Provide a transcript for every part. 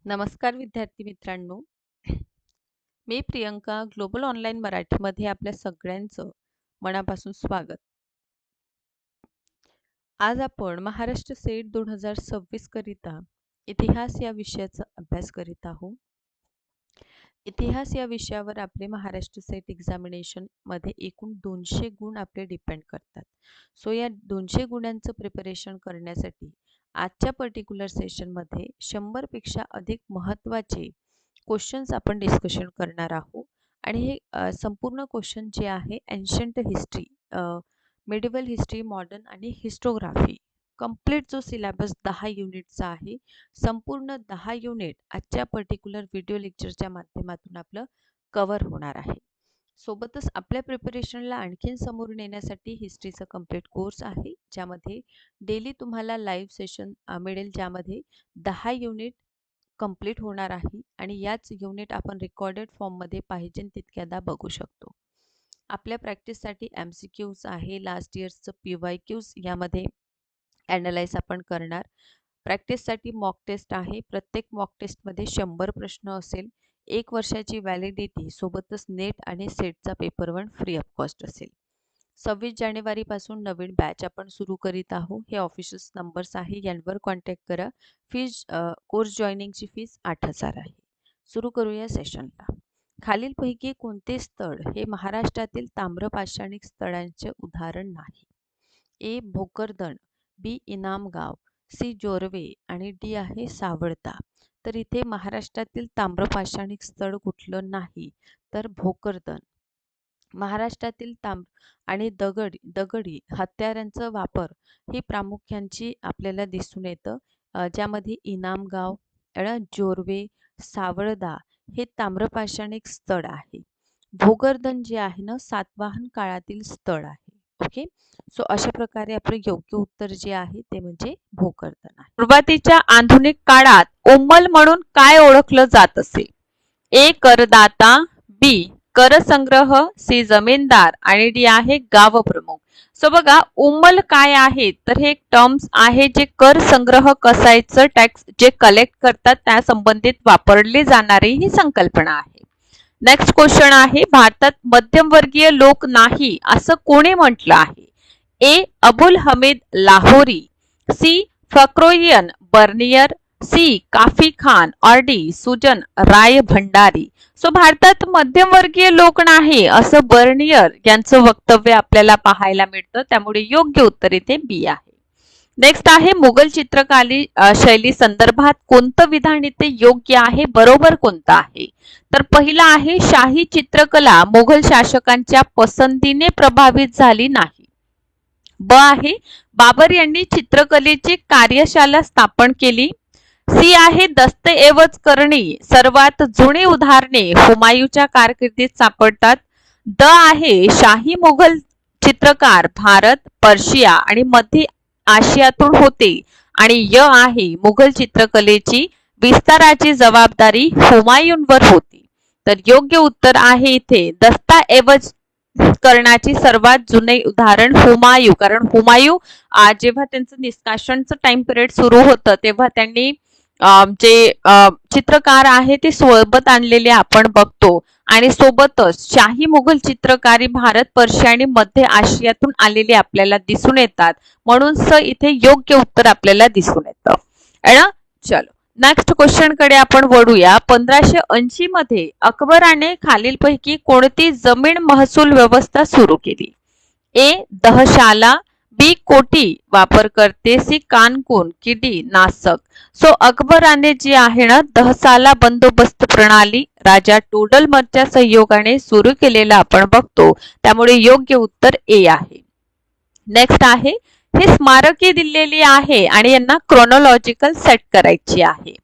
नमस्कार विद्यार्थी मित्रांनो. मी प्रियंका ग्लोबल ऑनलाईन मराठीमध्ये आपल्या सगळ्यांचं मनापासून स्वागत. आज आपण महाराष्ट्र सेट 2026 करिता इतिहास या विषयाचा अभ्यास करीत आहोत. इतिहास या विषयावर आपले महाराष्ट्र सेट एक्झामिनेशन मध्ये एकूण 200 गुण आपले डिपेंड करतात. सो या 200 गुणांचं प्रिपरेशन करण्यासाठी आजच्या पर्टिक्युलर सेशनमध्ये 100 पेक्षा अधिक महत्त्वाचे क्वेश्चन्स आपण डिस्कशन करणार आहोत. आणि हे संपूर्ण क्वेश्चन जे आहे ancient history, medieval history, modern आणि हिस्टोग्राफी कंप्लीट जो सिलेबस 10 युनिटचा आहे, संपूर्ण 10 युनिट आजच्या पर्टिक्युलर व्हिडिओ लेक्चरच्या माध्यमातून आपलं कव्हर होणार आहे. सोबतच आपल्या प्रिपरेशनला आणखीन समोर नेण्यासाठी हिस्ट्रीचा कंप्लीट कोर्स आहे, ज्यामध्ये डेली तुम्हाला लाईव्ह सेशन मिळेल, ज्यामध्ये 10 युनिट कंप्लीट होणार आहे आणि याच युनिट आपण रेकॉर्डेड फॉर्ममध्ये पाहिजे तितक्यादा बघू शकतो. आपल्या प्रॅक्टिससाठी MCQs आहे, लास्ट इयर्सचं PYQs यामध्ये ॲनालाइज आपण करणार. प्रॅक्टिससाठी मॉक टेस्ट आहे, प्रत्येक मॉक टेस्टमध्ये 100 प्रश्न असेल, 1 वर्षाची व्हॅलिडिटी, सोबतच नेट आणि सेटचा पेपर 1 फ्री ऑफ कॉस्ट असेल. 26 जानेवारीपासून नवीन बॅच आपण सुरू करीत आहोत. हे ऑफिशियल नंबर्स आहे, यांवर कॉन्टॅक्ट करा. फीज कोर्स जॉईनिंगची फीस 8,000 आहे. सुरू करूया सेशनला. खालीलपैकी कोणते स्थळ हे महाराष्ट्रातील ताम्रपाषाणिक स्थळांचे उदाहरण नाही? ए. भोकरदन, बी. इनामगाव, सी. जोरवे आणि डी आहे सावळता. तर इथे महाराष्ट्रातील ताम्रपाषाणिक स्थळ कुठलं नाही, तर भोकरदन. महाराष्ट्रातील आणि दगडी हत्यारांचा वापर ही प्रामुख्यांची आपल्याला दिसून येतं, ज्यामध्ये इनामगाव, जोरवे, सावळदा हे ताम्रपाषाणिक स्थळ आहे. भोकरदन जे आहे ना, सातवाहन काळातील स्थळ आहे. ओके, सो अशा प्रकारे आपलं योग्य उत्तर जे आहे ते म्हणजे भोकरदन आहे. सुरुवातीच्या आधुनिक काळात उम्मल म्हणून काय ओळखलं जात असे? ए. करदाता, बी. कर संग्रह, सी. जमीनदार आणि डी आहे गाव प्रमुख. सो बघा, उम्मल काय आहे, तर हे एक टर्म्स आहे जे कर संग्रह कसायचं टॅक्स जे कलेक्ट करतात त्या संबंधित वापरली जाणारी ही संकल्पना आहे. नेक्स्ट क्वेश्चन आहे, भारतात मध्यमवर्गीय लोक नाही असं कोणी म्हटलं आहे? ए. अबुल हमीद लाहोरी, सी. फक्रोयन बर्नियर, सी. काफी खान और डी. सुजन राय भंडारी. सो भारतात मध्यमवर्गीय लोक नाही असं बर्नियर यांचं वक्तव्य आपल्याला पाहायला मिळतं, त्यामुळे योग्य उत्तर इथे बी आहे. नेक्स्ट आहे, मुघल चित्रकला शैली संदर्भात कोणतं विधान इथे योग्य आहे, बरोबर कोणतं आहे? तर पहिला आहे, शाही चित्रकला मुघल शासकांच्या पसंतीने प्रभावित झाली नाही. ब आहे, बाबर यांनी चित्रकलेची कार्यशाला स्थापन केली. सी आहे, दस्तऐवज करणी सर्वात जुनी उदाहरणे हुमायूंच्या कारकिर्दीत सापडतात. द आहे, शाही मुघल चित्रकार भारत, पर्शिया आणि मध्य आशियातून होते. आणि य आहे, मुघल चित्रकलेची विस्ताराची जबाबदारी हुमायूंवर होती. तर योग्य उत्तर आहे इथे दस्तऐवज करण्याची सर्वात जुने उदाहरण हुमायूं. कारण हुमायूं जेव्हा त्यांचं निष्काशनचं टाइम पिरियड सुरू होतं तेव्हा त्यांनी जे चित्रकार आहे ते सोबत आणलेले आपण बघतो, आणि सोबतच शाही मुघल चित्रकारी भारत, पर्शिया आणि मध्य आशियातून आलेले आपल्याला दिसून येतात, म्हणून स इथे योग्य उत्तर आपल्याला दिसून येतं. चलो नेक्स्ट क्वेश्चन कडे आपण वळूया. 1580 मध्ये अकबराने खालीलपैकी कोणती जमीन महसूल व्यवस्था सुरू केली? ए. दहशाला, बी. कोटी वापरकर्ते, सी. कानकून की डी. नासक. सो अकबराने जी आहे ना दहसाला बंदोबस्त प्रणाली राजा टोडरमलच्या सहयोगाने सुरू केलेला आपण बघतो, त्यामुळे योग्य उत्तर ए आहे. नेक्स्ट आहे, हे स्मारके दिलेली आहे आणि यांना क्रोनॉलॉजिकल सेट करायची आहे.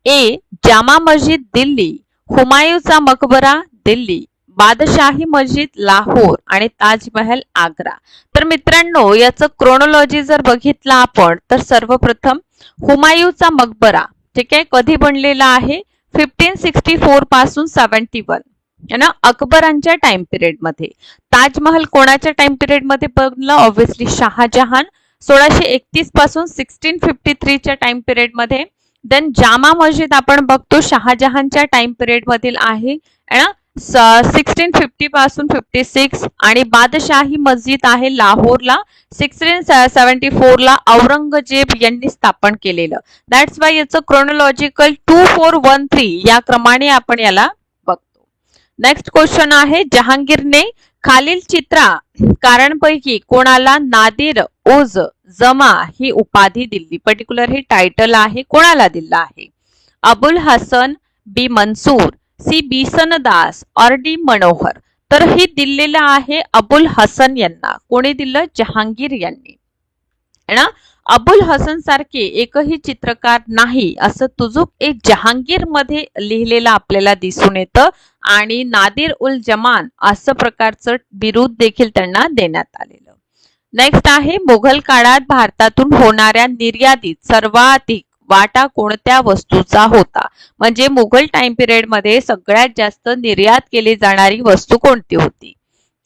ए. जामा मस्जिद दिल्ली, हुमायूंचा मकबरा दिल्ली, बादशाही मस्जिद लाहोर आणि ताजमहल आग्रा. तर मित्रांनो, याचं क्रोनॉलॉजी जर बघितला आपण तर सर्वप्रथम हुमायूंचा मकबरा ठीक आहे कधी बनलेला आहे? 1564 पासून 71 ना, अकबरांच्या टाइम पिरियड मध्ये. ताजमहल कोणाच्या टाइम पिरियड मध्ये बनला? ऑब्विसली शहाजहान. 1631 पासून 1653 च्या टाइम पिरियड मध्ये. देन जामा मस्जिद आपण बघतो शहाजहानच्या टाइम पिरियड मधील आहे 1650 पासून 56 आणि बादशाही मस्जिद आहे लाहोरला 1674 ला औरंगजेब यांनी स्थापन केलेलं. दॅट्स वाय याचं क्रोनॉलॉजिकल 2413 या क्रमाने आपण याला बघतो. नेक्स्ट क्वेश्चन आहे जहांगीरने खालील चित्रकारांपैकी कोणाला नादिर उज जमा ही उपाधी दिली. पर्टिक्युलर हे टायटल आहे कोणाला दिलं आहे. अबुल हसन, बी मंसूर, सी बिसनदास और डी मनोहर. तर हे दिलेलं आहे अबुल हसन यांना. कोणी दिलं? जहांगीर यांनी. ना अबुल हसन सारखे एकही चित्रकार नाही असं तुजुक एक जहांगीर मध्ये लिहिलेलं आपल्याला दिसून येतं आणि नादिर उल जमान असं प्रकारचं बिरुद देखील त्यांना देण्यात आलेलं. नेक्स्ट आहे मुघल काळात भारतातून होणाऱ्या निर्यातीत सर्वाधिक वाटा कोणत्या वस्तूचा होता. म्हणजे मुघल टाइम पिरियड मध्ये सगळ्यात जास्त निर्यात केली जाणारी वस्तू कोणती होती.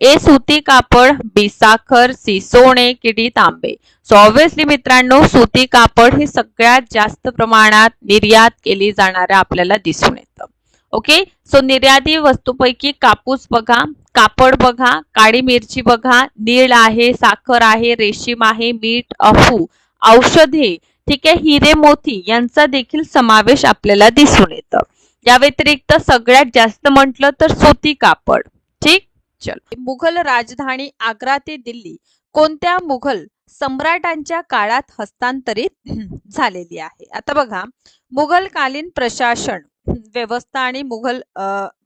ए सुती कापड, बी साखर, सी सोने की डी तांबे. सो ऑब्विसली मित्रांनो सुती कापड हे सगळ्यात जास्त प्रमाणात निर्यात केली जाणाऱ्या आपल्याला दिसून येतं. ओके, सो निर्याती वस्तूपैकी कापूस बघा, कापड बघा, काळी मिरची बघा, नीळ आहे, साखर आहे, रेशीम आहे, मीठ, अफू, औषधे, ठीक आहे, हिरे मोती यांचा देखील समावेश आपल्याला दिसून येतं. या व्यतिरिक्त सगळ्यात जास्त म्हटलं तर सुती कापड. ठीक, चलो. मुघल राजधानी आग्रा ते दिल्ली कोणत्या मुघल सम्राटांच्या काळात हस्तांतरित झालेली आहे. आता बघा मुघलकालीन प्रशासन व्यवस्था आणि मुघल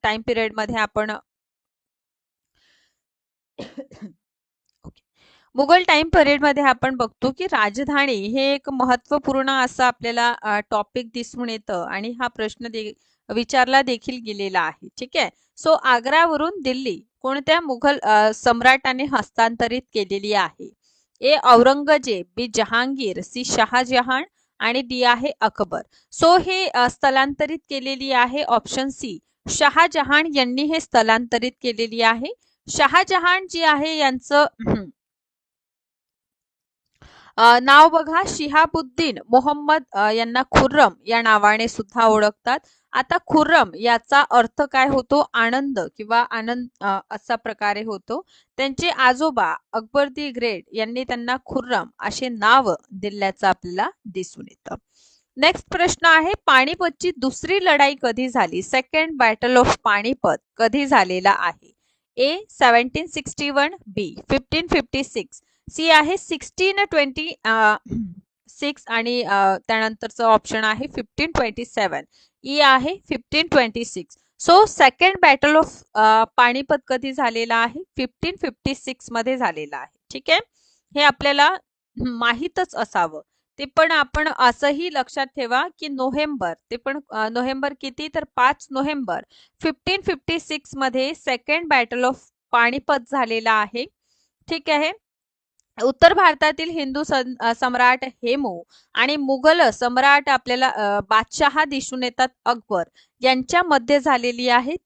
टाइम पिरियड मध्ये आपण मुघल टाइम पिरियड मध्ये आपण बघतो की राजधानी हे एक महत्वपूर्ण असं आपल्याला टॉपिक दिसून येतं आणि हा प्रश्न विचारला देखील गेलेला आहे. ठीक आहे, सो आग्रावरून दिल्ली कोणत्या मुघल सम्राटाने हस्तांतरित केलेली आहे. ए औरंगजेब, बी जहांगीर, सी शहाजहान आणि डी आहे अकबर. सो हे स्थलांतरित केलेली आहे ऑप्शन सी शहाजहान यांनी हे स्थलांतरित केलेली आहे. शहाजहान जी आहे यांचं नाव बघा शिहाबुद्दीन मोहम्मद यांना खुर्रम या नावाने सुद्धा ओळखतात. आता खुर्रम याचा अर्थ काय होतो आनंद किंवा आनंद असा प्रकारे होतो. त्यांचे आजोबा अकबर दी ग्रेट यांनी त्यांना खुर्रम असे नाव दिल्याचं आपल्याला दिसून येतं. नेक्स्ट प्रश्न आहे पानिपतची दुसरी लढाई कधी झाली. सेकंड बॅटल ऑफ पानिपत कधी झालेला आहे. ए 1761, बी 1556, सी आहे 1626 आणि त्यानंतरचं ऑप्शन आहे 1527, ई आहे 1526. So second battle of Panipat कधी झालेला आहे 1556 मध्ये झालेला आहे. ठीक आहे, हे आपल्याला माहीतच असावं. ते पण आपण असंही लक्षात ठेवा की नोव्हेंबर ते पण नोव्हेंबर किती तर 5 नोव्हेंबर 1556 मध्ये सेकंड बॅटल ऑफ पानिपत झालेला आहे. ठीक आहे, उत्तर भारतातील हिंदू सम्राट हेमू आणि मुघल सम्राट आपल्याला बादशहा दिसून येतात अकबर यांच्यामध्ये झालेली आहे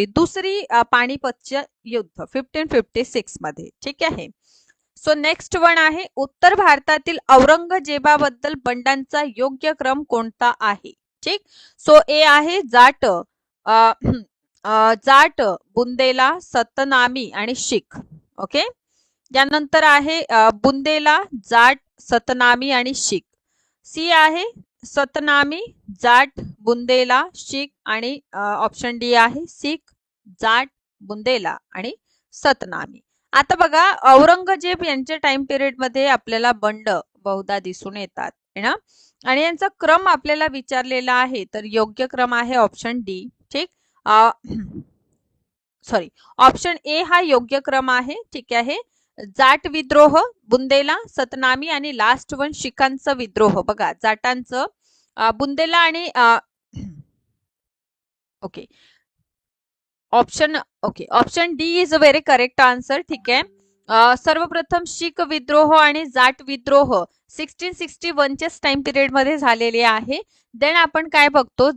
दुसरी पानिपतचे युद्ध 1556 मध्ये. ठीक आहे, सो नेक्स्ट वन आहे उत्तर भारतातील औरंगजेबाबद्दल बंडांचा योग्य क्रम कोणता आहे. ठीक, सो ए आहे जाट, बुंदेला, सतनामी आणि शीख. ओके, यानंतर आहे बुंदेला, जाट, सतनामी आणि शीख. सी आहे सतनामी, जाट, बुंदेला, शीख आणि ऑप्शन डी आहे शीख, जाट, बुंदेला आणि सतनामी. आता बघा औरंगजेब यांच्या टाइम पिरियड मध्ये आपल्याला बंड बहुधा दिसून येतात ना आणि यांचा क्रम आपल्याला विचारलेला आहे तर योग्य क्रम आहे ऑप्शन डी. ठीक, ऑप्शन ए हा योग्य क्रम आहे. ठीक आहे, जाट विद्रोह, बुंदेला, सतनामी आणि लास्ट वन शिखांचा विद्रोह. बघा जाटांचं बुंदेला आणि okay option D is a very correct answer. ठीक आहे, सर्वप्रथम शीख विद्रोह आणि जाट विद्रोह 1661 च्या टाइम पिरियड मध्ये झालेले आहे. देन आपण काय बघतो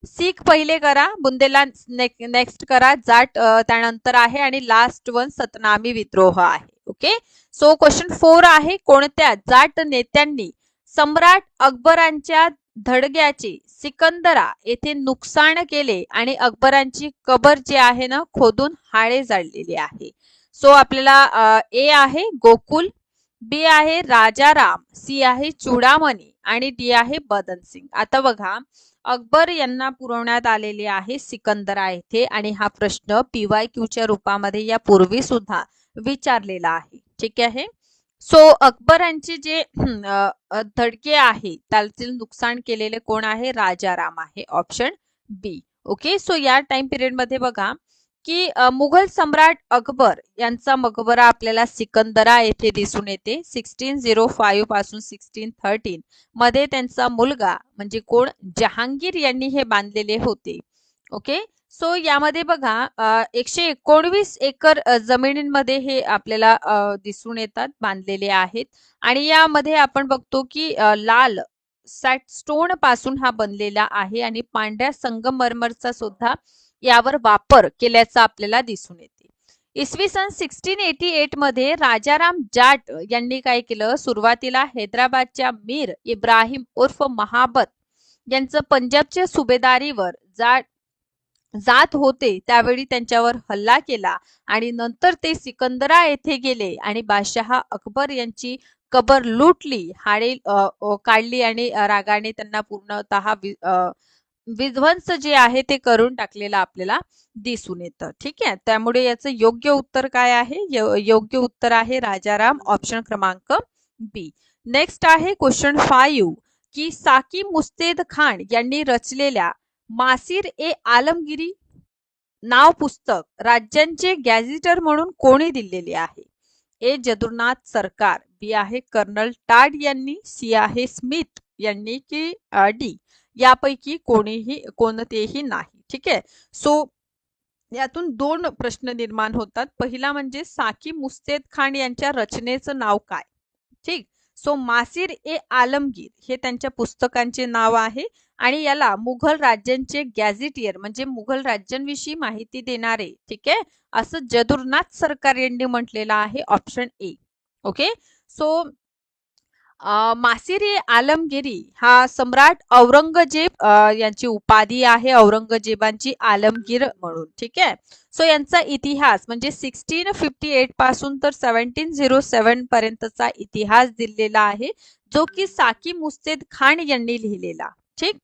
शीख पहिले करा, बुंदेला नेक्स्ट करा, जाट त्यानंतर आहे आणि लास्ट वन सतनामी विद्रोह आहे. ओके. सो क्वेश्चन 4 आहे, कोणत्या जाट नेत्यांनी सम्राट अकबरांच्या धडग्याचे सिकंदरा येथे नुकसान केले आणि अकबरांची कबर जी आहे ना खोदून हाळे जाळलेली आहे? सो आपल्याला ए आहे गोकुल, बी आहे राजाराम, सी आहे चूडामणी आणि डी आहे बदन सिंग. आता बघा, अकबर यांना पुरवण्यात आलेले आहे सिकंदरा येथे आणि हा प्रश्न PYQच्या रूपामध्ये यापूर्वी सुद्धा विचारलेला आहे. ठीक आहे. सो अकबरांचे जे धडके आहे त्यातील नुकसान केलेले कोण आहे? राजाराम आहे, ऑप्शन बी. ओके. सो या टाइम पिरियड मध्ये बघा की मुघल सम्राट अकबर यांचा मकबरा आपल्याला सिकंदरा येथे दिसून येते. 1605 पासून 1613 मध्ये त्यांचा मुलगा म्हणजे कोण? जहांगीर यांनी हे बांधलेले होते. ओके. सो यामध्ये बघा 119 एकर जमिनींमध्ये हे आपल्याला दिसून येतात, बांधलेले आहेत. आणि यामध्ये आपण बघतो की लाल स्टोन पासून हा बनलेला आहे आणि पांढऱ्या संगमरमरचा सुद्धा यावर वापर केल्याचा आपल्याला दिसून येते. इसवी सन 1688 मध्ये राजाराम जाट यांनी काय केलं? सुरुवातीला हैदराबादच्या मीर इब्राहिम उर्फ महाबत यांचं पंजाबच्या सुभेदारीवर जात होते त्यावेळी त्यांच्यावर हल्ला केला आणि नंतर ते सिकंदरा येथे गेले आणि बादशाह अकबर यांची कबर लुटली, हाडे काढली आणि रागाने त्यांना पूर्णतः विध्वंस जे आहे ते करून टाकलेलं आपल्याला दिसून येतं. ठीक आहे. त्यामुळे याचं योग्य उत्तर काय आहे? योग्य उत्तर आहे राजाराम, ऑप्शन क्रमांक बी. नेक्स्ट आहे क्वेश्चन 5 की साकी मुस्तेद खान यांनी रचलेल्या मासिर ए आलमगिरी नाव पुस्तक राज्यांचे गॅझेटर म्हणून कोणी दिलेले आहे? ए जदुनाथ सरकार, बी आहे कर्नल टाड यांनी, सी आहे स्मिथ यांनी की डी यापैकी कोणतेही नाही. ठीक आहे. सो यातून दोन प्रश्न निर्माण होतात. पहिला म्हणजे साकी मुस्तेद खान यांच्या रचनेचं नाव काय? ठीक. सो मासिर ए आलमगीर हे त्यांच्या पुस्तकांचे नाव आहे आणि याला मुघल राज्यांचे गॅझेटियर म्हणजे मुघल राज्यांविषयी माहिती देणारे, ठीक आहे, असं जदुनाथ सरकार यांनी म्हटलेलं आहे, option A. Okay. So Maasir i Alamgiri हा सम्राट औरंगजेब यांची उपाधी आहे, औरंगजेबांची आलमगीर म्हणून. ठीक आहे. सो यांचा इतिहास म्हणजे 1658 पासून तर 1707 पर्यंतचा इतिहास दिलेला आहे, जो की साकी मुस्तेद खान यांनी लिहिलेला. ठीक.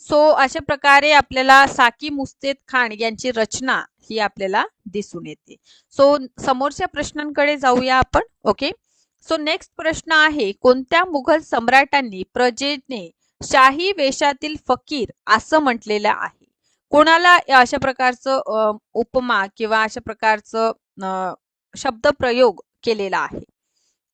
सो अशा प्रकारे आपल्याला साकी मुस्तेद खान यांची रचना ही आपल्याला दिसून येते. सो समोरच्या प्रश्नांकडे जाऊया आपण. ओके. सो नेक्स्ट प्रश्न आहे, कोणत्या मुघल सम्राटांनी प्रजेने शाही वेशातील फकीर असं म्हटलेलं आहे? कोणाला अशा प्रकारचं उपमा किंवा अशा प्रकारचं शब्दप्रयोग केलेला आहे?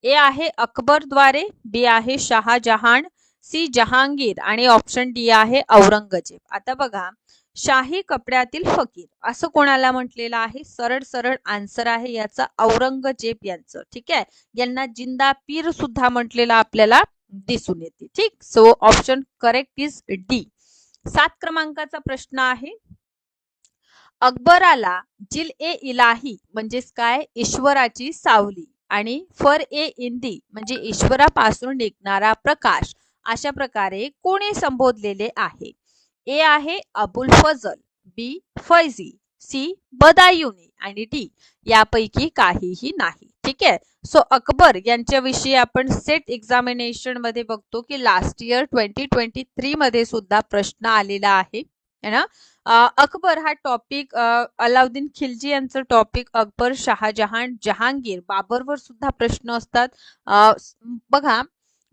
ए आहे अकबर द्वारे, बी आहे शहाजहान, सी जहांगीर आणि ऑप्शन डी आहे औरंगजेब. आता बघा, शाही कपड्यातील फकीर असं कोणाला म्हटलेलं आहे? सरळ सरळ आन्सर आहे याचा औरंगजेब यांचं. ठीक आहे. यांना जिंदा पीर सुद्धा म्हटलेला आपल्याला दिसून येते. ठीक. So option correct is D. 7 क्रमांकाचा प्रश्न आहे, अकबराला जिल ए इलाही म्हणजेच काय? ईश्वराची सावली आणि फर ए इंदी म्हणजे ईश्वरापासून निघणारा प्रकाश अशा प्रकारे कोणी संबोधलेले आहे? ए आहे अबुल फजल, बी फैजी, सी बदायुनी आणि डी यापैकी काहीही नाही. ठीक आहे. सो अकबर यांच्याविषयी आपण सेट एक्झामिनेशन मध्ये बघतो की लास्ट इयर 2023 मध्ये सुद्धा प्रश्न आलेला आहे ना. अकबर हा टॉपिक अलाउद्दीन खिलजी यांचं टॉपिक, अकबर, शहाजहान, जहांगीर, बाबरवर सुद्धा प्रश्न असतात. बघा,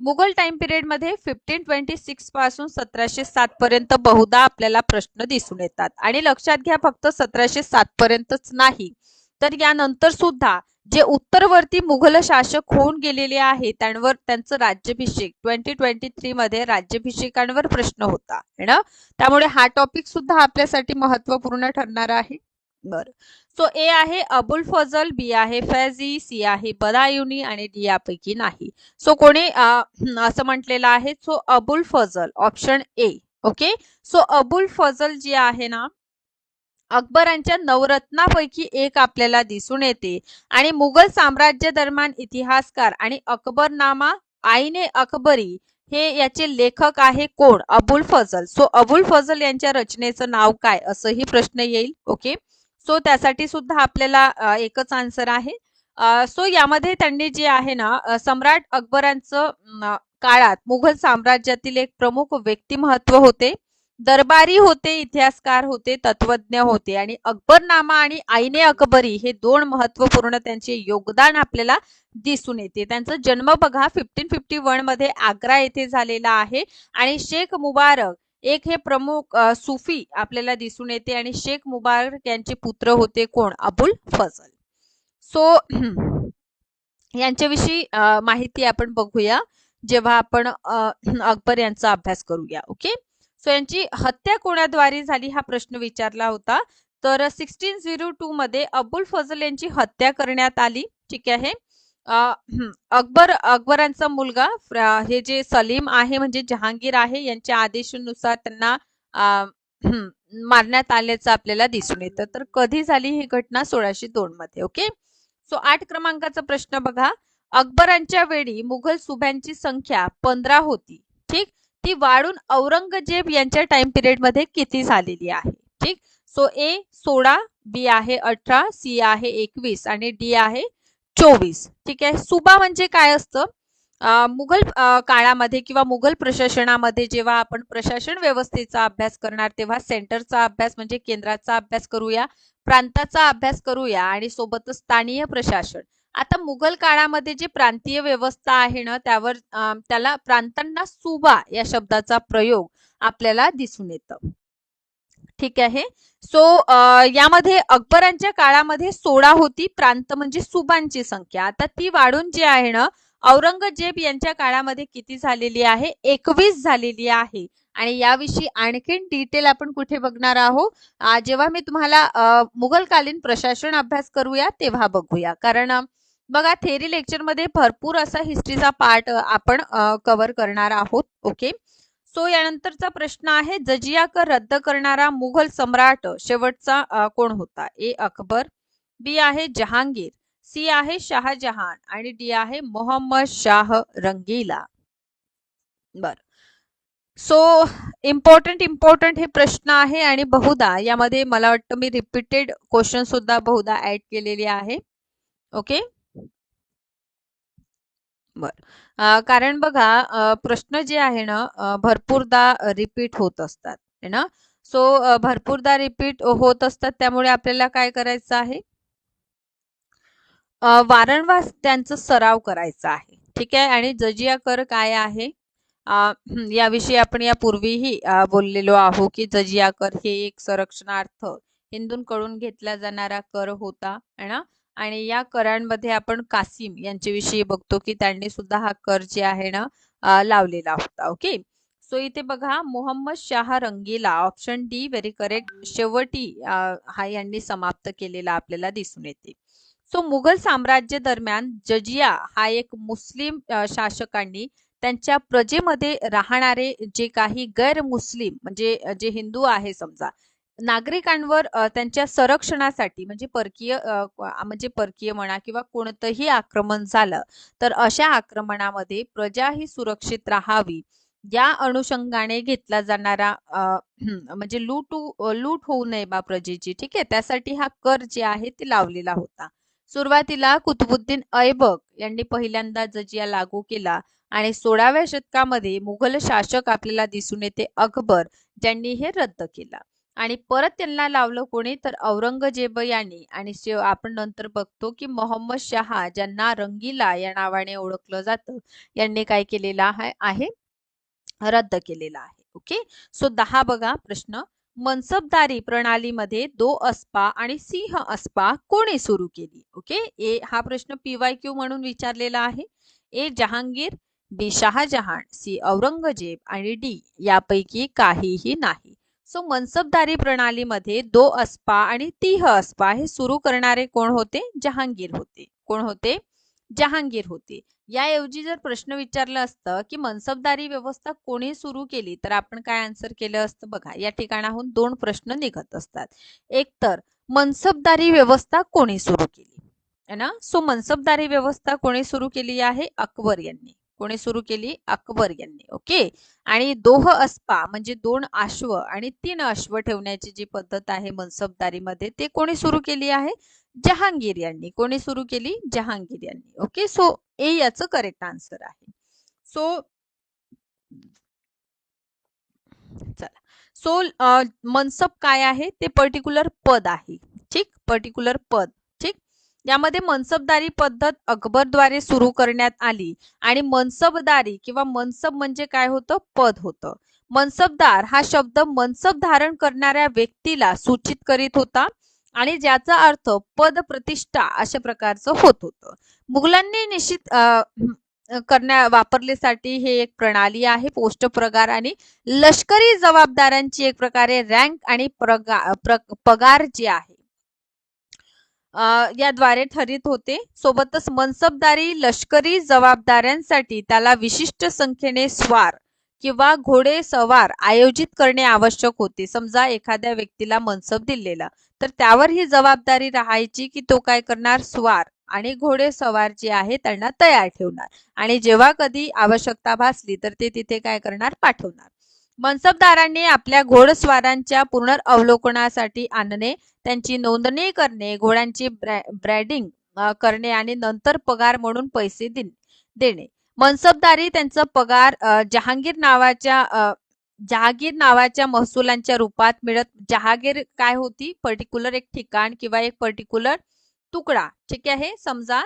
मुघल टाइम पिरियड मध्ये 1526 पासून 1707 पर्यंत बहुधा आपल्याला प्रश्न दिसून येतात. आणि लक्षात घ्या, फक्त 1707 पर्यंतच नाही तर यानंतर सुद्धा जे उत्तरवर्ती मुघल शासक होऊन गेलेले आहेत त्यांवर त्यांचं राज्याभिषेक 2023 मध्ये राज्याभिषेकांवर प्रश्न होता ना. त्यामुळे हा टॉपिक सुद्धा आपल्यासाठी महत्त्वपूर्ण ठरणार आहे. बरं. सो ए आहे अबुल फजल, बी आहे फैजी, सी आहे बदायुनी आणि डी यापैकी नाही. सो कोणी असं म्हटलेलं आहे? So Abul Fazl, option A. Okay. So Abul Fazl जी आहे ना अकबरांच्या नवरत्नापैकी एक आपल्याला दिसून येते आणि मुघल साम्राज्य दरम्यान इतिहासकार आणि अकबरनामा आईने अकबरी हे याचे लेखक आहे कोण? अबुल फजल. सो अबुल फजल यांच्या रचनेचं नाव काय असंही प्रश्न येईल. ओके, सो त्यासाठी सुद्धा आपल्याला एकच आन्सर आहे. सो यामध्ये त्यांनी जे आहे ना सम्राट अकबरांचं काळात मुघल साम्राज्यातील एक प्रमुख व्यक्तिमत्व होते, दरबारी होते, इतिहासकार होते, तत्वज्ञ होते आणि अकबरनामा आणि आईने अकबरी हे दोन महत्वपूर्ण त्यांचे योगदान आपल्याला दिसून येते. त्यांचा जन्म बघा 1551 मध्ये आग्रा येथे झालेला आहे आणि शेख मुबारक एक हे प्रमुख सुफी आपल्याला दिसून येते आणि शेख मुबारक यांचे पुत्र होते कोण? अबुल फजल. सो यांच्याविषयी माहिती आपण बघूया जेव्हा आपण अकबर यांचा अभ्यास करूया. ओके, सो यांची हत्या कोणाद्वारे झाली हा प्रश्न विचारला होता. तर 1602 मध्ये अबुल फजल यांची हत्या करण्यात आली. ठीक आहे. अकबरांचा मुलगा हे जे सलीम आहे म्हणजे जहांगीर आहे यांच्या आदेशानुसार त्यांना मारण्यात आल्याचं आपल्याला दिसून येतं. तर कधी झाली ही घटना? 1602 मध्ये. ओके, सो 8 क्रमांकाचा प्रश्न बघा. अकबरांच्या वेळी मुघल सुब्यांची संख्या 15 होती. ठीक, ती वाढून औरंगजेब यांच्या टाइम पिरियड मध्ये किती झालेली आहे? ठीक, सो ए 16, बी आहे 18, सी आहे 21 आणि डी आहे 24. ठीक आहे. सुबा म्हणजे काय असतं? मुघल काळामध्ये किंवा मुघल प्रशासनामध्ये जेव्हा आपण प्रशासन व्यवस्थेचा अभ्यास करणार तेव्हा सेंटरचा अभ्यास म्हणजे केंद्राचा अभ्यास करूया, प्रांताचा अभ्यास करूया आणि सोबतच स्थानीय प्रशासन. आता मुघल काळामध्ये जे प्रांतीय व्यवस्था आहे ना त्यावर त्याला प्रांतांना सुबा या शब्दाचा प्रयोग आपल्याला दिसून येतं. ठीक आहे. सो यामध्ये अकबरांच्या काळामध्ये 16 होती प्रांत म्हणजे सुबांची संख्या. आता ती वाढून जी आहे ना औरंगजेब यांच्या काळामध्ये किती झालेली आहे? 21 झालेली आहे. आणि याविषयी आणखीन डिटेल आपण कुठे बघणार आहोत? जेव्हा मी तुम्हाला मुघलकालीन प्रशासन अभ्यास करूया तेव्हा बघूया. कारण बघा थेरी लेक्चर मध्ये भरपूर असा हिस्ट्रीचा पार्ट आपण कव्हर करणार आहोत. ओके, सो यानंतरचा प्रश्न आहे जजिया कर रद्द करणारा मुघल सम्राट शेवटचा कोण होता? ए अकबर, बी आहे जहांगीर, सी आहे शहाजहान आणि डी आहे मोहम्मद शाह रंगीला. बर, सो इम्पॉर्टंट हे प्रश्न आहे आणि बहुधा यामध्ये मला वाटतं मी रिपीटेड क्वेश्चन सुद्धा बहुधा ऍड केलेले आहे. ओके, बर, कारण बघा प्रश्न जे आहे ना भरपूरदा रिपीट होत असतात है ना. सो भरपूरदा रिपीट होत असतात त्यामुळे आपल्याला काय करायचं आहे? वारंवार त्यांचा सराव करायचा आहे. ठीक आहे. आणि जजिया कर काय आहे याविषयी आपण यापूर्वीही बोललेलो आहोत की जजिया कर हे एक संरक्षणार्थ हिंदूंकडून घेतला जाणारा कर होता है ना. आणि या करांमध्ये आपण कासिम यांच्याविषयी बघतो की त्यांनी सुद्धा हा कर जे आहे ना लावलेला होता. ओके, सो इथे बघा मोहम्मद शाह रंगीला ऑप्शन डी व्हेरी करेक्ट शेवटी हा यांनी समाप्त केलेला आपल्याला दिसून येते. सो मुघल साम्राज्य दरम्यान जजिया हा एक मुस्लिम शासकांनी त्यांच्या प्रजेमध्ये राहणारे जे काही गैर मुस्लिम म्हणजे जे हिंदू आहे समजा नागरिकांवर त्यांच्या संरक्षणासाठी म्हणजे परकीय म्हणा किंवा कोणतंही आक्रमण झालं तर अशा आक्रमणामध्ये प्रजा ही सुरक्षित राहावी या अनुषंगाने घेतला जाणारा म्हणजे लूट होऊ नये बा प्रजेची. ठीक आहे, त्यासाठी हा कर जे आहे ते लावलेला होता. सुरुवातीला कुतुबुद्दीन ऐबक यांनी पहिल्यांदा जजिया लागू केला आणि 16व्या शतकामध्ये मुघल शासक आपल्याला दिसून येते अकबर ज्यांनी हे रद्द केला आणि परत त्यांना लावलं कोणी तर औरंगजेब यांनी. आणि आपण नंतर बघतो की मोहम्मद शाह ज्यांना रंगीला या नावाने ओळखलं जातं यांनी काय केलेला आहे रद्द केलेला आहे. ओके, सो 10 बघा प्रश्न. मनसबदारी प्रणालीमध्ये दो अस्पा आणि सिंह अस्पा कोणी सुरू केली? ओके, ए हा प्रश्न PYQ म्हणून विचारलेला आहे. ए जहांगीर, बी शहाजहान, सी औरंगजेब आणि डी यापैकी काहीही नाही. सो मनसबदारी प्रणालीमध्ये दो अस्पा आणि तिह अस्पा हे सुरू करणारे कोण होते? जहांगीर होते. कोण होते? जहांगीर होती. याऐवजी जर प्रश्न विचारलं असतं की मनसबदारी व्यवस्था कोणी सुरू केली, तर आपण काय आन्सर केलं असतं बघा. या ठिकाणाहून दोन प्रश्न निघत असतात. एक तर मनसबदारी व्यवस्था कोणी सुरू केली है ना. सो मनसबदारी व्यवस्था कोणी सुरू केली आहे? अकबर यांनी. कोणी सुरू केली? अकबर यांनी. ओके. आणि दोह अस्पा म्हणजे 2 अश्व आणि 3 अश्व ठेवण्याची जी पद्धत आहे मनसबदारीमध्ये, ते कोणी सुरू केली आहे? जहांगीर यांनी. कोणी सुरू केली? जहांगीर यांनी. ओके. सो ए याचं करेक्ट आन्सर आहे. सो चला. सो मनसब काय आहे? ते पर्टिक्युलर पद आहे. ठीक. पर्टिक्युलर पद. ठीक. यामध्ये मनसबदारी पद्धत अकबरद्वारे सुरू करण्यात आली आणि मनसबदारी किंवा मनसब म्हणजे काय होतं? पद होतं. मनसबदार हा शब्द मनसब धारण करणाऱ्या व्यक्तीला सूचित करीत होता आणि ज्याचा अर्थ पद प्रतिष्ठा अशा प्रकारचं होत होतं. मुघलांनी निश्चित वापरण्यासाठी हे एक प्रणाली आहे. पोस्ट पगार आणि लष्करी जबाबदाऱ्यांची एक प्रकारे रँक आणि पगार जे आहे याद्वारे ठरित होते. सोबतच मनसबदारी लष्करी जबाबदाऱ्यांसाठी त्याला विशिष्ट संख्येने स्वार किंवा घोडे सवार आयोजित करणे आवश्यक होते. समजा एखाद्या व्यक्तीला मनसब दिलेला, तर त्यावर ही जबाबदारी राहायची की तो काय करणार? स्वार आणि घोडे सवार जे आहे त्यांना तयार ठेवणार आणि जेव्हा कधी आवश्यकता भासली तर ते तिथे काय करणार? पाठवणार. मनसबदारांनी आपल्या घोडस्वारांच्या पुनर्वलोकनासाठी आणणे, त्यांची नोंदणी करणे, घोड्यांची ब्रॅडिंग करणे आणि नंतर पगार म्हणून पैसे देणे. मनसबदारी त्यांचा पगार जहागीर नावाच्या महसुलांच्या रूपात मिळत. जहागीर काय होती? पर्टिक्युलर एक ठिकाण किंवा एक पर्टिक्युलर तुकडा. ठीक आहे. समजा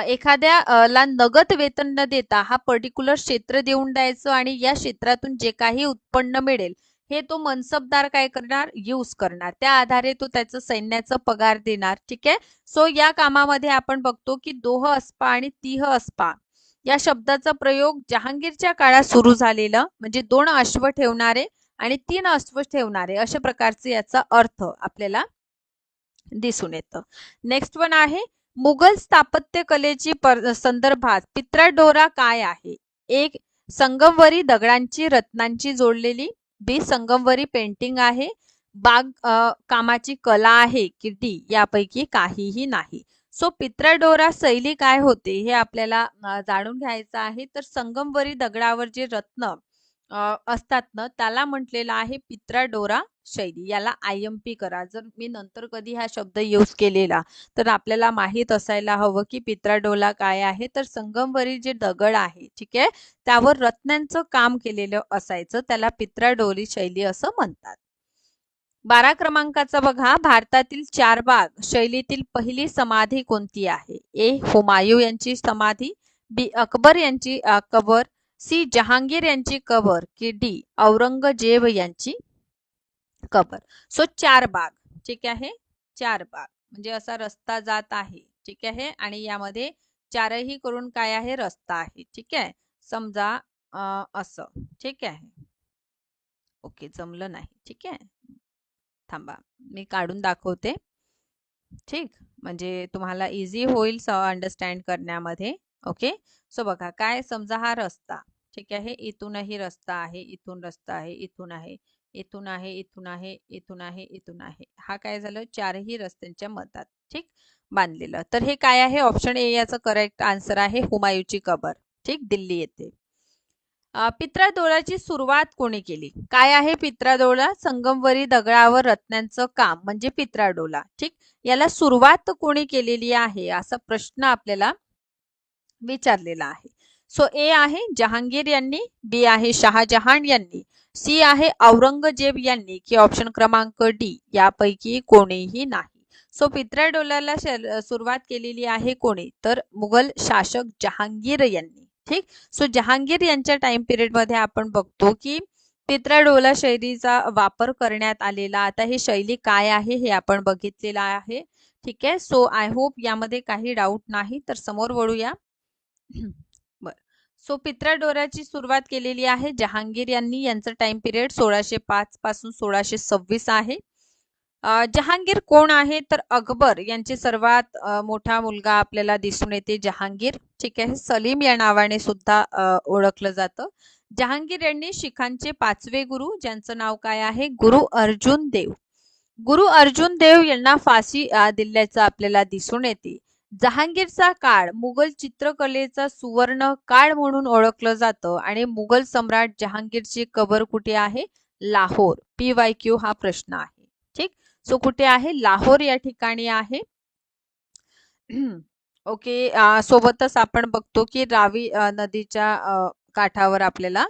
एखाद्याला नगद वेतन न देता हा पर्टिक्युलर क्षेत्र देऊन द्यायचं आणि या क्षेत्रातून जे काही उत्पन्न मिळेल हे तो मनसबदार काय करणार? यूज करणार. त्या आधारे तो त्याचं सैन्याचा पगार देणार. ठीक आहे. सो या कामामध्ये आपण बघतो की दोह अस्पा आणि तिह अस्पा या शब्दाचा प्रयोग जहांगीरच्या काळात सुरू झालेला, म्हणजे 2 अश्व ठेवणारे आणि 3 अश्व ठेवणारे अशा प्रकारचे याचा अर्थ आपल्याला दिसून येतं. नेक्स्ट वन आहे मुघल स्थापत्य कलेची संदर्भात पित्राडोरा काय आहे? एक संगमवरी दगडांची रत्नांची जोडलेली. बी संगमवरी पेंटिंग आहे. बाग कामाची कला आहे की डी यापैकी काहीही नाही. सो पित्राडोरा शैली काय होते हे आपल्याला जाणून घ्यायचं आहे. तर संगमवरी दगडावर जे रत्न असतात ना त्याला म्हटलेलं आहे पित्राडोरा शैली. याला IMP करा. जर मी नंतर कधी हा शब्द यूज केलेला तर आपल्याला माहित असायला हवं की पित्राडोला काय आहे. तर संगमवरी जे दगड आहे ठीक आहे त्यावर रत्नांचं काम केलेलं असायचं, त्याला पित्राडोली शैली असं म्हणतात. 12 क्रमांकाचा बघा. भारतातील 4 बाग शैलीतील पहिली समाधी कोणती आहे? ए हुमायूं यांची समाधी, बी अकबर यांची कबर, सी जहांगीर यांची कबर की डी औरंगजेब यांची कबर. सो 4 बाग. ठीक आहे. 4 बाग म्हणजे असा रस्ता जात आहे. ठीक आहे. आणि यामध्ये चारही करून काय आहे? रस्ता आहे. ठीक आहे. समजा असं. ठीक आहे. ओके जमलं नाही. ठीक आहे. थांबा मी काढून दाखवते. ठीक. म्हणजे तुम्हाला इझी होईल अंडरस्टँड करण्यामध्ये. ओके. सो बघा काय, समजा हा रस्ता. ठीक आहे. इथूनही रस्ता आहे, इथून रस्ता आहे, इथून आहे, इथून आहे, इथून आहे, इथून आहे, इथून आहे. हा काय झालं? चारही रस्त्यांच्या मधात ठीक बांधलेलं. तर हे काय आहे? ऑप्शन ए याचं करेक्ट आन्सर आहे हुमायूंची कबर. ठीक. दिल्ली येथे. पित्राडोळाची सुरुवात कोणी केली? काय आहे पित्राडोळा? संगमवरी दगडावर रत्नांचं काम म्हणजे पित्राडोला. ठीक. याला सुरुवात कोणी केलेली आहे असा प्रश्न आपल्याला विचारलेला आहे. सो ए आहे जहांगीर यांनी, बी आहे शहाजहान यांनी, सी आहे औरंगजेब यांनी की ऑप्शन क्रमांक डी यापैकी कोणीही नाही. सो पित्राडोलाला सुरुवात केलेली आहे कोणी? तर मुघल शासक जहांगीर यांनी. ठीक. सो जहांगीर यांच्या टाइम पिरियड मध्ये आपण बघतो की पित्राडोला शैलीचा वापर करण्यात आलेला. आता ही शैली काय आहे हे आपण बघितलेलं आहे. ठीक आहे. सो आय होप यामध्ये काही डाऊट नाही. तर समोर वळूया. बर. सो पित्राडोराची सुरुवात केलेली आहे जहांगीर यांनी. यांचं टाइम पिरियड 1605 पासून 1626 आहे. जहांगीर कोण आहे तर अकबर यांचे सर्वात मोठा मुलगा आपल्याला दिसून येते जहांगीर. ठीक आहे, सलीम या नावाने सुद्धा ओळखलं जातं. जहांगीर यांनी शिखांचे 5वे गुरु ज्यांचं नाव काय आहे गुरु अर्जुन देव. गुरु अर्जुन देव यांना फाशी दिल्याचं आपल्याला दिसून येते. जहांगीरचा काळ मुघल चित्रकलेचा सुवर्ण काळ म्हणून ओळखलं जातं आणि मुघल सम्राट जहांगीरची कबर कुठे आहे लाहोर. PYQ हा प्रश्न आहे. ठीक, सो कुठे आहे लाहोर या ठिकाणी आहे. ओके, सोबतच आपण बघतो की रावी नदीच्या काठावर आपल्याला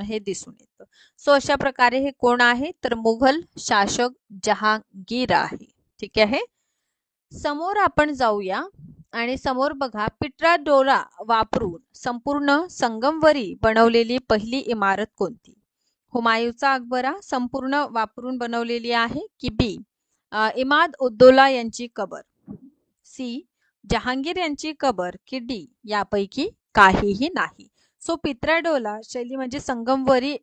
हे दिसून येतं. सो अशा प्रकारे हे कोण आहे तर मुघल शासक जहांगीर आहे. ठीक आहे, समोर आपण जाऊया आणि समोर बघा पिट्राडोरा वापरून संपूर्ण संगमवरी बनवलेली पहिली इमारत कोणती. हुमायूंचा अकबरा संपूर्ण वापरून बनवलेली आहे की बी इमाद उद्दौला यांची कबर, सी जहांगीर यांची कबर की डी यापैकी काहीही नाही. सो पित्राडोला शैली म्हणजे संगमवरी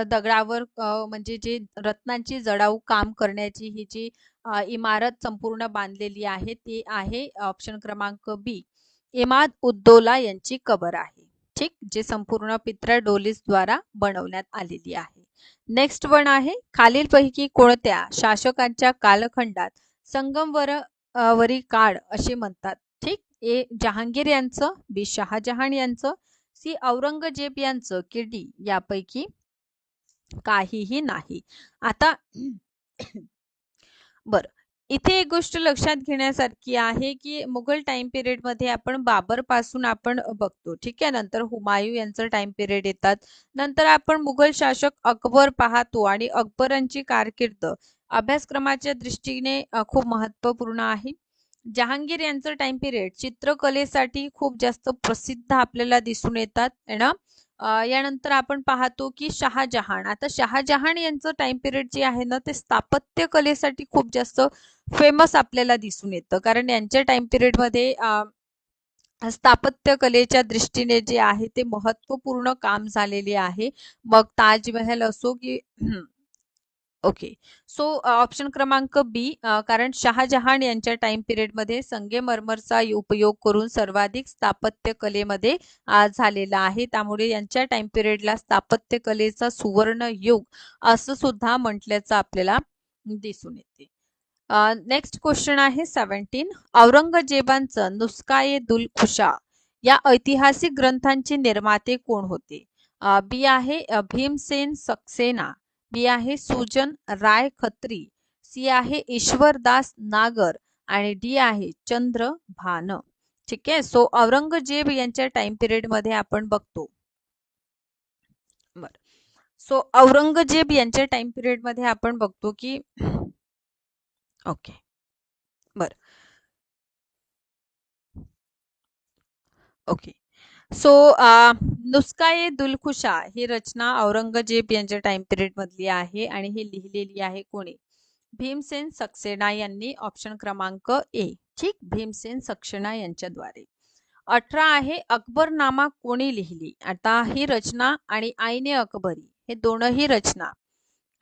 दगडावर म्हणजे जे रत्नांची जडाऊ काम करण्याची ही जी इमारत संपूर्ण बांधलेली आहे ती आहे ऑप्शन क्रमांक बी इमाद उद्दौला यांची कबर आहे. ठीक, जे संपूर्ण पित्राडोलीस द्वारा बनवण्यात आलेली आहे. नेक्स्ट वन आहे खालीलपैकी कोणत्या शासकांच्या कालखंडात संगमवरी काळ असे म्हणतात. ठीक, ए जहांगीर यांचं, बी शहाजहान यांचं, सी औरंगजेब यांचं की डी यापैकी काहीही नाही. आता बर, इथे एक गोष्ट लक्षात घेण्यासारखी आहे की मुघल टाइम पिरियड मध्ये आपण बाबर पासून आपण बघतो. ठीक आहे, नंतर हुमायूं यांचं टाइम पिरियड येतात, नंतर आपण मुघल शासक अकबर पाहतो आणि अकबरांची कारकीर्द अभ्यासक्रमाच्या दृष्टीने खूप महत्वपूर्ण आहे. जहांगीर यांचं टाइम पिरियड चित्रकलेसाठी खूप जास्त प्रसिद्ध आपल्याला दिसून येतात है ना. यानंतर आपण पाहतो की शहाजहान, आता शहाजहान यांचं टाइम पिरियड जे आहे ना ते स्थापत्य कलेसाठी खूप जास्त फेमस आपल्याला दिसून येतं, कारण यांच्या टाइम पिरियड मध्ये स्थापत्य कलेच्या दृष्टीने जे आहे ते महत्वपूर्ण काम झालेले आहे. मग ताजमहल असो की ओके, सो ऑप्शन क्रमांक बी कारण शहाजहान यांच्या टाइम पिरियड मध्ये संगमरमरचा उपयोग करून सर्वाधिक स्थापत्य कलेमध्ये झालेला आहे, त्यामुळे यांच्या टाइम पिरियडला स्थापत्य कलेचा सुवर्ण युग असं सुद्धा म्हटल्याचं आपल्याला दिसून येते. नेक्स्ट क्वेश्चन आहे 17. औरंगजेबांचं नुस्खा-ए दुलखुशा या ऐतिहासिक ग्रंथांचे निर्माते कोण होते. बी आहे भीमसेन सक्सेना, बी आहे सुजन राय खत्री, सी आहे ईश्वरदास नागर आणि डी आहे चंद्र भान. ठीक आहे, सो औरंगजेब यांच्या टाइम पिरियड मध्ये आपण बघतो. बर, सो औरंगजेब यांच्या टाइम पिरियड मध्ये आपण बघतो की ओके बर ओके, सो नुस्खा-ए दुलखुशा ही रचना औरंगजेब यांच्या टाइम पिरियड मधली आहे आणि ही लिहिलेली आहे कोणी भीमसेन सक्सेना यांनी, ऑप्शन क्रमांक ए. ठीक, भीमसेन सक्सेना यांच्याद्वारे. 18 आहे अकबरनामा कोणी लिहिली. आता ही रचना आणि आईने अकबरी हे दोनही रचना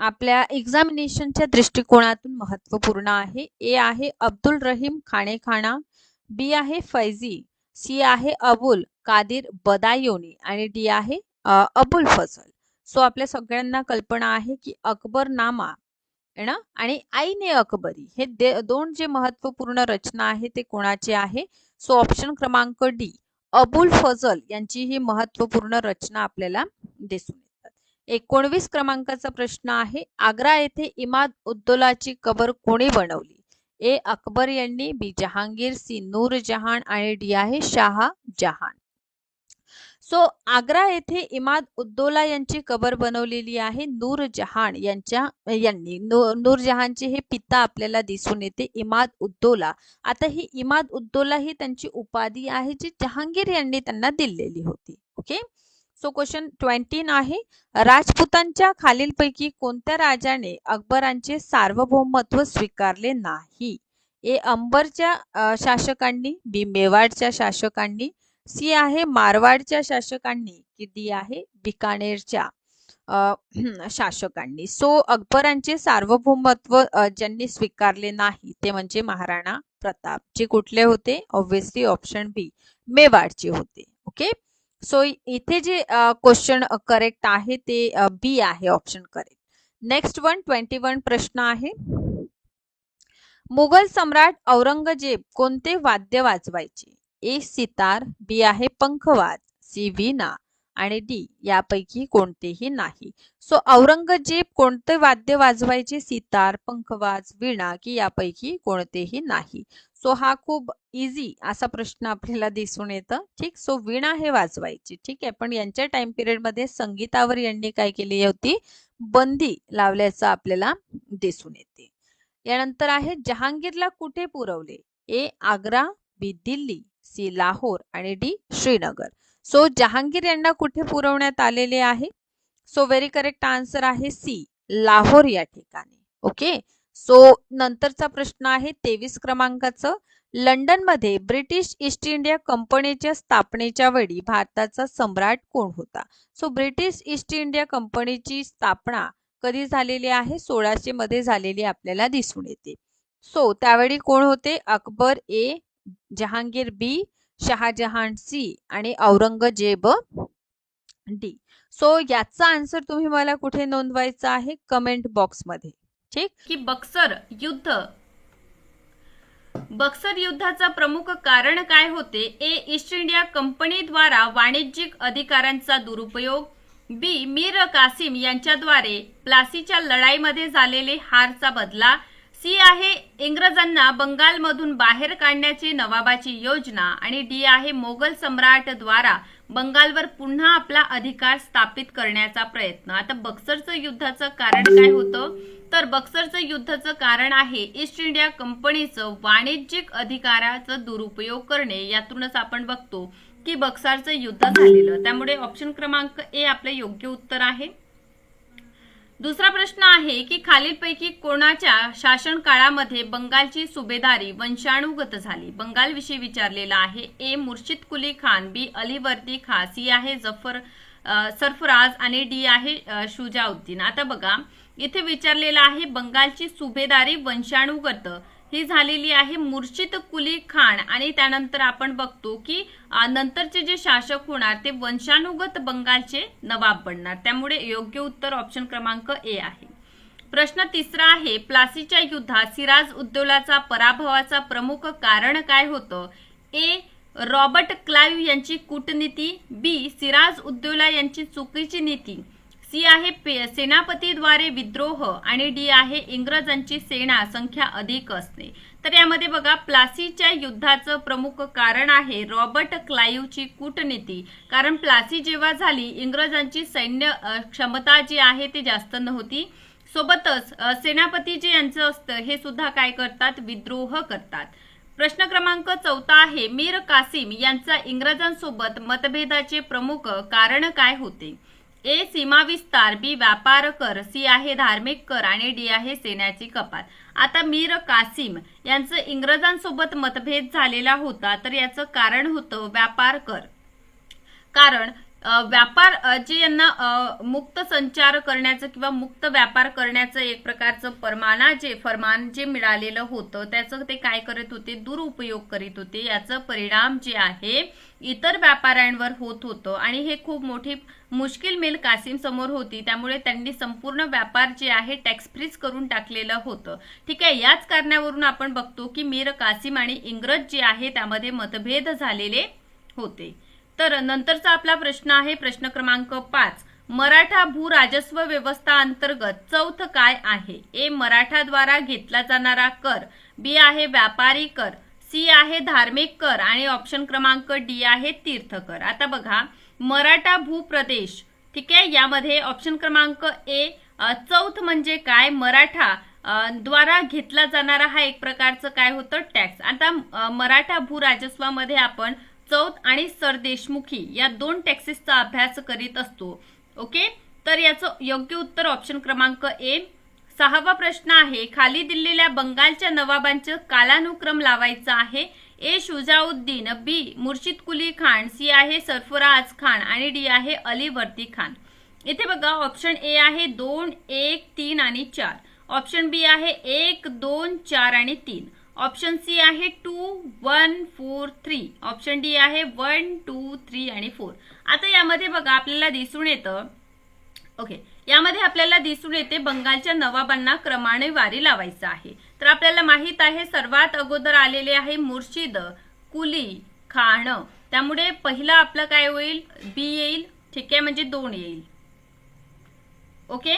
आपल्या एक्झामिनेशनच्या दृष्टिकोनातून महत्वपूर्ण आहे. ए आहे अब्दुल रहीम खानेखाना, बी आहे फैजी, सी आहे अबुल कादिर बदायोनी आणि डी आहे अबुल फजल. सो आपल्या सगळ्यांना कल्पना आहे की अकबरनामा है ना आणि आईने अकबरी हे दोन जे महत्वपूर्ण रचना आहे ते कोणाचे आहे. सो ऑप्शन क्रमांक डी अबुल फजल यांची ही महत्वपूर्ण रचना आपल्याला दिसून येतात. 19 क्रमांकाचा प्रश्न आहे आग्रा येथे इमाद उद्दौलाची कबर कोणी बनवली. ए अकबर यांनी, बी जहांगीर, सी नूरजहान आणि डी आहे शहाजहान. सो आग्रा येथे इमाद उद्दौला यांची कबर बनवलेली आहे नूरजहान यांनी. नूरजहानचे हे पिता आपल्याला दिसून येते इमाद उद्दौला. आता ही इमाद उद्दौला ही त्यांची उपाधी आहे जी जहांगीर यांनी त्यांना दिलेली होती. ओके, सो क्वेश्चन 20 आहे राजपुतांच्या खालीलपैकी कोणत्या राजाने अकबरांचे सार्वभौमत्व स्वीकारले नाही. ए अंबरच्या शासकांनी, बी मेवाडच्या शासकांनी, सी आहे मारवाडच्या शासकांनी की डी आहे बिकानेरच्या. शासकांनी. सो अकबरांचे सार्वभौमत्व ज्यांनी स्वीकारले नाही ते म्हणजे महाराणा प्रताप, जे कुठले होते? ऑब्विसली ऑप्शन बी, मेवाडचे होते. ओके, सो इथे जे क्वेश्चन करेक्ट आहे ते बी आहे, ऑप्शन करेक्ट. नेक्स्ट 121 प्रश्न आहे, मुघल सम्राट औरंगजेब कोणते वाद्य वाजवायचे? ए सितार, बी आहे पंखवाज, सी वीणा आणि डी यापैकी कोणतेही नाही. सो औरंगजेब कोणते वाद्य वाजवायचे? सितार, पंखवाज, वीणा की यापैकी कोणतेही नाही. सो हा खूप इझी असा प्रश्न आपल्याला दिसून येतं. ठीक, सो वीणा हे वाजवायची. ठीक आहे, पण यांच्या टाइम पिरियड मध्ये संगीतावर यांनी काय केली होती? बंदी लावल्याचं आपल्याला दिसून येते. यानंतर आहे, जहांगीरला कुठे पुरवले? ए आग्रा, बी दिल्ली, सी लाहोर आणि डी श्रीनगर. सो जहांगीर यांना कुठे पुरवण्यात आलेले आहे? सो व्हेरी करेक्ट आन्सर आहे सी, लाहोर या ठिकाणी. ओके, सो नंतरचा प्रश्न आहे 23 क्रमांकाचं, लंडन मध्ये ब्रिटिश ईस्ट इंडिया कंपनीच्या स्थापनेच्या वेळी भारताचा सम्राट कोण होता? सो ब्रिटिश ईस्ट इंडिया कंपनीची स्थापना कधी झालेली आहे? 1600 मध्ये झालेली आपल्याला दिसून येते. सो त्यावेळी कोण होते? अकबर ए, जहांगीर बी, शहाजहान सी आणि औरंगजेब डी. सो याचा आन्सर तुम्ही मला कुठे नोंदवायचा आहे? कमेंट बॉक्स मध्ये. ठीक, की बक्सर युद्धाचा प्रमुख कारण काय होते? ए ईस्ट इंडिया कंपनीद्वारा वाणिज्यिक अधिकारांचा दुरुपयोग, बी मीर कासिम यांच्याद्वारे प्लासीच्या लढाईमध्ये झालेले हारचा बदला, सी आहे इंग्रजांना बंगालमधून बाहेर काढण्याची नवाबाची योजना आणि डी आहे मोगल सम्राट द्वारा बंगालवर पुन्हा आपला अधिकार स्थापित करण्याचा प्रयत्न. आता बक्सरचं युद्धाचं कारण काय होतं? तर बक्सरचं युद्धाचं कारण आहे ईस्ट इंडिया कंपनीचं वाणिज्यिक अधिकाराचा दुरुपयोग करणे. यातूनच आपण बघतो की बक्सरचं युद्ध झालेलं. त्यामुळे ऑप्शन क्रमांक ए आपले योग्य उत्तर आहे. दुसरा प्रश्न आहे की खालीलपैकी कोणाच्या शासन काळामध्ये बंगालची सुभेदारी वंशानुगत झाली? बंगाल विषयी विचारलेला आहे. ए मुर्शिद कुली खान, बी अलीवर्दी खान, सी आहे सरफराज आणि डी आहे शुजाउद्दीन. आता बघा, इथे विचारलेला आहे बंगालची सुभेदारी वंशानुगत ही झालेली आहे मुर्शिद कुली खान आणि त्यानंतर आपण बघतो की नंतरचे जे शासक होणार ते वंशानुगत बंगालचे नवाब बनणार. त्यामुळे योग्य उत्तर ऑप्शन क्रमांक ए आहे. प्रश्न तिसरा आहे, प्लासीच्या युद्धात सिराज उद्दौलाचा पराभवाचा प्रमुख कारण काय होतं? ए रॉबर्ट क्लाइव्ह यांची कूटनीती, बी सिराज उद्दौला यांची चुकीची नीती, सी आहे सेनापतीद्वारे विद्रोह आणि डी आहे इंग्रजांची सेना संख्या अधिक असणे. तर यामध्ये बघा, प्लासीच्या युद्धाचं प्रमुख कारण आहे रॉबर्ट क्लाइव्हची कूटनीती. कारण प्लासी जेव्हा झाली, इंग्रजांची सैन्य क्षमता जी आहे ती जास्त नव्हती. सोबतच सेनापती जे यांचं असतं हे सुद्धा काय करतात? विद्रोह करतात. प्रश्न क्रमांक 14 आहे, मीर कासिम यांचा इंग्रजांसोबत मतभेदाचे प्रमुख कारण काय होते? ए सीमा विस्तार, बी व्यापार कर, सी आहे धार्मिक कर आणि डी आहे सेनाची कपात. आता मीर कासिम यांचं इंग्रजांसोबत मतभेद झालेला होता, तर याचं कारण होतं व्यापार कर. कारण व्यापार जे यांना मुक्त संचार करण्याचं किंवा मुक्त व्यापार करण्याचं एक प्रकारचं फरमान जे मिळालेलं होतं त्याचं ते काय करत होते? दुरुपयोग करीत होते. याचा परिणाम जे आहे इतर व्यापाऱ्यांवर होत होतं आणि हे खूप मोठी मुश्किल मीर कासिम समोर होती. त्यामुळे त्यांनी संपूर्ण व्यापार जे आहे टॅक्स फ्रीज करून टाकलेलं होतं. ठीक आहे, याच कारणावरून आपण बघतो की मीर कासिम आणि इंग्रज जे आहे त्यामध्ये मतभेद झालेले होते. तर नंतरचा आपला प्रश्न आहे प्रश्न क्रमांक 5, मराठा भू राजस्व व्यवस्था अंतर्गत चौथ काय आहे? ए मराठाद्वारा घेतला जाणारा कर, बी आहे व्यापारी कर, सी आहे धार्मिक कर आणि ऑप्शन क्रमांक डी आहे तीर्थकर. आता बघा, मराठा भूप्रदेश, ठीक आहे, यामध्ये ऑप्शन क्रमांक ए चौथ म्हणजे काय? मराठा द्वारा घेतला जाणारा हा एक प्रकारचं काय होतं? टॅक्स. आता मराठा भू राजस्वामध्ये आपण चौथ आणि सरदेशमुखी या दोन टॅक्सेसचा अभ्यास करीत असतो. ओके, तर याचं योग्य उत्तर ऑप्शन क्रमांक ए. 6वा प्रश्न आहे, खाली दिलेल्या बंगालच्या नवाबांचं कालानुक्रम लावायचा आहे. ए शुजाउद्दीन, बी मुर्शिद कुली खान, सी आहे सरफराज खान आणि डी आहे अलीवर्दी खान. इथे बघा ऑप्शन ए आहे 2, 1, 3 आणि 4. ऑप्शन बी आहे 1, 2, 4 आणि 3. ऑप्शन सी आहे 2, 1, 4, 3. ऑप्शन डी आहे 1, 2, 3 आणि 4. आता यामध्ये बघा आपल्याला दिसून येतं, ओके, यामध्ये आपल्याला दिसून येते बंगालच्या नवाबांना क्रमाने वारी लावायचं आहे. तर आपल्याला माहित आहे सर्वात अगोदर आलेले आहे मुर्शिद कुली खान. त्यामुळे पहिलं आपलं काय होईल, बी येईल. ठीक आहे, म्हणजे 2 येईल. ओके,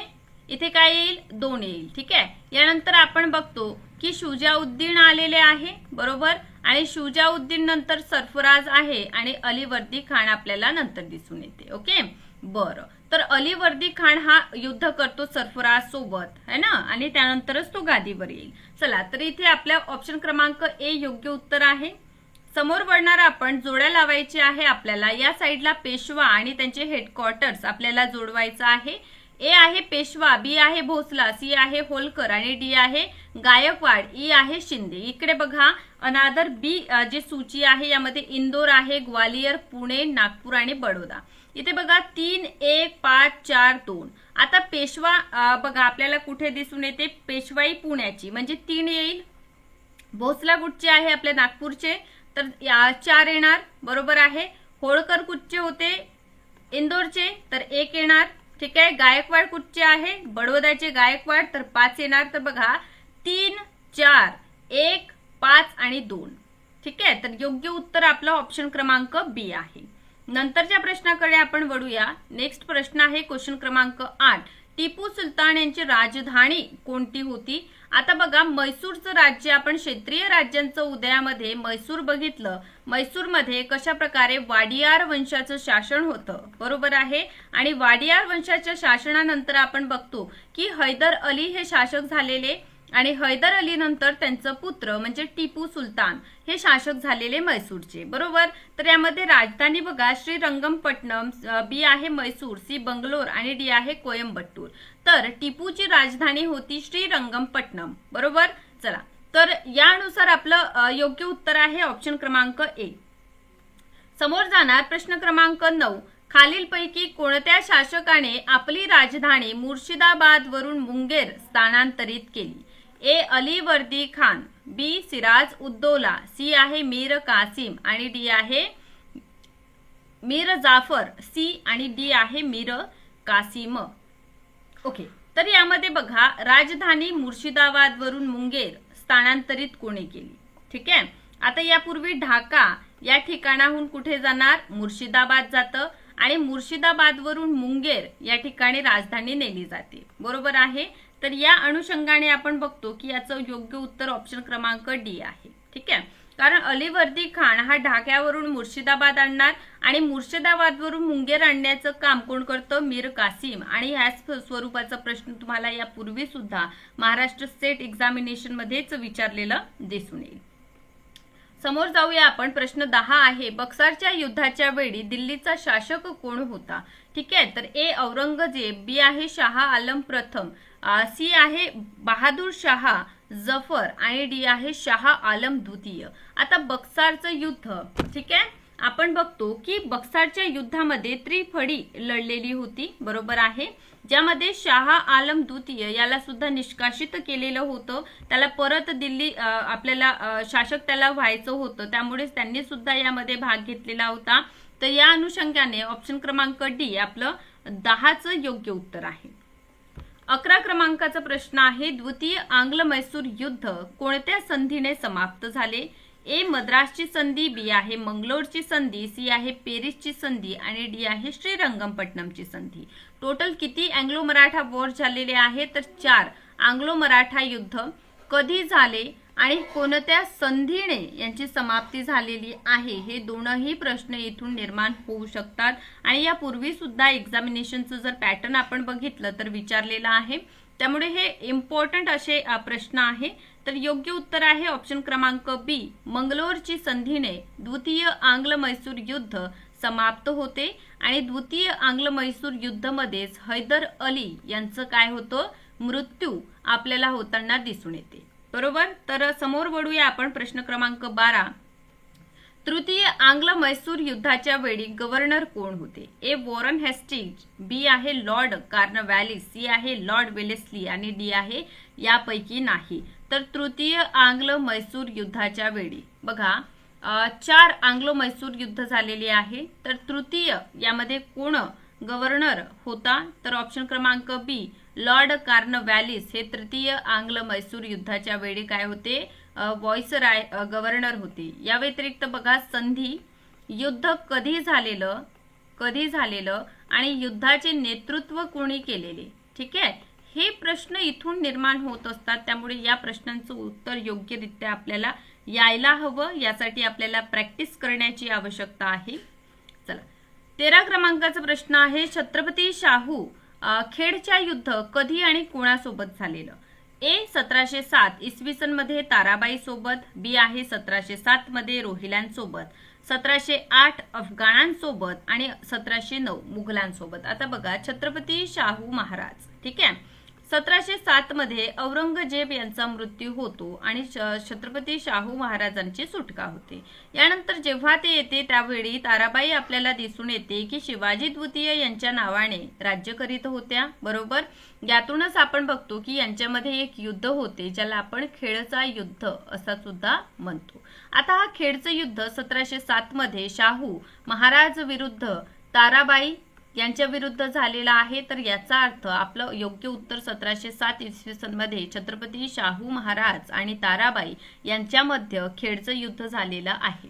इथे काय येईल, 2 येईल. ठीक आहे, यानंतर आपण बघतो की शुजाउद्दीन आलेले आहे, बरोबर. आणि शुजाउद्दीन नंतर सरफराज आहे आणि अलीवर्दी खान आपल्याला नंतर दिसून येते. ओके, बरं. तर अलीवर्दी खान हा युद्ध करतो सरफराज सोबत, है ना, आणि त्यानंतरच तो गादीवर येईल. चला, तर इथे आपल्या ऑप्शन क्रमांक ए योग्य उत्तर आहे. समोर वळणार आपण जोड्या लावायचे आहे आपल्याला. या साईडला पेशवा आणि त्यांचे हेडक्वार्टर्स आपल्याला जोडवायचं आहे. ए आहे पेशवा, बी आहे भोसला, सी आहे होलकर आणि डी आहे गायकवाड, ई आहे शिंदे. इकडे बघा अनादर बी जे सूची आहे यामध्ये इंदोर आहे, ग्वालियर, पुणे, नागपूर आणि बडोदा. इथे बघा 3, 1, 5, 4, 2. आता पेशवा बघा आपल्याला कुठे दिसून येते, पेशवाई पुण्याची म्हणजे 3 येईल. भोसला कुठचे आहे, आपल्या नागपूरचे, तर 4 येणार, बरोबर आहे. होळकर कुठचे होते, इंदोरचे, तर 1 येणार. ठीक आहे, गायकवाड कुठचे आहे, बडोद्याचे गायकवाड, तर 5 येणार. तर बघा 3, 4, 1, 5 आणि 2. ठीक आहे, तर योग्य उत्तर आपलं ऑप्शन क्रमांक बी आहे. नंतरच्या प्रश्नाकडे आपण वळूया. नेक्स्ट प्रश्न आहे क्वेश्चन क्रमांक 8. टिपू सुलतान यांची राजधानी कोणती होती? आता बघा म्हैसूरचं राज्य, आपण क्षेत्रीय राज्यांचं उदयामध्ये म्हैसूर बघितलं. म्हैसूरमध्ये कशा प्रकारे वाडियार वंशाचं शासन होतं, बरोबर आहे. आणि वाडियार वंशाच्या शासनानंतर आपण बघतो की हैदर अली हे शासक झालेले आणि हैदर अली नंतर त्यांचं पुत्र म्हणजे टिपू सुलतान हे शासक झालेले म्हैसूरचे, बरोबर. तर यामध्ये राजधानी बघा श्रीरंगमपट्टणम, बी आहे म्हैसूर, सी बंगलोर आणि डी आहे कोयंबटूर. तर टिपूची राजधानी होती श्रीरंगमपट्टणम, बरोबर. चला, तर यानुसार आपलं योग्य उत्तर आहे ऑप्शन क्रमांक ए. समोर जाणार प्रश्न क्रमांक 9. खालीलपैकी कोणत्या शासकाने आपली राजधानी मुर्शिदाबाद वरून मुंगेर स्थानांतरित केली? ए अलीवर्दी खान, बी सिराज उद्दौला, सी आहे मीर कासिम आणि डी आहे मीर जाफर, सी आणि डी आहे मीर कासिम. ओके, तर यामध्ये बघा राजधानी मुर्शिदाबाद वरून मुंगेर स्थानांतरित कोणी केली? ठीक आहे, आता यापूर्वी ढाका या ठिकाणाहून कुठे जाणार, मुर्शिदाबाद जातं आणि मुर्शिदाबाद वरून मुंगेर या ठिकाणी राजधानी नेली जाते, बरोबर आहे. तर या अनुषंगाने आपण बघतो की याचं योग्य उत्तर ऑप्शन क्रमांक डी आहे. ठीक आहे, कारण अलीवर्दी खान हा ढाक्यावरून मुर्शिदाबाद आणणार आणि मुर्शिदाबादवरून मुंगेर आणण्याचं काम कोण करतं, मीर कासिम. आणि ह्याच स्वरूपाचा प्रश्न तुम्हाला यापूर्वी सुद्धा महाराष्ट्र स्टेट एक्झामिनेशन मध्येच विचारलेला दिसून येईल. समोर जाऊया आपण. प्रश्न 10 आहे. बक्सरच्या युद्धाच्या वेळी दिल्लीचा शासक कोण होता? ठीक आहे, तर ए औरंगजेब, बी आहे शाह आलम प्रथम, सी आहे बहादूर शाह जफर आणि डी आहे शाह आलम द्वितीय. आता बक्सरचं युद्ध, ठीक आहे, आपण बघतो की बक्सरच्या युद्धामध्ये त्रिफळी लढलेली होती, बरोबर आहे. ज्यामध्ये शाह आलम द्वितीय याला सुद्धा निष्कासित केलेलं होतं. त्याला परत दिल्ली आपल्याला शासक त्याला व्हायचं होतं, त्यामुळे त्यांनी सुद्धा यामध्ये भाग घेतलेला होता. तर या अनुषंगाने ऑप्शन क्रमांक डी आपलं 10चं योग्य उत्तर आहे. 11 क्रमांकाचा प्रश्न आहे. द्वितीय आंग्ल मैसूर युद्ध कोणत्या संधीने समाप्त झाले? ए मद्रासची संधी, बी आहे मंगलोरची संधी, सी आहे पेरिसची संधी आणि डी आहे श्रीरंगमपट्टणमची संधी. टोटल किती अँग्लो मराठा वॉर झालेले आहे? तर 4 अँग्लो मराठा युद्ध कधी झाले आणि कोणत्या संधीने यांची समाप्ती झालेली आहे, हे दोनही प्रश्न इथून निर्माण होऊ शकतात. आणि यापूर्वी सुद्धा एक्झामिनेशनचं जर पॅटर्न आपण बघितलं तर विचारलेलं आहे, त्यामुळे हे इम्पॉर्टंट असे प्रश्न आहे. तर योग्य उत्तर आहे ऑप्शन क्रमांक बी, मंगलोरची संधीने द्वितीय आंग्ल मैसूर युद्ध समाप्त होते आणि द्वितीय आंग्ल मैसूर युद्धमध्येच हैदर अली यांचं काय होतं, मृत्यू आपल्याला होताना दिसून येते, बरोबर. तर समोर वळूया आपण प्रश्न क्रमांक 12. तृतीय आंग्ल मैसूर युद्धाच्या वेळी गव्हर्नर कोण होते? ए वॉरन हेस्टिंग्ज, बी आहे लॉर्ड कॉर्नवॅलिस, सी आहे लॉर्ड वेलेस्ली आणि डी आहे यापैकी नाही. तर तृतीय आंग्ल मैसूर युद्धाच्या वेळी बघा 4 आंग्लो मैसूर युद्ध झालेले आहे. तर तृतीय यामध्ये कोण गव्हर्नर होता? तर ऑप्शन क्रमांक बी लॉर्ड कॉर्नवॅलिस हे तृतीय आंग्ल मैसूर युद्धाच्या वेळी काय होते? व्हॉइसराय गव्हर्नर होते. या व्यतिरिक्त बघा संधी, युद्ध कधी झालेलं आणि युद्धाचे नेतृत्व कोणी केलेले. ठीक आहे, हे प्रश्न इथून निर्माण होत असतात. त्यामुळे या प्रश्नांचं उत्तर योग्यरित्या आपल्याला यायला हवं. यासाठी आपल्याला प्रॅक्टिस करण्याची आवश्यकता आहे. चला 13 क्रमांकाचा प्रश्न आहे, छत्रपती शाहू खेडच्या युद्ध कधी आणि कोणासोबत झालेलं? ए 1707 इसवी सन मध्ये ताराबाई सोबत, बी आहे 1707 मध्ये रोहिल्यांसोबत, 1708 अफगाणांसोबत आणि 1709 मुघलांसोबत. आता बघा छत्रपती शाहू महाराज, ठीक आहे, 1707 मध्ये औरंगजेब यांचा मृत्यू होतो आणि छत्रपती शाहू महाराजांची सुटका होते. यानंतर जेव्हा ते येते त्यावेळी ताराबाई आपल्याला दिसून येते की शिवाजी द्वितीय यांच्या नावाने राज्य करीत होत्या. बरोबर, यातूनच आपण बघतो की यांच्यामध्ये एक युद्ध होते ज्याला आपण खेडचा युद्ध असा सुद्धा म्हणतो. आता हा खेडचं युद्ध 1707 मध्ये शाहू महाराज विरुद्ध ताराबाई यांच्या विरुद्ध झालेला आहे. तर याचा अर्थ आपलं योग्य उत्तर 1707 इसवी सन मध्ये छत्रपती शाहू महाराज आणि ताराबाई यांच्यामध्ये खेडचं युद्ध झालेलं आहे.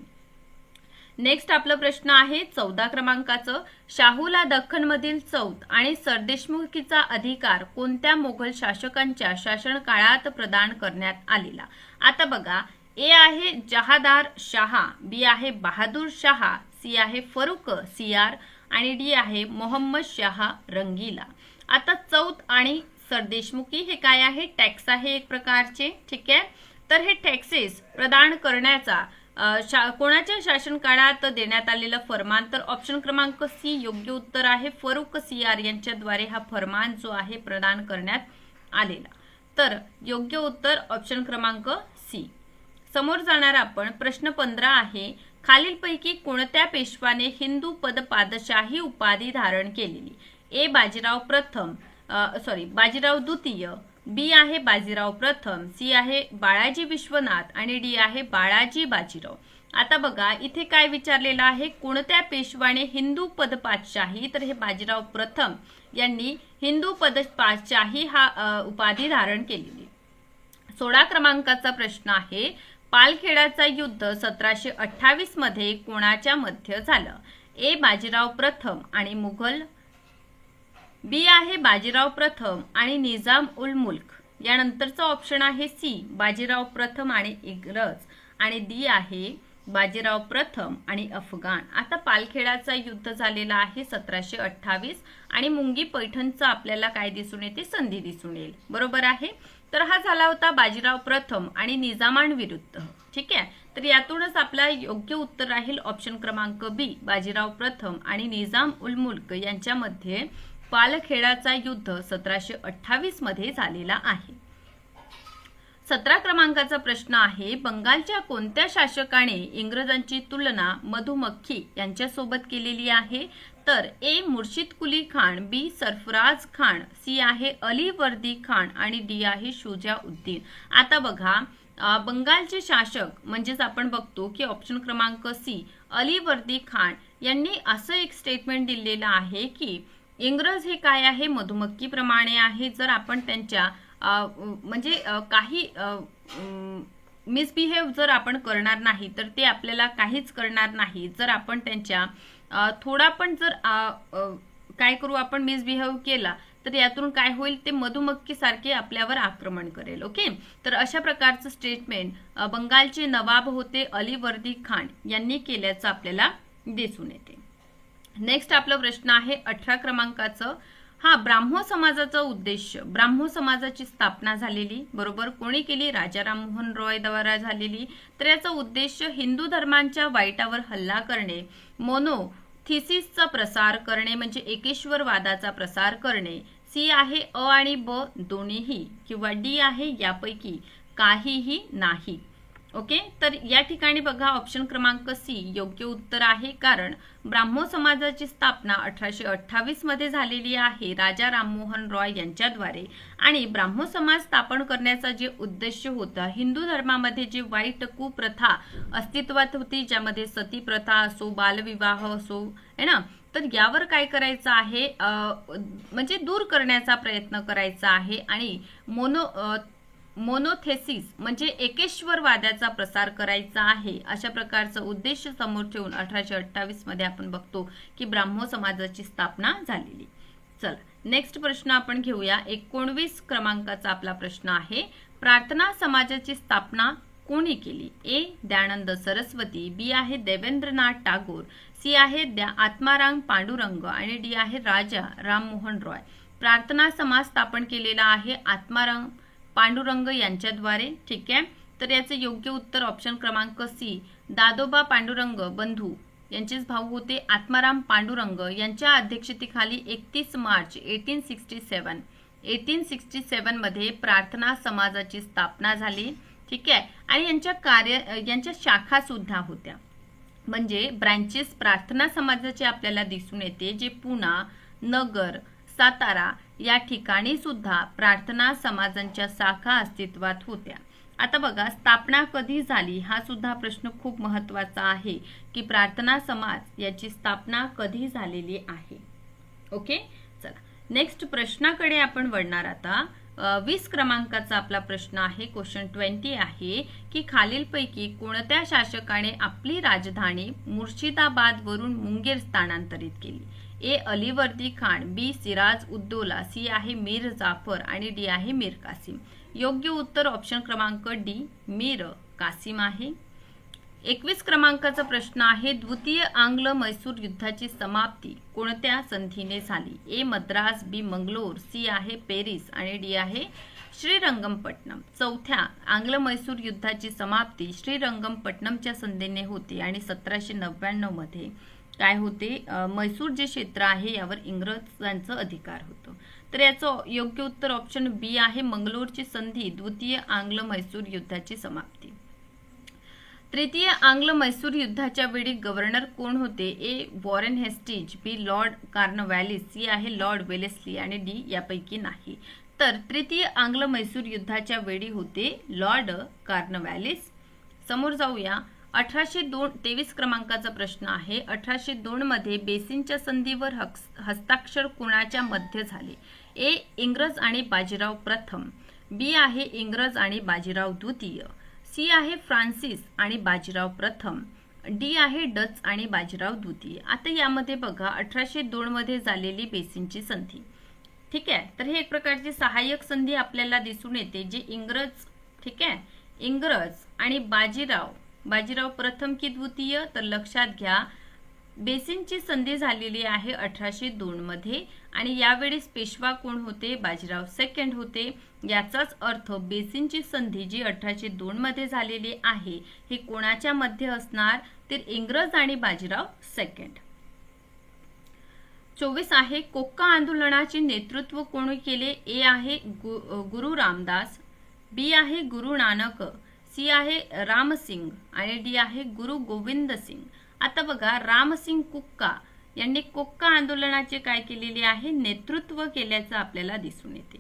नेक्स्ट आपला प्रश्न आहे 14 क्रमांकाचं, शाहूला दख्खनमधील चौथ आणि सरदेशमुखीचा अधिकार कोणत्या मोगल शासकांच्या शासन काळात प्रदान करण्यात आलेला? आता बघा ए आहे जहादार शाह, बी आहे बहादूर शाह, सी आहे फरुख सियार आणि डी आहे मोहम्मद शाह रंगीला. आता चौथ आणि सरदेशमुखी हे काय आहे? टॅक्स आहे एक प्रकारचे. ठीक आहे, तर हे टॅक्सेस प्रदान करण्याचा कोणाच्या शासन काळात देण्यात आलेलं फरमान? तर ऑप्शन क्रमांक सी योग्य उत्तर आहे. फरुख सियार यांच्याद्वारे हा फरमान जो आहे प्रदान करण्यात आलेला. तर योग्य उत्तर ऑप्शन क्रमांक सी. समोर जाणार आपण प्रश्न 15 आहे, खालीलपैकी कोणत्या पेशवाने हिंदू पद पादशाही उपाधी धारण केलेली? ए बाजीराव द्वितीय, बी आहे बाजीराव प्रथम, सी आहे बाळाजी विश्वनाथ आणि डी आहे बाळाजी बाजीराव. आता बघा इथे काय विचारलेलं आहे, कोणत्या पेशवाने हिंदू पद पादशाही? तर हे बाजीराव प्रथम यांनी हिंदू पद पादशाही हा उपाधी धारण केलेली. 16 क्रमांकाचा प्रश्न आहे, पालखेडाचा युद्ध 1728 मध्ये कोणाच्या मध्ये झालं? ए बाजीराव प्रथम आणि मुघल, बी आहे बाजीराव प्रथम आणि निजाम उल मुल्क, यानंतरचा ऑप्शन आहे सी बाजीराव प्रथम आणि इंग्रज आणि डी आहे बाजीराव प्रथम आणि अफगाण. आता पालखेडाचा युद्ध झालेला आहे 1728 आणि मुंगी पैठणचा आपल्याला काय दिसून येते? संधी दिसून येईल. बरोबर आहे, तर हा झाला होता बाजीराव प्रथम आणि निजामांविरुद्ध. ठीक आहे, तर यातूनच आपला योग्य उत्तर राहील ऑप्शन क्रमांक बी बाजीराव प्रथम आणि निजाम उल मुल्क यांच्यामध्ये पालखेडाचा युद्ध 1728 मध्ये झालेला आहे. 17 क्रमांकाचा प्रश्न आहे, बंगालच्या कोणत्या शासकाने इंग्रजांची तुलना मधुमक्खी यांच्यासोबत केलेली आहे? तर ए मुर्शिद कुली खान, बी सरफराज खान, सी आहे अली वर्दी खान आणि डी आहे शुजाउद्दीन. आता बघा बंगालचे शासक म्हणजेच आपण बघतो की ऑप्शन क्रमांक सी अली वर्दी खान यांनी असं एक स्टेटमेंट दिलेलं आहे की इंग्रज हे काय आहे? मधुमक्खी प्रमाणे आहे. जर आपण त्यांच्या काही मिसबिहेव जर आपण करणार नाही तर ते आपल्याला काहीच करणार नाही. जर आपण त्यांच्या थोडा पण जर काय करू आपण मिसबिहेव केला तर यातून काय होईल? ते मधुमक्खी सारखे आपल्यावर आक्रमण करेल. ओके, तर अशा प्रकारचं स्टेटमेंट बंगालचे नवाब होते अली वर्दी खान यांनी केल्याचं आपल्याला दिसून येते. नेक्स्ट आपला प्रश्न आहे 18 क्रमांकाचं, ब्राह्मो समाजाचा उद्देश, ब्राह्मो समाजाची स्थापना झालेली बरोबर कोणी केली? राजा राममोहन रॉय द्वारा झालेली. तर याचा उद्देश हिंदू धर्मांच्या वाईटावर हल्ला करणे, मोनोथिसिसचा प्रसार करणे म्हणजे एकेश्वरवादाचा प्रसार करणे, सी आहे अ आणि ब दोन्हीही किंवा डी आहे यापैकी काहीही नाही. ओके, तर या ठिकाणी बघा ऑप्शन क्रमांक सी योग्य उत्तर आहे, कारण ब्राह्मो समाजाची स्थापना 1828 मध्ये झालेली आहे राजा राममोहन रॉय यांच्याद्वारे. आणि ब्राह्मो समाज स्थापन करण्याचा जे उद्देश होता, हिंदू धर्मामध्ये जी वाईट कुप्रथा अस्तित्वात होती, ज्यामध्ये सती प्रथा असो, बालविवाह असो, है ना, तर यावर काय करायचं आहे, म्हणजे दूर करण्याचा प्रयत्न करायचा आहे. आणि मोनोथेसिस म्हणजे एकेश्वरवादाचा प्रसार करायचा आहे, अशा प्रकारचा उद्देश समोर ठेवून 1828 मध्ये आपण बघतो की ब्राह्मो समाजाची स्थापना झालेली. चला नेक्स्ट प्रश्न आपण घेऊया. 19 क्रमांकाचा आपला प्रश्न आहे, प्रार्थना समाजाची स्थापना कोणी केली? ए दयानंद सरस्वती, बी आहे देवेंद्रनाथ टागोर, सी आहे आत्माराम पांडुरंग आणि डी आहे राजा राममोहन रॉय. प्रार्थना समाज स्थापन केलेला आहे आत्माराम पांडुरंग यांच्याद्वारे. ठीक आहे, तर याचे योग्य उत्तर ऑप्शन क्रमांक सी, दादोबा पांडुरंग बंधू यांचेच भाऊ होते आत्माराम पांडुरंग यांच्या अध्यक्षतेखाली 31 मार्च 1867 मध्ये प्रार्थना समाजाची स्थापना झाली. ठीक आहे, आणि यांच्या शाखा सुद्धा होत्या, म्हणजे ब्रांचेस प्रार्थना समाजाचे आपल्याला दिसून येते, जे पुणा, नगर, सातारा या ठिकाणी सुद्धा प्रार्थना समाजांच्या शाखा अस्तित्वात होत्या. आता बघा स्थापना कधी झाली हा सुद्धा प्रश्न खूप महत्त्वाचा आहे, की प्रार्थना समाज याची स्थापना कधी झालेली आहे. ओके, चला नेक्स्ट प्रश्नाकडे आपण वळणार आता. 20 क्रमांकाचा आपला प्रश्न आहे, क्वेश्चन 20 आहे की खालीलपैकी कोणत्या शासकाने आपली राजधानी मुर्शिदाबाद वरून मुंगेर स्थानांतरित केली? ए अलीवर्दी खान, बी सिराज उद्दौला, सी आहे मीर जाफर आणि डी आहे मीर कासिम. योग्य उत्तर ऑप्शन क्रमांक डी मीर कासिम आहे. 21 क्रमांकाचा प्रश्न आहे, द्वितीय आंग्ल मैसूर युद्धाची समाप्ती कोणत्या संधीने झाली? ए मद्रास, बी मंगलोर, सी आहे पेरिस आणि डी आहे श्रीरंगपट्टणम. चौथ्या आंग्ल मैसूर युद्धाची समाप्ती श्रीरंगपट्टणमच्या संधीने होती आणि 1799 मध्ये काय होते, मैसूर जे क्षेत्र आहे यावर इंग्रजांचं अधिकार होतं. तर याचं योग्य उत्तर ऑप्शन बी आहे मंगलोरची संधी, द्वितीय आंग्ल मैसूर युद्धाची समाप्ती. तृतीय आंग्ल मैसूर युद्धाच्या वेळी गव्हर्नर कोण होते? ए वॉरेन हेस्टिज, बी लॉर्ड कॉर्नवॅलिस, सी आहे लॉर्ड वेलेस्ली आणि डी यापैकी नाही. तर तृतीय आंग्ल मैसूर युद्धाच्या वेळी होते लॉर्ड कॉर्नवॅलिस. समोर जाऊया. 23 क्रमांकाचा प्रश्न आहे, 1802 मध्ये बेसिनच्या संधीवर हस्ताक्षर कुणाच्या मध्ये झाले? ए इंग्रज आणि बाजीराव प्रथम, बी आहे इंग्रज आणि बाजीराव द्वितीय, सी आहे फ्रान्सिस आणि बाजीराव प्रथम, डी आहे डच आणि बाजीराव द्वितीय. आता यामध्ये बघा 1802 मध्ये झालेली बेसिनची संधी. ठीक आहे, तर हे एक प्रकारची सहाय्यक संधी आपल्याला दिसून येते, जे इंग्रज, ठीक आहे, इंग्रज आणि बाजीराव प्रथम की द्वितीय, तर लक्षात घ्या बेसिनची संधी झालेली आहे 1802 मध्ये आणि यावेळेस पेशवा कोण होते? बाजीराव सेकंड होते. याचाच अर्थ बेसिनची संधी जी 1802 मध्ये झालेली आहे ही कोणाच्या मध्ये असणार? तर इंग्रज आणि बाजीराव सेकंड. 24 आहे, कोक्का आंदोलनाचे नेतृत्व कोणी केले? ए आहे गुरु रामदास, बी आहे गुरु नानक, सी आहे रामसिंग आणि डी आहे गुरु गोविंद सिंग. आता बघा रामसिंग कुक्का यांनी कोक्का आंदोलनाचे काय केलेले आहे? नेतृत्व केल्याचं आपल्याला दिसून येते.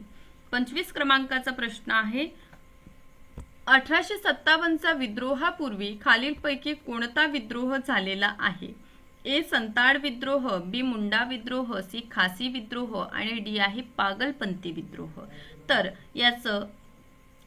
25 क्रमांकाचा प्रश्न आहे, 1857चा विद्रोहापूर्वी खालीलपैकी कोणता विद्रोह झालेला आहे? ए संताळ विद्रोह, बी मुंडा विद्रोह, सी खासी विद्रोह आणि डी आहे पागलपंथी विद्रोह. तर याचं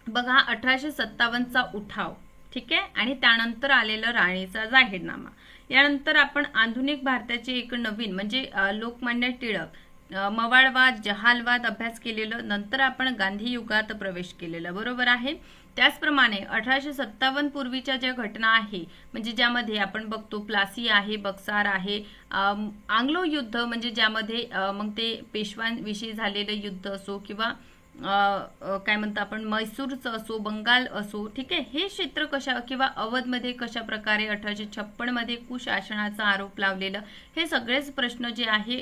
बघा 1857चा उठाव, ठीक आहे, आणि त्यानंतर आलेला राणीचा जाहीरनामा. यानंतर आपण आधुनिक भारताचे एक नवीन म्हणजे लोकमान्य टिळक, मवाळवाद, जहालवाद अभ्यास केलेलं, नंतर आपण गांधी युगात प्रवेश केलेला, बरोबर आहे. त्याचप्रमाणे 1857 पूर्वीच्या ज्या घटना आहे म्हणजे ज्यामध्ये आपण बघतो प्लासी आहे, बक्सार आहे, आंग्लो युद्ध म्हणजे ज्यामध्ये मग ते पेशवांविषयी झालेलं युद्ध असो किंवा काय म्हणतो आपण मैसूरचं असो, बंगाल असो, ठीक आहे, हे क्षेत्र कशा किंवा अवधमध्ये कशा प्रकारे 1856 मध्ये कुशासनाचा आरोप लावलेलं, हे सगळेच प्रश्न जे आहे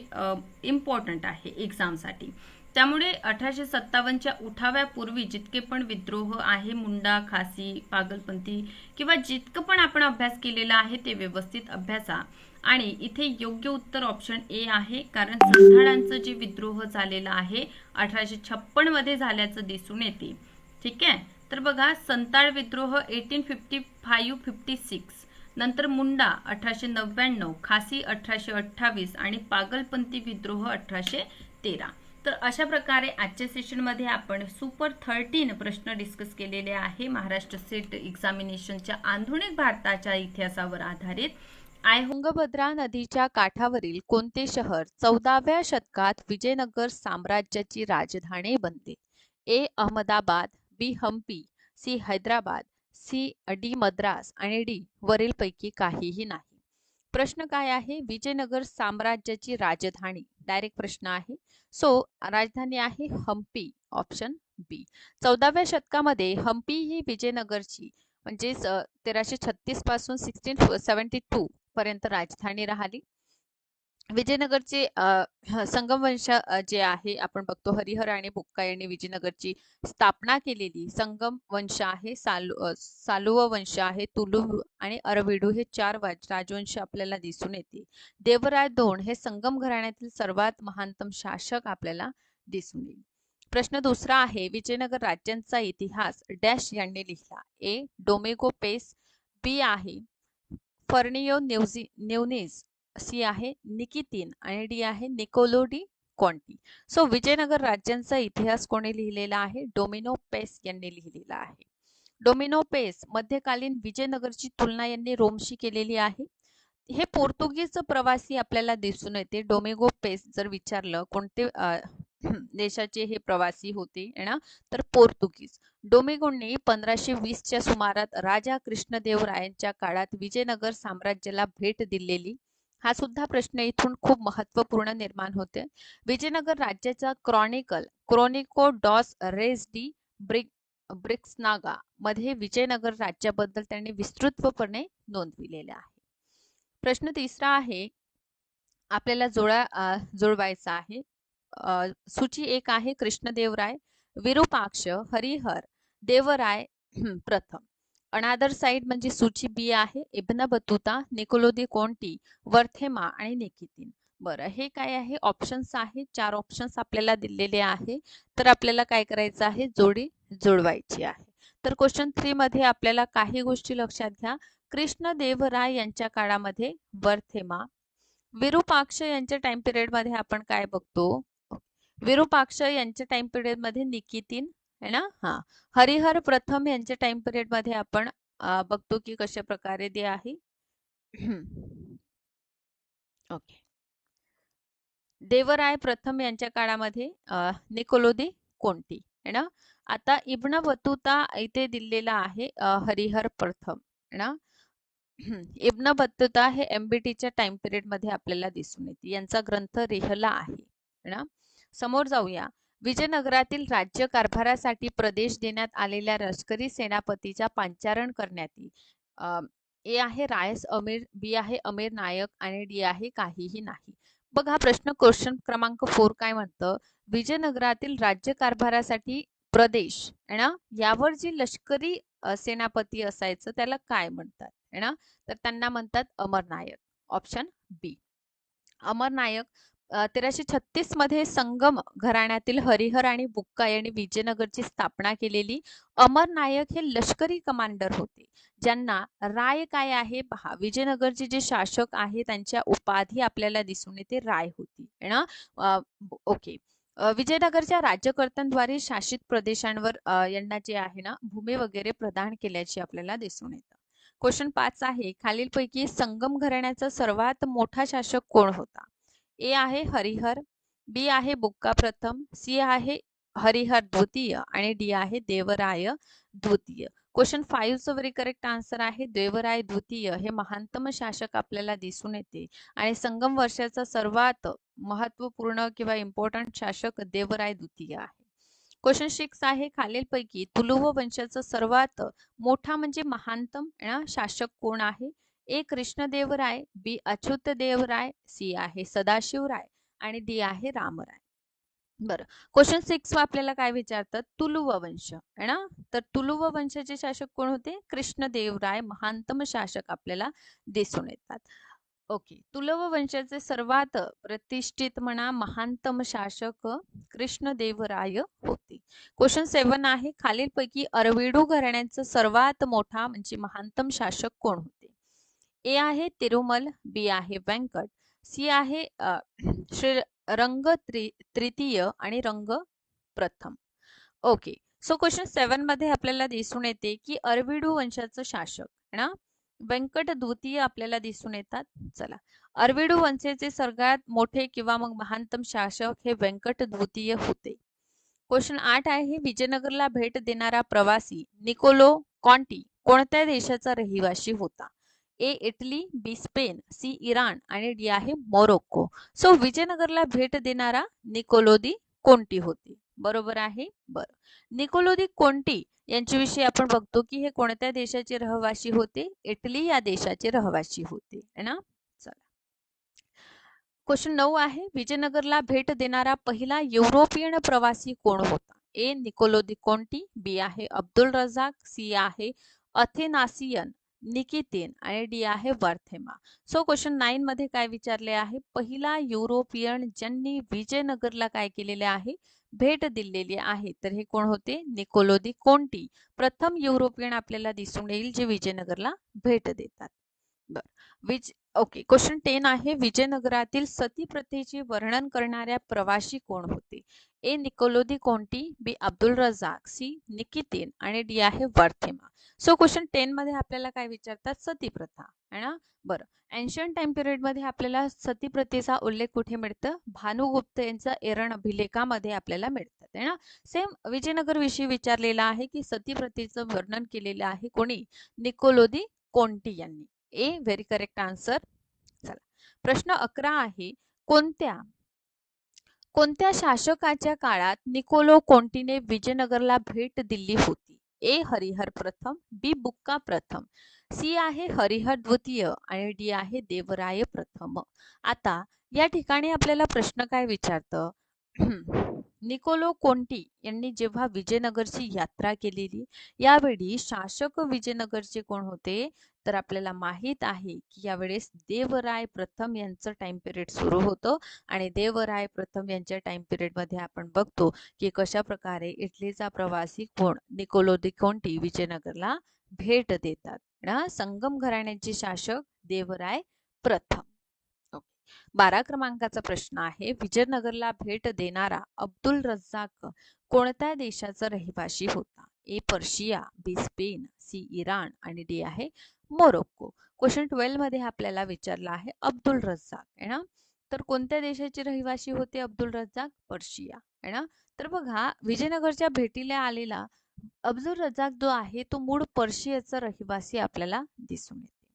इम्पॉर्टंट आहे एक्झामसाठी. त्यामुळे 1857च्या उठाव्यापूर्वी जितके पण विद्रोह आहे, मुंडा, खासी, पागलपंथी किंवा जितकं पण आपण अभ्यास केलेला आहे ते व्यवस्थित अभ्यासा. आणि इथे योग्य उत्तर ऑप्शन ए आहे, कारण संथाळांचं जे विद्रोह झालेला आहे 1856 मध्ये झाल्याचं दिसून येते. ठीक आहे, तर बघा, संताळ विद्रोह 1855-56, नंतर मुंडा 1899, खासी 1828 आणि पागलपंथी विद्रोह 1813. तर अशा प्रकारे आजच्या सेशनमध्ये आपण सुपर 13 प्रश्न डिस्कस केलेले आहे महाराष्ट्र स्टेट एक्झामिनेशनच्या आधुनिक भारताच्या इतिहासावर आधारित. तुंगभद्रा नदीच्या काठावरील कोणते शहर 14व्या शतकात विजयनगर साम्राज्याची राजधानी बनते? A. Ahmedabad, B. Hampi, C. Hyderabad, C. D. Madras आणि डी. वरीलपैकी काहीही नाही. प्रश्न काय आहे? विजयनगर साम्राज्याची राजधानी, डायरेक्ट प्रश्न आहे. सो राजधानी आहे हम्पी, ऑप्शन बी. 14व्या शतकामध्ये हम्पी ही विजयनगरची म्हणजेच 1336 पासून 1672 पर्यंत राजधानी राहिली. विजयनगरचे संगमवंश जे आहे आपण बघतो, हरिहर आणि बुक्का यांनी विजयनगरची स्थापना केलेली संगम वंश आहे, सालुव वंश आहे, तुलु आणि अरविडू हे 4 राजवंश आपल्याला दिसून येते. देवराय II हे संगम घराण्यातील सर्वात महानतम शासक आपल्याला दिसून येईल. प्रश्न दुसरा आहे, विजयनगर राज्यांचा इतिहास डॅश यांनी लिहिला? ए. डोमेगो पेस, बी आहे फर्नियो न्यूनीज, सी आहे निकितीन आणि डी आहे निकोलो डी कॉन्टी. सो विजयनगर राज्यांचा इतिहास कोणी लिहिलेला आहे? डोमिनो पेस यांनी लिहिलेला आहे. डोमिनो पेस मध्यकालीन विजयनगरची तुलना यांनी रोमशी केलेली आहे. हे पोर्तुगीज प्रवासी आपल्याला दिसून येते. डोमेगो पेस जर विचारलं कोणते देशाचे हे प्रवासी होते ना, तर पोर्तुगीज. डोमेगोंनी 1520च्या सुमारात राजा कृष्णदेवरायांच्या काळात विजयनगर साम्राज्याला भेट दिलेली. हा सुद्धा प्रश्न इथून खूप महत्वपूर्ण निर्माण होते. विजयनगर राज्याचा क्रोनिको डॉस रेस डी ब्रिक्सनागा मध्ये विजयनगर राज्याबद्दल त्यांनी विस्तृतपणे नोंदविलेले आहे. प्रश्न तिसरा आहे, आपल्याला जुळवायचा आहे. सूची 1 आहे कृष्णदेवराय, विरूपाक्ष, हरिहर, देवराय प्रथम. अनादर साइड म्हणजे सूची बी आहे इब्न बतुता, निकोलो दी कॉन्टी, वर्थेमा आणि निकितीन. बरं, हे काय आहे? ऑप्शन्स आहे. 4 ऑप्शन्स आपल्याला दिलेले आहे. तर आपल्याला काय करायचं आहे? जोडी जुळवायची आहे. तर क्वेश्चन 3 मध्ये आपल्याला काही गोष्टी लक्षात घ्या. कृष्णदेवराय यांच्या काळामध्ये वर्थेमा, विरूपाक्ष यांच्या टाइम पिरियड मध्ये आपण काय बघतो? विरूपाक्ष यांच्या टाइम पिरियड मध्ये निकितीन है ना. हा, हरिहर प्रथम यांच्या टाइम पिरियड मध्ये आपण बघतो की कशा प्रकारे ते आहे. ओके, देवराय प्रथम यांच्या काळामध्ये निकोलो दी कोंटी है ना. आता इब्न बतुता इथे दिलेला आहे हरिहर प्रथम है ना. इब्न बतुता हे MBTच्या टाइम पिरियड मध्ये आपल्याला दिसून येते. यांचा ग्रंथ रेहला आहे ना. समोर जाऊया. विजयनगरातील राज्य कारभारासाठी प्रदेश देण्यात आलेल्या लष्करी सेनापतीच्या पांचारण करण्यात येईल. ए आहे रायस अमीर, बी आहे अमीर नायक आणि डी आहे काहीही नाही. बघा प्रश्न क्वेश्चन क्रमांक 4 काय म्हणतं? विजयनगरातील राज्य कारभारासाठी प्रदेश है ना, यावर जी लष्करी सेनापती असायचं त्याला काय म्हणतात है ना, तर त्यांना म्हणतात अमरनायक. ऑप्शन बी अमरनायक. 1336 मध्ये संगम घराण्यातील हरिहर आणि बुक्का यांनी विजयनगरची स्थापना केलेली. अमरनायक हे लष्करी कमांडर होते, ज्यांना राय काय आहे पहा. विजयनगरचे जे शासक आहे त्यांच्या उपाधी आपल्याला दिसून येते राय होती है ना. ओके, विजयनगरच्या राज्यकर्त्यांद्वारे शासित प्रदेशांवर यांना जे आहे ना भूमी वगैरे प्रदान केल्याची आपल्याला दिसून येतं. क्वेश्चन 5 आहे, खालीलपैकी संगम घराण्याचा सर्वात मोठा शासक कोण होता? ए आहे हरिहर, बी आहे बुक्का प्रथम, सी आहे हरिहर द्वितीय आणि डी आहे देवराय द्वितीय. क्वेश्चन 5 चं व्हेरी करेक्ट आन्सर आहे देवराय द्वितीय हे महानतम शासक आपल्याला दिसून येते आणि संगम वर्षाचा सर्वात महत्वपूर्ण किंवा इम्पॉर्टंट शासक देवराय द्वितीय आहे. क्वेश्चन 6 आहे, खालीलपैकी तुलुव वंशाचा सर्वात मोठा म्हणजे महानतम शासक कोण आहे? ए कृष्णदेवराय, बी अच्युतदेवराय, सी आहे सदाशिवराय आणि डी आहे रामराय. बरं, क्वेश्चन 6 आपल्याला काय विचारतात? तुलुव वंश आहे ना. तर तुलुव वंशाचे शासक कोण होते? कृष्णदेवराय महानतम शासक आपल्याला दिसून येतात. ओके, तुलुव वंशाचे सर्वात प्रतिष्ठित म्हणा महानतम शासक कृष्णदेवराय होते. क्वेश्चन 7 आहे, खालीलपैकी अरविडू घराण्याचा सर्वात मोठा म्हणजे महानतम शासक कोण होते? ए आहे तिरुमल, बी आहे व्यंकट, सी आहे श्री रंग तृतीय आणि रंग प्रथम. ओके, सो क्वेश्चन 7 मध्ये आपल्याला दिसून येते की अरविडू वंशाचं शासक है ना व्यंकट द्वितीय आपल्याला दिसून येतात. चला, अरविडू वंशाचे सगळ्यात मोठे किंवा मग महानतम शासक हे व्यंकट द्वितीय होते. क्वेश्चन 8 आहे, विजयनगरला भेट देणारा प्रवासी निकोलो कॉन्टी कोणत्या देशाचा रहिवासी होता? A Italy, B Spain, C इराण आणि डी आहे मोरोक्को. सो विजयनगरला भेट देणारा निकोलो दी कोंटी होते. बरोबर आहे. बरं, निकोलो दी कोंटी यांच्याविषयी आपण बघतो की हे कोणत्या देशाचे रहिवासी होते? इटली या देशाचे रहिवासी होते है ना. चला, क्वेश्चन 9 आहे, विजयनगरला भेट देणारा पहिला युरोपियन प्रवासी कोण होता? ए निकोलो दी कोंटी, बी आहे अब्दुल रजाक, सी आहे अथेनासियन निकितीन आणि डी आहे वर्थेमा. सो क्वेश्चन 9 मध्ये काय विचारले आहे? पहिला युरोपियन ज्यांनी विजयनगरला काय केलेले आहे? भेट दिलेली आहे. तर हे कोण होते? निकोलो दी कोंटी प्रथम युरोपियन आपल्याला दिसून येईल जे विजयनगरला भेट देतात. ओके, क्वेश्चन 10 आहे, विजयनगरातील सती प्रथेचे वर्णन करणाऱ्या प्रवासी कोण होते? ए निकोलो दी कोंटी, बी अब्दुल रजाक, सी निकितीन आणि डी आहे वर्थेमा. सो क्वेश्चन 10 मध्ये आपल्याला काय विचारतात? सती प्रथा है ना. बरं, एन्शियंट टाइम पिरियड मध्ये आपल्याला सती प्रथेचा उल्लेख कुठे मिळतं? भानुगुप्त यांचा एरण अभिलेखामध्ये आपल्याला मिळतात है ना. सेम विजयनगर विषयी विचारलेला आहे की सती प्रथेचं वर्णन केलेलं आहे कोणी? निकोलो दी कोंटी यांनी. ए व्हेरी करेक्ट आन्सर. चला, प्रश्न 11 आहे, कोणत्या शासकाच्या काळात निकोलो कोंटीने विजयनगरला भेट दिली होती? ए हरिहर प्रथम, बी बुक्का प्रथम, सी आहे हरिहर द्वितीय आणि डी आहे देवराय प्रथम. आता या ठिकाणी आपल्याला प्रश्न काय विचारतं? निकोलो कोंटी यांनी जेव्हा विजयनगरची यात्रा केलेली यावेळी शासक विजयनगरचे कोण होते? तर आपल्याला माहित आहे की यावेळेस देवराय प्रथम यांचं टाइम पिरियड सुरू होतं आणि देवराय प्रथम यांच्या टाइम पिरियड मध्ये आपण बघतो की कशा प्रकारे इटलीचा प्रवासी कोण निकोलो दी कोंटी विजयनगरला भेट देतात ना. संगम घराण्याचे शासक देवराय प्रथम. 12 क्रमांकाचा प्रश्न आहे, विजयनगरला भेट देणारा अब्दुल रज्जाक कोणत्या देशाचा रहिवासी होता? ए पर्शिया, बी स्पेन, सी इराण आणि डी आहे मोरोक्को. क्वेश्चन 12 मध्ये आपल्याला विचारला आहे अब्दुल रज्जाक आहे ना. तर कोणत्या देशाचे रहिवासी होते अब्दुल रज्जाक? पर्शिया आहे ना. तर बघा, विजयनगरच्या भेटीला आलेला अब्दुल रज्जाक जो आहे तो मूळ पर्शियाचा रहिवासी आपल्याला दिसून येते.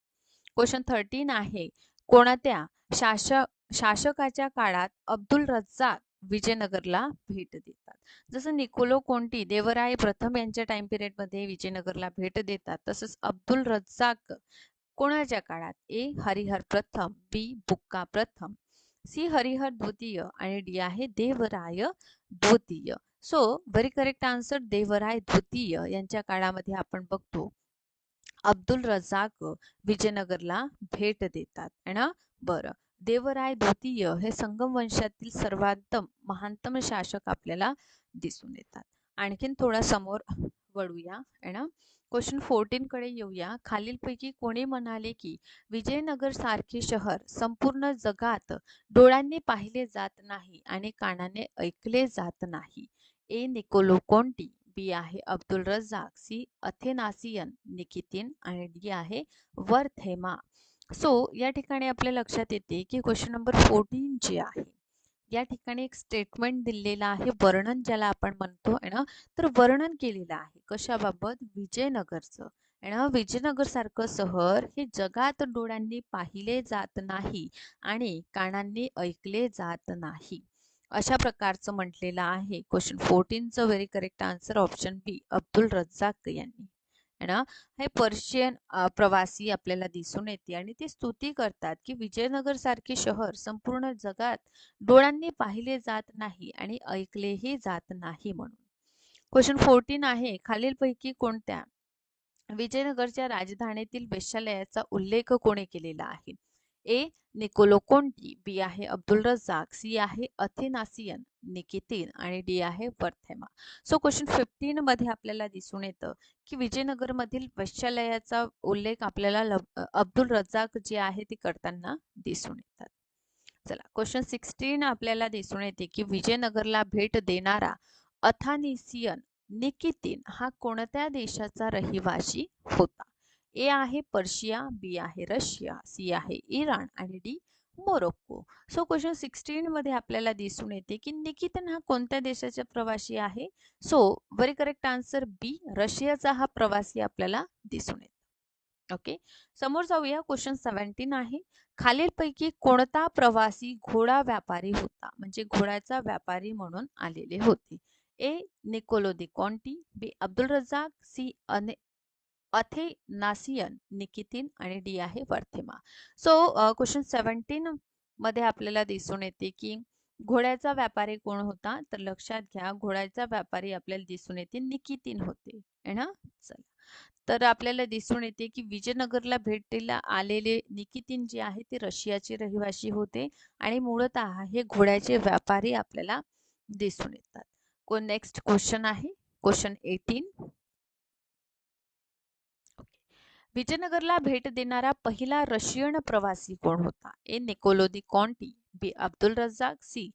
क्वेश्चन 13 आहे, कोणत्या शासकाच्या काळात अब्दुल रज्जाक विजयनगरला भेट देतात? जसं निकोलो कोंटी देवराय प्रथम यांच्या टाइम पिरियड मध्ये विजयनगरला भेट देतात, तसंच अब्दुल रज्जाक कोणाच्या काळात? ए हरिहर प्रथम, बी बुक्का प्रथम, सी हरिहर द्वितीय आणि डी आहे देवराय द्वितीय. So very correct answer Devaraya द्वितीय यांच्या काळामध्ये आपण बघतो अब्दुल रज्जाक विजयनगरला भेट देतात है ना. बरं, देवराय द्वितीय हे संगम वंशातील सर्वातम महानतम शासक आपल्याला दिसून येतात. आणखीन थोडा समोर वळूया है ना. क्वेश्चन 14 कडे येऊया. खालीलपैकी कोणी म्हणाले की विजयनगर सारखे शहर संपूर्ण जगात डोळ्यांनी पाहिले जात नाही आणि कानाने ऐकले जात नाही? ए निकोलो कोंटी, बी आहे अब्दुल रज्जाक, सी अथेनासियन निकितीन आणि डी आहे वर्थेमा. सो या ठिकाणी आपल्या लक्षात येते की क्वेश्चन नंबर 14 जे आहे या ठिकाणी एक स्टेटमेंट दिलेला आहे, वर्णन ज्याला आपण म्हणतो आहे ना. तर वर्णन केलेलं आहे कशाबाबत? विजयनगरचं आहे ना. विजयनगर सारखं शहर हे जगात डोळ्यांनी पाहिले जात नाही आणि कानांनी ऐकले जात नाही, अशा प्रकारचं म्हटलेलं आहे. क्वेश्चन 14चं very correct answer option B Abdul Razzaq यांनी ना, हे पर्शियन प्रवासी आपल्याला दिसून येते आणि ते स्तुती करतात की विजयनगर सारखे शहर संपूर्ण जगात डोळ्यांनी पाहिले जात नाही आणि ऐकलेही जात नाही म्हणून. क्वेश्चन 14 आहे, खालीलपैकी कोणत्या विजयनगरच्या राजधानीतील वेश्यालयाचा उल्लेख कोणी केलेला आहे? ए. निकोलो कोंटी, बी आहे अब्दुल रझाक, सी आहे अथेनासियन निकितीन आणि डी आहे वर्थेमा. सो क्वेश्चन 15 मध्ये आपल्याला दिसून येतं की विजयनगरमधील वेश्यालयाचा उल्लेख आपल्याला अब्दुल रझाक जे आहे ते करताना दिसून येतात. चला क्वेश्चन 16 आपल्याला दिसून येते की विजयनगरला भेट देणारा अथानिसियन निकितीन हा कोणत्या देशाचा रहिवासी होता? ए आहे पर्शिया, बी आहे रशिया, सी आहे इराण आणि डी मोरोक्को. सो क्वेश्चन 16 मध्ये आपल्याला दिसून येते की निकितीन हा कोणत्या देशाचा प्रवासी आहे? सो व्हेरी करेक्ट आन्सर बी, रशियाचा हा प्रवासी आपल्याला दिसून येतो. ओके, समोर जाऊया. क्वेश्चन 17 आहे, खालीलपैकी कोणता प्रवासी घोडा व्यापारी होता, म्हणजे घोड्याचा व्यापारी म्हणून आलेले होते? ए. निकोलो दी कॉन्टी, बी अब्दुल रझाक, सी अथेनासियन निकितीन आणि डी आहे वर्थेमा. सो क्वेश्चन 17 मध्ये आपल्याला दिसून येते की घोड्याचा व्यापारी कोण होता? तर लक्षात घ्या, घोड्याचा व्यापारी आपल्याला दिसून येते निकितीन होते, है ना. चला, तर आपल्याला दिसून येते की विजयनगरला भेटीला आलेले निकितीन जे आहे ते रशियाचे रहिवासी होते आणि मूळतः हे घोड्याचे व्यापारी आपल्याला दिसून येतात. कोण नेक्स्ट क्वेश्चन आहे क्वेश्चन 18. विजयनगरला भेट देणारा पहिला रशियन प्रवासी कोण होता? ए. निकोलो दी कॉन्टी, बी अब्दुल रझाक, सी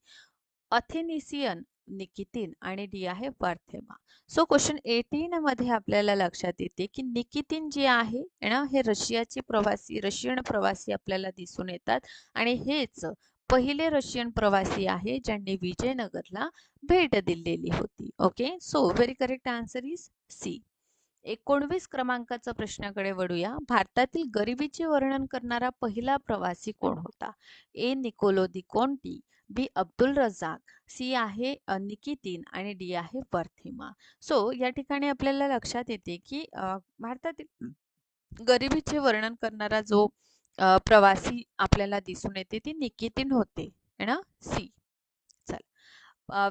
अथेनिसियन निकितीन आणि डी आहे वर्थेमा. सो क्वेश्चन 18 मध्ये आपल्याला लक्षात येते की निकितीन जे आहे ना, हे रशियन प्रवासी आपल्याला दिसून येतात आणि हेच पहिले रशियन प्रवासी आहे ज्यांनी विजयनगरला भेट दिलेली होती. Okay, so very correct answer is C. 19 क्रमांकाचा प्रश्नाकडे वळूया. भारतातील गरिबीचे वर्णन करणारा पहिला प्रवासी कोण होता? ए. निकोलो दी कॉन्टी, बी अब्दुल रझाक, सी आहे निकितीन आणि डी आहे वर्थेमा. सो या ठिकाणी आपल्याला लक्षात येते की भारतातील गरिबीचे वर्णन करणारा जो प्रवासी आपल्याला दिसून येते ती निकितीन होते, है ना, सी. चल,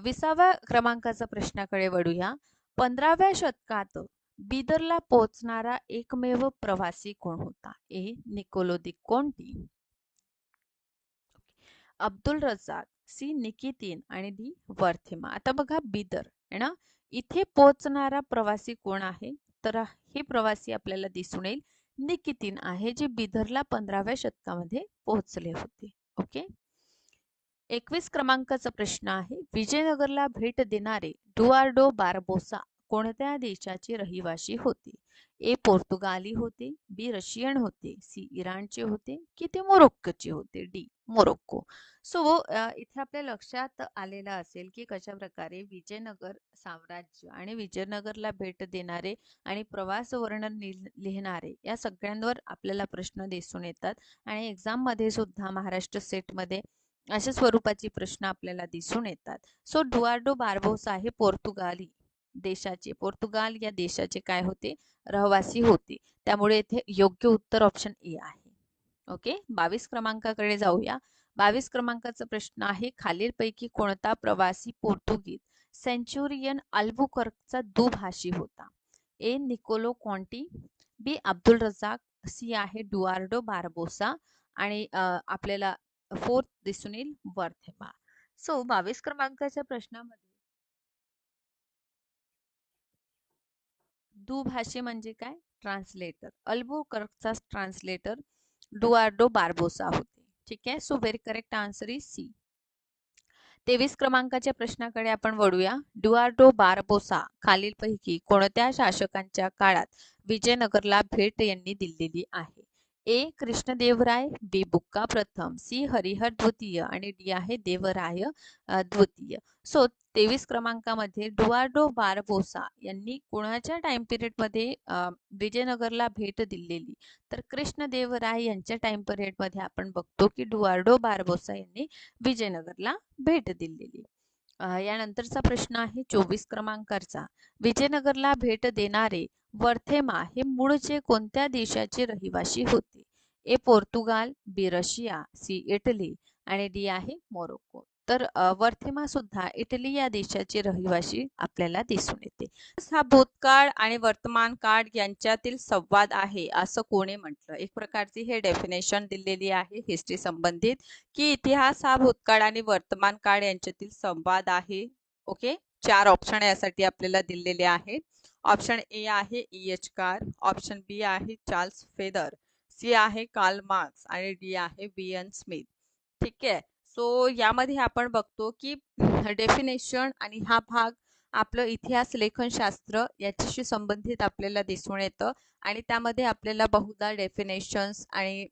20व्या क्रमांकाचा प्रश्नाकडे वळूया. 15व्या शतकात बिदरला पोहोचणारा एकमेव प्रवासी कोण होता? ए. निकोलो दी कॉन्टी, अब्दुल रझाक, सी निकितीन आणि डी वर्थेमा. आता बघा बिदर आहे ना, इथे पोहोचणारा प्रवासी कोण आहे? तर हे प्रवासी आपल्याला दिसून येईल निकितीन आहे, जे बिदरला 15व्या शतकामध्ये पोहोचले होते. ओके, 21 क्रमांकाचा प्रश्न आहे, विजयनगरला भेट देणारे डुआर्डो बार्बोसा कोणत्या देशाचे रहिवासी होते? ए. पोर्तुगाली होते, बी रशियन होते, सी इराणचे होते की ते मोरोक्कोचे होते, डी मोरोक्को. सो इथे आपल्या लक्षात आलेलं असेल की कशा प्रकारे विजयनगर साम्राज्य आणि विजयनगरला भेट देणारे आणि प्रवास वर्णन लिहिणारे या सगळ्यांवर आपल्याला प्रश्न दिसून येतात आणि एक्झाम मध्ये सुद्धा महाराष्ट्र सेट मध्ये अशा स्वरूपाची प्रश्न आपल्याला दिसून येतात. सो डुआर्डो बार्बोसा हे पोर्तुगाल या देशाचे काय होते? रहिवासी होते. त्यामुळे इथे योग्य उत्तर ऑप्शन ए आहे. ओके, 22 क्रमांकाकडे जाऊया. 22 क्रमांकाचा प्रश्न आहे, खालीलपैकी कोणता प्रवासी पोर्तुगीज सेंचुरियन अल्बुकर्कचा दुभाषी होता? ए. निकोलो कॉन्टी, बी अब्दुल रझाक, सी आहे डुआर्डो बार्बोसा आणि आपल्याला फोर्थ दिसून येईल वर्थेमा. सो 22 क्रमांकाच्या प्रश्नामध्ये दुभाषी म्हणजे काय? ट्रान्सलेटर. अल्बुकर्कचा ट्रान्सलेटर डुआर्डो बार्बोसा होते. ठीक आहे, so very correct answer is C. 23 क्रमांकाच्या प्रश्नाकडे आपण वळूया. डुआर्डो बार्बोसा खालीलपैकी कोणत्या शासकांच्या काळात विजयनगरला भेट यांनी दिलेली आहे? ए. कृष्णदेवराय, बी. बुक्का प्रथम, सी. हरिहर द्वितीय आणि डी आहे देवराय द्वितीय. सो 23 क्रमांकामध्ये डुआर्डो बार्बोसा यांनी कोणाच्या टाइम पिरियड मध्ये विजयनगरला भेट दिलेली? तर कृष्णदेवराय यांच्या टाइम पिरियड मध्ये आपण बघतो की डुआर्डो बार्बोसा यांनी विजयनगरला भेट दिलेली. यानंतरचा प्रश्न आहे 24 क्रमांकाचा. विजयनगरला भेट देणारे वर्थेमा हे मूळचे कोणत्या देशाचे रहिवासी होते? ए पोर्तुगाल, बी रशिया, सी इटली आणि डी आहे मोरोक्को. तर वर्थेमा सुद्धा इटली या देशाचे रहिवासी आपल्याला दिसून येते. हा भूतकाळ आणि वर्तमान काळ यांच्यातील संवाद आहे असं कोणी म्हटलं? एक प्रकारची हे डेफिनेशन दिलेली आहे हिस्ट्री संबंधित, की इतिहास हा भूतकाळ आणि वर्तमान काळ यांच्यातील संवाद आहे. ओके, 4 ऑप्शन यासाठी आपल्याला दिलेले आहेत. ऑप्शन ए आहे E.H. कार, ऑप्शन बी आहे चार्ल्स फेदर, सी आहे कार्ल मार्क्स आणि डी आहे V.N. स्मिथ. ठीक आहे. सो यामध्ये आपण बघतो की डेफिनेशन आणि हा भाग आपलं इतिहास लेखनशास्त्र याच्याशी संबंधित आपल्याला दिसून येतं आणि त्यामध्ये आपल्याला बहुधा डेफिनेशन्स आणि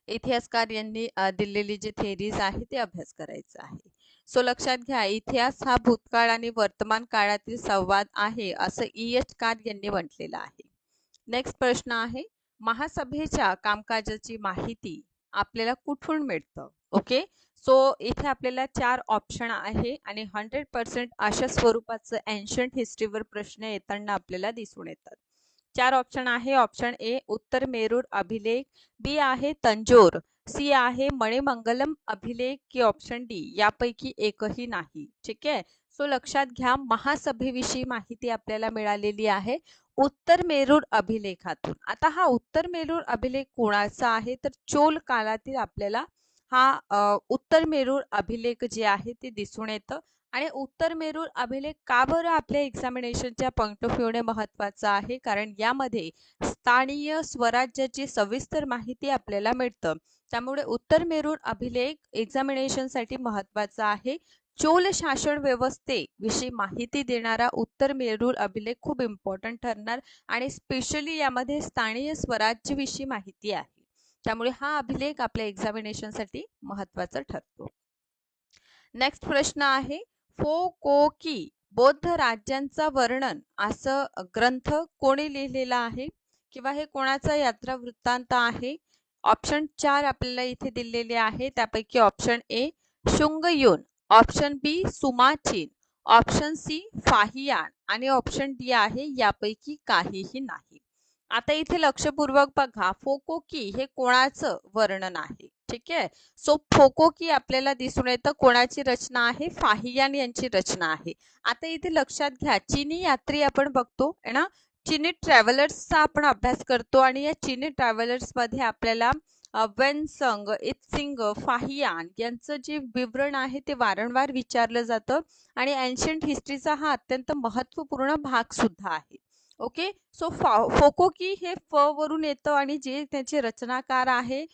इतिहासकार यांनी दिलेली जी थेरीज आहे ते अभ्यास करायचा आहे. सो लक्षात घ्या, इतिहास हा भूतकाळ आणि वर्तमान काळातील संवाद आहे असं E.H. कार यांनी म्हटलेलं आहे. नेक्स्ट प्रश्न आहे, महासभेच्या कामकाजाची माहिती आपल्याला कुठून मिळतं? ओके, सो इथे आपल्याला 4 ऑप्शन आहे आणि 100% अशा स्वरूपाचं एन्शंट हिस्ट्रीवर प्रश्न येताना आपल्याला दिसून येतात. 4 ऑप्शन आहे. ऑप्शन ए उत्तर मेरूर अभिलेख, बी आहे तंजोर, सी आहे मणिमंगलम अभिलेख की ऑप्शन डी यापैकी एकही नाही. ठीक आहे. सो लक्षात घ्या, महासभेविषयी माहिती आपल्याला मिळालेली आहे उत्तर मेरूर अभिलेखातून. आता हा उत्तर मेरूर अभिलेख कोणाचा आहे? तर चोल काळातील आपल्याला हा उत्तर मेरूर अभिलेख जे आहे ते दिसून येतं. आणि उत्तर मेरूर अभिलेख का बरं आपल्या एक्झामिनेशनच्या पॉइंट ऑफ व्ह्यूने महत्वाचा आहे? कारण यामध्ये स्थानीय स्वराज्याची सविस्तर माहिती आपल्याला मिळतं. त्यामुळे उत्तर मेरूर अभिलेख एक्झामिनेशनसाठी महत्वाचा आहे. चोल शासन व्यवस्थेविषयी माहिती देणारा उत्तर मेरूर अभिलेख खूप इम्पॉर्टंट ठरणार आणि स्पेशली यामध्ये स्थानीय स्वराज्याविषयी माहिती आहे. त्यामुळे हा अभिलेख आपल्या एक्झामिनेशनसाठी महत्वाचा ठरतो. नेक्स्ट प्रश्न आहे, फो को की बौद्ध राज्यांचा वर्णन असं ग्रंथ कोणी लिहिलेला आहे किंवा हे कोणाचा यात्रा वृत्तांत आहे? ऑप्शन 4 आपल्याला इथे दिलेले आहे. त्यापैकी option A Sung Yun, option B Sima Qian, option C Fa Hien आणि ऑप्शन डी आहे यापैकी काहीही नाही. आता इथे लक्षपूर्वक बघा, फोकोकी हे कोणाचं वर्णन आहे? ठीक आहे. सो फोकोकी आपल्याला दिसून येतं कोणाची रचना आहे? फाहियान यांची रचना आहे. आता इथे लक्षात घ्या, चीनी यात्री आपण बघतो है ना, चीनी ट्रॅव्हलर्सचा आपण अभ्यास करतो आणि या चीनी ट्रॅव्हलर्स मध्ये आपल्याला वेनसंग, इत्सिंग, फाहियान यांचं जे विवरण आहे ते वारंवार विचारलं जातं आणि एन्शंट हिस्ट्रीचा हा अत्यंत महत्त्वपूर्ण भाग सुद्धा आहे. ओके, सो फोकोकी हे फ वरून येतं आणि जे त्याचे रचनाकार आहे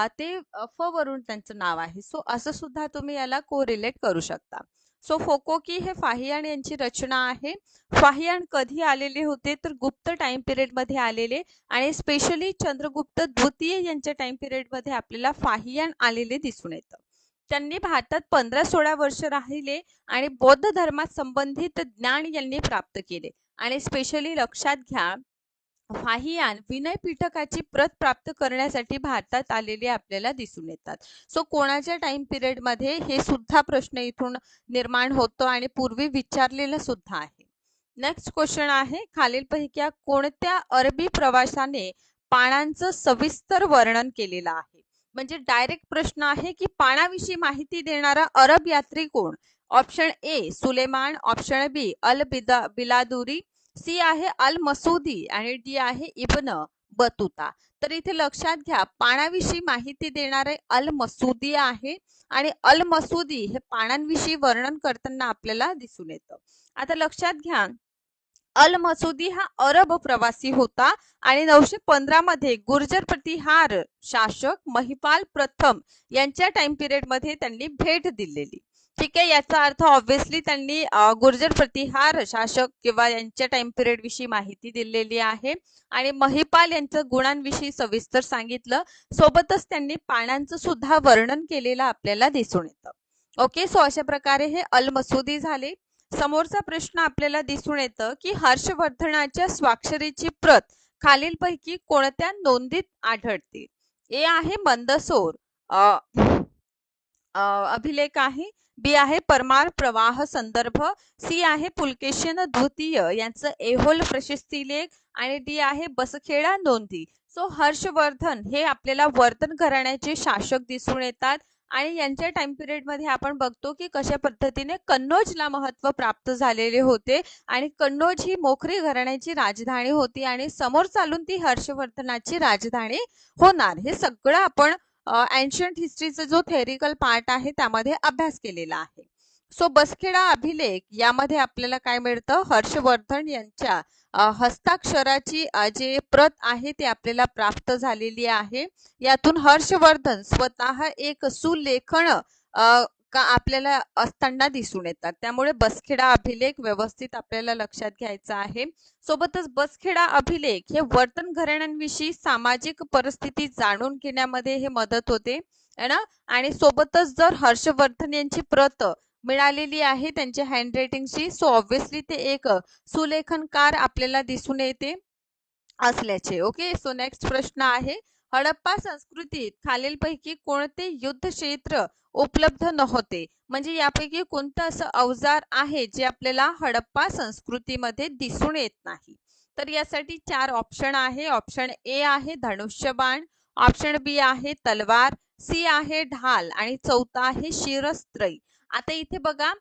ते फ वरून त्यांचं नाव आहे. सो असं सुद्धा तुम्ही याला कोरिलेट करू शकता. सो फोकोकी हे फाहियान यांची रचना आहे. फाहियान कधी आलेले होते? तर गुप्त टाइम पिरियड मध्ये आलेले आणि स्पेशली चंद्रगुप्त द्वितीय यांच्या टाइम पिरियड मध्ये आपल्याला फाहियान आलेले दिसून येतं. त्यांनी भारतात 15-16 वर्ष राहिले आणि बौद्ध धर्मात संबंधित ज्ञान यांनी प्राप्त केले आणि स्पेशली लक्षात घ्या, फाहियान विनय पीठकाची प्रत प्राप्त करण्यासाठी भारतात आलेले आपल्याला दिसून येतात. सो कोणाच्या टाइम पिरियड मध्ये हे सुद्धा प्रश्न इथून निर्माण होतो आणि पूर्वी विचारलेला सुद्धा आहे. नेक्स्ट क्वेश्चन आहे, खालीलपैकी कोणत्या अरबी प्रवाशाने पाणांचं सविस्तर वर्णन केलेलं आहे? म्हणजे डायरेक्ट प्रश्न आहे की पाणाविषयी माहिती देणारा अरब यात्री कोण? Option A Sulaiman, option B al Baladhuri, C आहे अल मसुदी आणि डी आहे इब्न बतुता. तर इथे लक्षात घ्या, पाणाविषयी माहिती देणारे अल मसुदी आहे आणि अल मसुदी हे पाणांविषयी वर्णन करताना आपल्याला दिसून येतं. आता लक्षात घ्या, अल मसुदी हा अरब प्रवासी होता आणि 915 मध्ये गुर्जर प्रतिहार शासक महिपाल प्रथम यांच्या टाइम पिरियड मध्ये त्यांनी भेट दिलेली. ठीक आहे, याचा अर्थ ऑब्व्हियसली त्यांनी गुर्जर प्रतिहार शासक किंवा यांच्या टाइम पिरियड विषयी माहिती दिलेली आहे आणि महिपाल यांच्या गुणांविषयी सविस्तर सांगितलं. सोबतच त्यांनी पाणांचं सुद्धा वर्णन केलेलं आपल्याला दिसून येतं. ओके, सो अशा प्रकारे हे अल मसुदी झाले. समोरचा प्रश्न आपल्याला दिसून येतं की हर्षवर्धनाच्या स्वाक्षरीची प्रत खालीलपैकी कोणत्या नोंदीत आढळते? ए आहे मंदसोर, अभिलेख आहे, बी आहे परमार प्रवाह संदर्भ, सी आहे पुलकेशिन द्वितीय यांचं ऐहोल प्रशस्ती लेख आणि डी आहे बसखेडा नोंदी. सो हर्षवर्धन हे आपल्याला वर्धन घराण्याचे शासक दिसून येतात आणि यांच्या टाइम पिरियड मध्ये आपण बघतो की कशा पद्धतीने कन्नौजला महत्व प्राप्त झालेले होते आणि कन्नौज ही मोखरी घराण्याची राजधानी होती आणि समोर चालून ती हर्षवर्धनाची राजधानी होणार. हे सगळं आपण एन्शंट हिस्ट्रीचा जो थेरिकल पार्ट आहे त्यामध्ये अभ्यास केलेला आहे. सो बसखेडा अभिलेख यामध्ये आपल्याला काय मिळतं, हर्षवर्धन यांच्या हस्ताक्षराची जे प्रत आहे ती आपल्याला प्राप्त झालेली आहे. यातून हर्षवर्धन स्वतः एक सुलेखन का आपल्याला असताना दिसून येतात. त्यामुळे बसखेडा अभिलेख व्यवस्थित आपल्याला लक्षात घ्यायचा आहे. सोबतच बसखेडा अभिलेख हे वर्तन घराण्यांविषयी सामाजिक परिस्थिती जाणून घेण्यामध्ये हे मदत होते है ना. आणि सोबतच जर हर्षवर्धन यांची प्रत मिळालेली आहे त्यांच्या हँडरायटिंगची, सो ऑब्विसली ते एक सुलेखनकार आपल्याला दिसून येते असल्याचे. ओके, सो नेक्स्ट प्रश्न आहे, हडप्पा संस्कृतीत खालीलपैकी कोणते युद्ध क्षेत्र उपलब्ध नव्हते, म्हणजे यापैकी कोणतं असं अवजार आहे जे आपल्याला हडप्पा संस्कृतीमध्ये दिसून येत नाही. तर यासाठी 4 ऑप्शन आहे. ऑप्शन ए आहे धनुष्यबाण, ऑप्शन बी आहे तलवार, सी आहे ढाल आणि चौथा आहे शिरस्त्र. आता इथे बघा,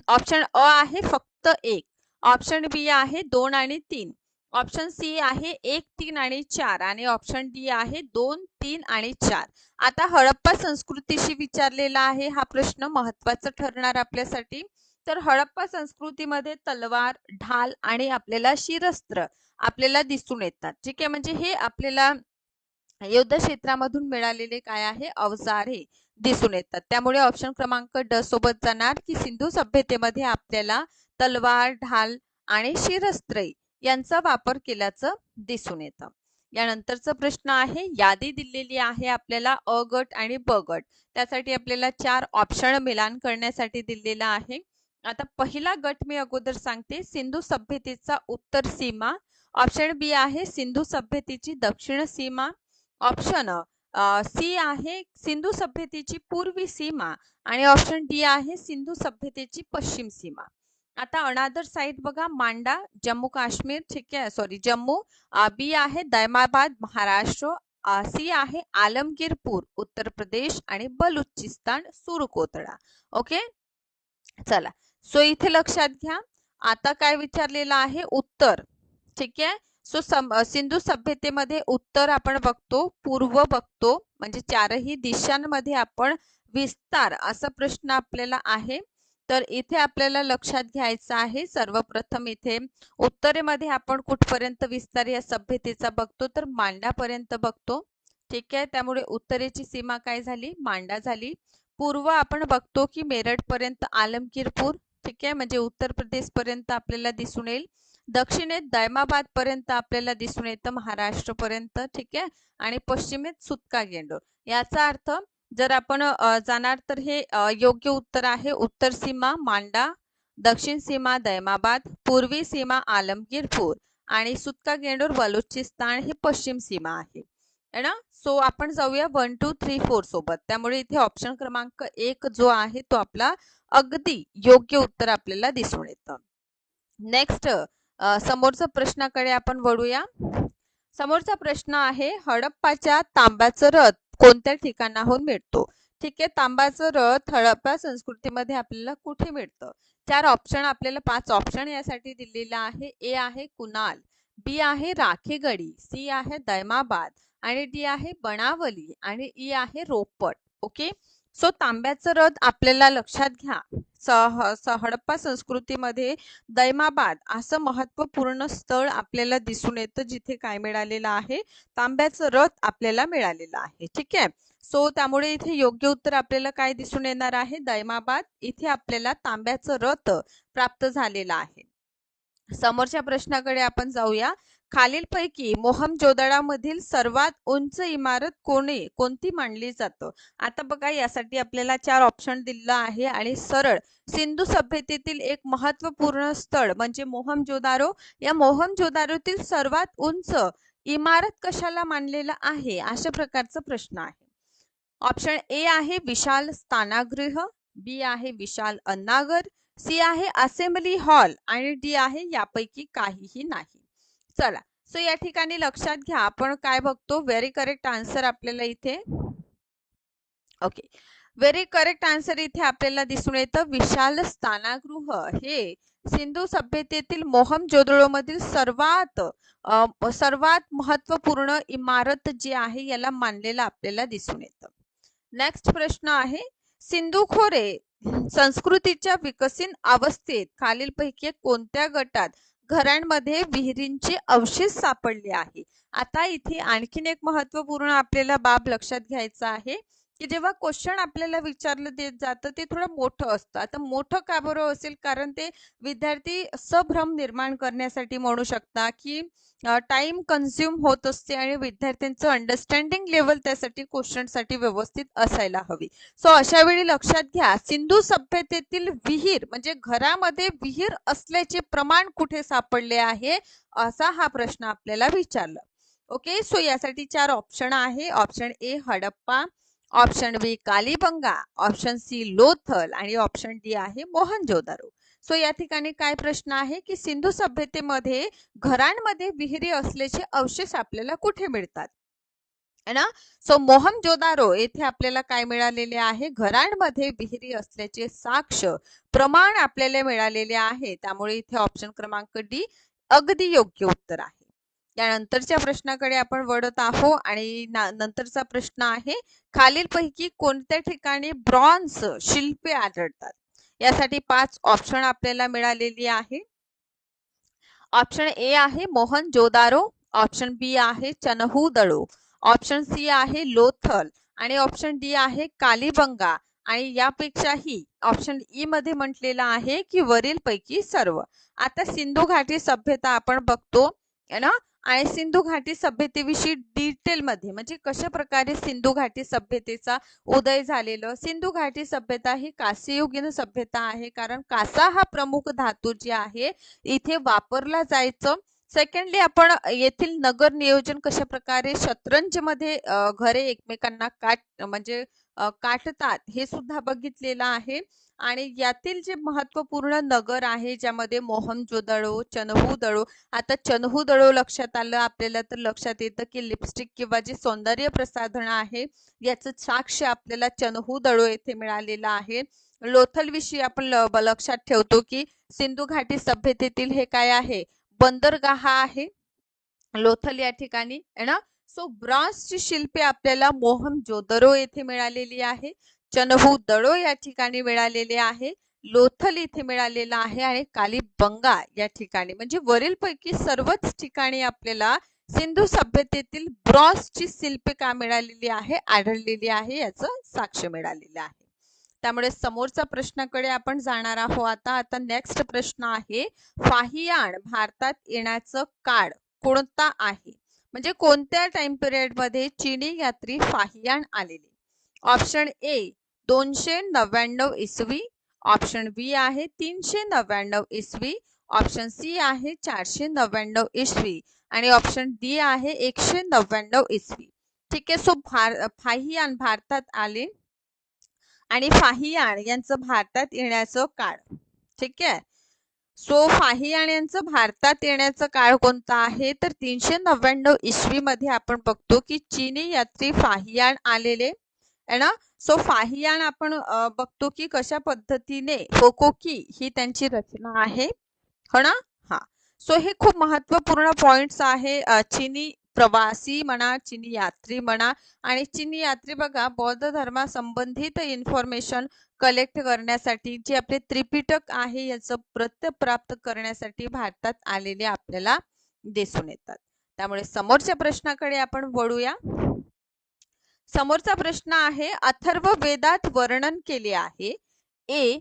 ऑप्शन अ आहे फक्त 1, ऑप्शन बी आहे 2 आणि 3, ऑप्शन सी आहे 1, 3 आणि 4 आणि ऑप्शन डी आहे 2, 3 आणि 4. आता हडप्पा संस्कृतीशी विचारलेला आहे हा प्रश्न महत्त्वाचा ठरणार आपल्यासाठी. तर हडप्पा संस्कृतीमध्ये तलवार, ढाल आणि आपल्याला शिरस्त्र आपल्याला दिसून येतात. ठीक आहे, म्हणजे हे आपल्याला युद्ध क्षेत्रामधून मिळालेले काय आहे अवजारे दिसून येतात. त्यामुळे ऑप्शन क्रमांक ड सोबत जाणार की सिंधू सभ्यतेमध्ये आपल्याला तलवार, ढाल आणि शिरस्त्र यांचा वापर केल्याचं दिसून येतं. यानंतरचा प्रश्न आहे, यादी दिलेली आहे आपल्याला अ गट आणि ब गट, त्यासाठी आपल्याला 4 ऑप्शन मिलान करण्यासाठी दिलेला आहे. आता पहिला गट मी अगोदर सांगते, सिंधू सभ्यतेचा उत्तर सीमा, ऑप्शन बी आहे सिंधू सभ्यतेची दक्षिण सीमा, ऑप्शन सी आहे सिंधू सभ्यतेची पूर्वी सीमा आणि ऑप्शन डी आहे सिंधू सभ्यतेची पश्चिम सीमा. आता अनादर साइड बघा, मांडा जम्मू काश्मीर, ठीक आहे सॉरी जम्मू, बी आहे दैमाबाद महाराष्ट्र, सी आहे आलमगीरपूर उत्तर प्रदेश आणि बलुचिस्तान सुरकोतडा. ओके, चला, सो इथे लक्षात घ्या आता काय विचारलेलं आहे उत्तर. ठीक आहे, सो सिंधू सभ्यतेमध्ये उत्तर आपण बघतो, पूर्व बघतो, म्हणजे 4ही दिशांमध्ये आपण विस्तार असा प्रश्न आपल्याला आहे. तर इथे आपल्याला लक्षात घ्यायचं आहे, सर्वप्रथम इथे उत्तरेमध्ये आपण कुठपर्यंत विस्तार या सभ्यतेचा बघतो, तर मांडापर्यंत बघतो. ठीक आहे, त्यामुळे उत्तरेची सीमा काय झाली, मांडा झाली. पूर्व आपण बघतो की मेरठ पर्यंत आलमगीरपूर, ठीक आहे, म्हणजे उत्तर प्रदेश पर्यंत आपल्याला दिसून येईल. दक्षिणेत दैमाबाद पर्यंत आपल्याला दिसून येतं महाराष्ट्र पर्यंत, ठीक आहे, आणि पश्चिमेत सुतका गेंडोर. याचा अर्थ जर आपण जाणार तर हे योग्य उत्तर आहे. उत्तर सीमा मांडा, दक्षिण सीमा दैमाबाद, पूर्वी सीमा आलमगीरपूर आणि सुतका गेंडोर बलुचिस्तान ही पश्चिम सीमा आहे ना. सो आपण जाऊया 1, 2, 3, 4 सोबत. त्यामुळे इथे ऑप्शन क्रमांक 1 जो आहे तो आपला अगदी योग्य उत्तर आपल्याला दिसून येतं. नेक्स्ट समोरच्या प्रश्नाकडे आपण वळूया. समोरचा प्रश्न आहे, हडप्पाच्या तांब्याचं रथ कोणत्या ठिकाणाहून मिळतो. ठीक आहे, तांब्याचं रथ हडप्पा संस्कृतीमध्ये आपल्याला कुठे मिळतं. 4 ऑप्शन आपल्याला 5 ऑप्शन यासाठी दिलेला आहे. ए आहे कुनाल, बी आहे राखेगडी, सी आहे दैमाबाद आणि डी आहे बनावली आणि ई आहे रोपट. ओके, सो तांब्याचं रथ आपल्याला लक्षात घ्या, हडप्पा संस्कृतीमध्ये दैमाबाद असं महत्वपूर्ण स्थळ आपल्याला दिसून येतं जिथे काय मिळालेलं आहे, तांब्याचं रथ आपल्याला मिळालेलं आहे. ठीक आहे, सो त्यामुळे इथे योग्य उत्तर आपल्याला काय दिसून येणार आहे, दैमाबाद इथे आपल्याला तांब्याचं रथ प्राप्त झालेला आहे. समोरच्या प्रश्नाकडे आपण जाऊया. खालीलपैकी मोहमजोदडोमधील सर्वात उंच इमारत कोणती मानली जातं. आता बघा, यासाठी आपल्याला 4 ऑप्शन दिलेलं आहे आणि सरळ सिंधू सभ्यतेतील एक महत्वपूर्ण स्थळ म्हणजे मोहमजोदारो, या मोहमजोदारोतील सर्वात उंच इमारत कशाला मानलेलं आहे, अशा प्रकारचा प्रश्न आहे. ऑप्शन ए आहे विशाल स्थानागृह, बी आहे विशाल अन्नागर, सी आहे असेंब्ली हॉल आणि डी आहे यापैकी काहीही नाही. चला, सो या ठिकाणी लक्षात घ्या, आपण काय बघतो, व्हेरी करेक्ट आन्सर आपल्याला इथे, ओके, व्हेरी करेक्ट आन्सर इथे आपल्याला दिसून येतं विशाल स्थानागृह हे सिंधू सभ्यतेतील मोहनजोदडो मधील सर्वात महत्वपूर्ण इमारत जी आहे याला मानलेलं आपल्याला दिसून येतं. नेक्स्ट प्रश्न आहे, सिंधू खोरे संस्कृतीच्या विकसित अवस्थेत खालीलपैकी कोणत्या गटात घरांमध्ये विहिरींचे अवशेष सापडले आहे. आता इथे आणखीन एक महत्वपूर्ण आपल्याला बाब लक्षात घ्यायचा आहे की जेव्हा क्वेश्चन आपल्याला विचारलं देत जातं ते थोडं मोठं असतं. आता मोठं का बरं असेल, कारण ते विद्यार्थी संभ्रम निर्माण करण्यासाठी म्हणू शकता की टाइम कन्झ्युम होत असते आणि विद्यार्थ्यांचं अंडरस्टँडिंग लेवल त्यासाठी क्वेश्चन साठी व्यवस्थित असायला हवी. सो अशा वेळी लक्षात घ्या, सिंधू सभ्यतेतील विहीर म्हणजे घरामध्ये विहीर असल्याचे प्रमाण कुठे सापडले आहे असा हा प्रश्न आपल्याला विचारला. ओके, सो यासाठी 4 ऑप्शन आहे. Option A Harappa, option B Kalibangan, option C Lothal आणि ऑप्शन डी आहे मोहनजोदारो. सो या ठिकाणी काय प्रश्न आहे की सिंधू सभ्यतेमध्ये घरांमध्ये विहिरी असल्याचे अवशेष आपल्याला कुठे मिळतात है ना. सो मोहनजोदारो येथे आपल्याला काय मिळालेले आहे, घरांमध्ये विहिरी असल्याचे साक्ष प्रमाण आपल्याला मिळालेले आहे. त्यामुळे इथे ऑप्शन क्रमांक डी अगदी योग्य उत्तर आहे. यानंतरच्या प्रश्नाकडे आपण वळत आहोत आणि नंतरचा प्रश्न आहे, खालीलपैकी कोणत्या ठिकाणी ब्रॉन्झ शिल्पे आढळतात. यासाठी 5 ऑप्शन आपल्याला मिळालेली आहे. ऑप्शन ए आहे मोहनजोदारो, ऑप्शन बी आहे चनहूदड़ो, ऑप्शन सी आहे लोथल आणि ऑप्शन डी आहे कालीबंगा आणि यापेक्षाही ऑप्शन ई मध्ये म्हटलेलं आहे की वरील पैकी सर्व. आता सिंधू घाटी सभ्यता आपण बघतो है ना, आणि सिंधू घाटी सभ्यतेविषयी डिटेल मध्ये म्हणजे कशा प्रकारे सिंधू घाटी सभ्यतेचा उदय झालेलं. सिंधू घाटी सभ्यता ही कांस्ययुगीन सभ्यता आहे, कारण कासा हा प्रमुख धातू जी आहे इथे वापरला जायचं. सेकंडली आपण येथील नगर नियोजन कशा प्रकारे शतरंज मध्ये घरे एकमेकांना काटतात हे सुद्धा बघितलेलं आहे. आणि यातील जे महत्वपूर्ण नगर आहे ज्यामध्ये मोहनजोदडो, चनहूदड़ो. आता चनहूदड़ो लक्षात आलं आपल्याला तर लक्षात येतं की लिपस्टिक किंवा जे सौंदर्य प्रसाधन आहे याचं साक्ष आपल्याला चनहूदड़ो येथे मिळालेलं आहे. लोथल विषयी आपण लक्षात ठेवतो की सिंधू घाटी सभ्यतेतील हे काय आहे, बंदरगाह आहे लोथल या ठिकाणी है ना. सो ब्रॉन्झची शिल्पे आपल्याला मोहनजोदड़ो येथे मिळालेली आहे, चनहूदड़ो या ठिकाणी मिळालेले आहे, लोथल इथे मिळालेला आहे आणि कालीबंगा या ठिकाणी म्हणजे वरील पैकी सर्वच ठिकाणी आपल्याला सिंधू सभ्यतेतील ब्रॉन्झची शिल्पे का मिळालेली आहे, आढळलेली आहे, याचं साक्ष मिळालेलं आहे. त्यामुळे समोरच्या प्रश्नाकडे आपण जाणार आहोत. आता नेक्स्ट प्रश्न आहे, फाहियान भारतात येण्याचं काळ कोणता आहे, म्हणजे कोणत्या टाइम पिरियड मध्ये चीनी यात्री फाहियान आलेले. ऑप्शन ए 299 इसवी, ऑप्शन बी आहे 399 इसवी, ऑप्शन सी आहे 499 इसवी आणि ऑप्शन डी आहे 199 इसवी. ठीक आहे, सो फाहियान भारतात आले आणि फाहियान यांचं भारतात येण्याचं काळ. ठीक आहे, सो फाहियान यांचं भारतात येण्याचं काळ कोणता आहे तर 399 इसवी मध्ये आपण बघतो की चीनी यात्री फाहियान आलेले है ना. सो फाहियान आपण बघतो की कशा पद्धतीने होकोकी ही त्यांची रचना आहे हो ना. हा, सो हे खूप महत्वपूर्ण पॉइंट्स आहे. चीनी प्रवासी म्हणा, चीनी यात्री म्हणा, आणि चीनी यात्री बघा बौद्ध धर्मासंबंधित इन्फॉर्मेशन कलेक्ट करण्यासाठी जे आपले त्रिपिटक आहे याचं प्रत प्राप्त करण्यासाठी भारतात आलेले आपल्याला दिसून येतात. त्यामुळे समोरच्या प्रश्नाकडे आपण वळूया. समोरचा प्रश्न आहे, अथर्व वेदात वर्णन केले आहे. ए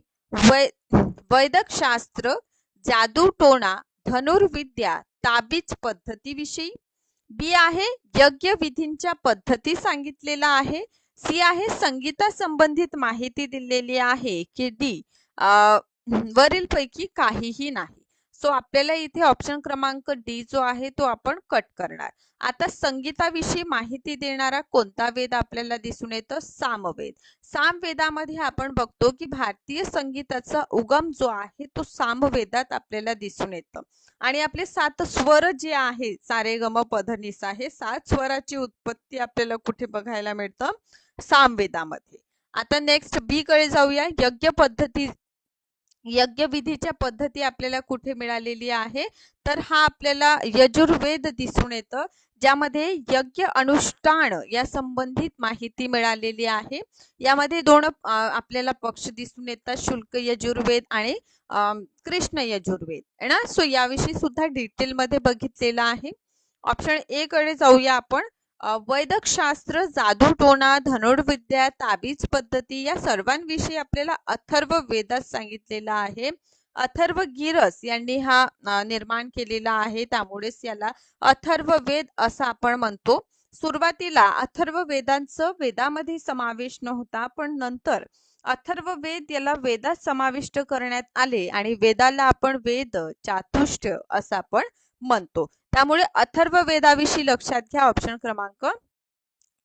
वैदिक शास्त्र, जादूटोणा, धनुर्विद्या, ताबीज पद्धतीविषयी. बी आहे यज्ञ विधींच्या पद्धती सांगितलेला आहे. सी आहे संगीता संबंधित माहिती दिलेली आहे की डी वरील पैकी काहीही नाही. सो आपल्याला इथे ऑप्शन क्रमांक डी जो आहे तो आपण कट करणार. आता संगीताविषयी माहिती देणारा कोणता वेद आपल्याला दिसून येतो? सामवेद. सामवेदामध्ये आपण बघतो की भारतीय संगीताचा उगम जो आहे तो सामवेदात आपल्याला दिसून येतं. आणि आपले 7 स्वर जे आहे सा रे ग म प ध नि सा, हे 7 स्वराची उत्पत्ती आपल्याला कुठे बघायला मिळतं? सामवेदामध्ये. आता नेक्स्ट बी कडे जाऊया. यज्ञविधीच्या पद्धती आपल्याला कुठे मिळालेली आहे? तर हा आपल्याला यजुर्वेद दिसून येतं, ज्यामध्ये यज्ञ अनुष्ठान या संबंधित माहिती मिळालेली आहे. यामध्ये दोन आपल्याला पक्ष दिसून येतात, शुल्क यजुर्वेद आणि कृष्ण यजुर्वेद है ना. सो याविषयी सुद्धा डिटेल मध्ये बघितलेलं आहे. ऑप्शन ए कडे जाऊया आपण. वैदिक शास्त्र, जादूटोणा, धनुर्विद्या, ताबीज पद्धती या सर्वांविषयी आपल्याला अथर्व वेदात सांगितलेलं आहे. अथर्वगिरस यांनी हा निर्माण केलेला आहे, त्यामुळेच याला अथर्व वेद असं आपण म्हणतो. सुरुवातीला अथर्व वेदांचं वेदामध्ये समावेश नव्हता, पण नंतर अथर्व वेद याला वेदात समाविष्ट करण्यात आले आणि वेदाला आपण वेद चातुष्ट असं आपण म्हणतो. त्यामुळे अथर्व वेदाविषयी लक्षात घ्या. ऑप्शन क्रमांक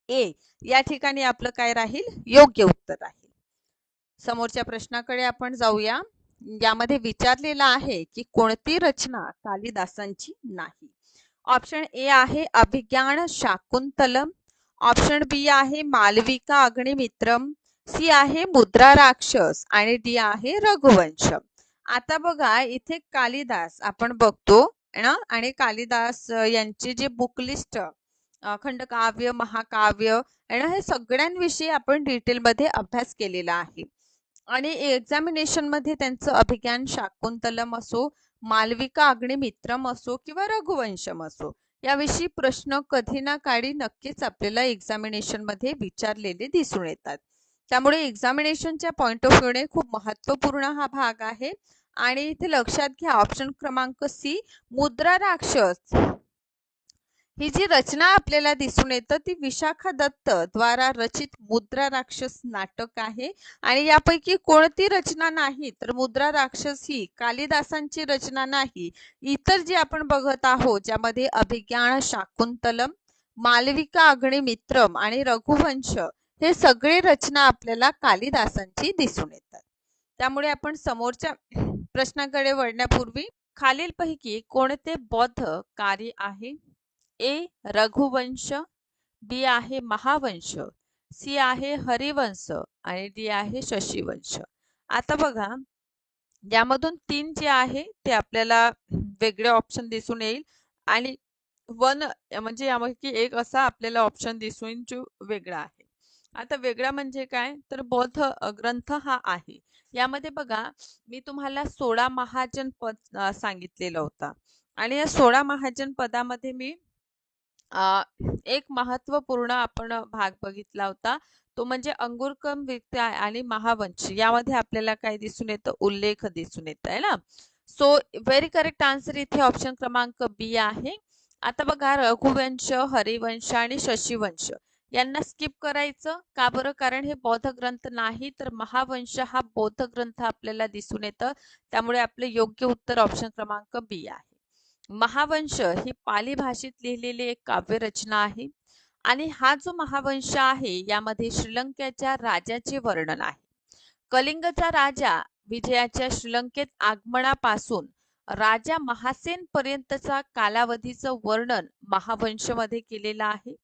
ए या ठिकाणी आपलं काय राहील? योग्य उत्तर राहील. समोरच्या प्रश्नाकडे आपण जाऊया. यामध्ये विचारलेला आहे की कोणती रचना कालिदासांची नाही? ऑप्शन ए आहे अभिज्ञान शाकुंतलम, ऑप्शन बी आहे मालविका अग्निमित्रम, सी आहे मुद्रा राक्षस आणि डी आहे रघुवंश. आता बघा इथे कालिदास आपण बघतो ना, आणि कालिदास यांचे जे बुक लिस्ट, खंडकाव्य, महाकाव्य हे सगळ्यांविषयी आपण डिटेल मध्ये अभ्यास केलेला आहे. आणि एक्झामिनेशन मध्ये त्यांचं अभिज्ञान शाकुंतलम असो, मालविका अग्निमित्रम असो किंवा रघुवंशम असो, याविषयी प्रश्न कधी ना काळी नक्कीच आपल्याला एक्झामिनेशन मध्ये विचारलेले दिसून येतात. त्यामुळे एक्झामिनेशनच्या पॉइंट ऑफ व्ह्यूने खूप महत्त्वपूर्ण हा भाग आहे. आणि इथे लक्षात घ्या ऑप्शन क्रमांक सी मुद्रा राक्षस ही जी रचना आपल्याला दिसून येतं ती विशाखा दत्त द्वारा रचित मुद्रा राक्षस नाटक आहे. आणि यापैकी कोणती रचना नाही तर मुद्रा राक्षस ही कालिदासांची रचना नाही. इतर जे आपण बघत आहोत ज्यामध्ये अभिज्ञान शाकुंतलम, मालविका अग्निमित्रम आणि रघुवंश हे सगळे रचना आपल्याला कालिदासांची दिसून येतात. त्यामुळे आपण समोरच्या प्रश्नाकडे वळण्यापूर्वी खालीलपैकी कोणते बौद्ध कार्य आहे? ए रघुवंश, बी आहे महावंश, सी आहे हरिवंश आणि डी आहे शशीवंश. आता बघा यामधून 3 जे आहे ते आपल्याला वेगळे ऑप्शन दिसून येईल आणि वन म्हणजे यापैकी एक असा आपल्याला ऑप्शन दिसून येईल जो वेगळा आहे. आता वेगळा म्हणजे काय तर बौद्ध ग्रंथ हा आहे. यामध्ये बघा मी तुम्हाला 16 महाजन पद सांगितलेलं होता आणि या 16 महाजन पदामध्ये मी एक महत्वपूर्ण आपण भाग बघितला होता, तो म्हणजे अंगुरकम विद्या आणि महावंश. यामध्ये आपल्याला काय दिसून येतं? उल्लेख दिसून येत आहे ना. सो व्हेरी करेक्ट आन्सर इथे ऑप्शन क्रमांक बी आहे. आता बघा रघुवंश, हरिवंश आणि शशीवंश यांना स्किप करायचं का बरं? कारण हे बौद्ध ग्रंथ नाही, तर महावंश हा बौद्ध ग्रंथ आपल्याला दिसून येतं. त्यामुळे आपले योग्य उत्तर ऑप्शन क्रमांक बी आहे. महावंश ही पाली भाषेत लिहिलेली एक काव्य रचना आहे आणि हा जो महावंश आहे यामध्ये श्रीलंकेच्या राजाचे वर्णन आहे. कलिंगचा राजा विजयाच्या श्रीलंकेत आगमनापासून राजा महासेन पर्यंतचा कालावधीचं वर्णन महावंश मध्ये केलेलं आहे.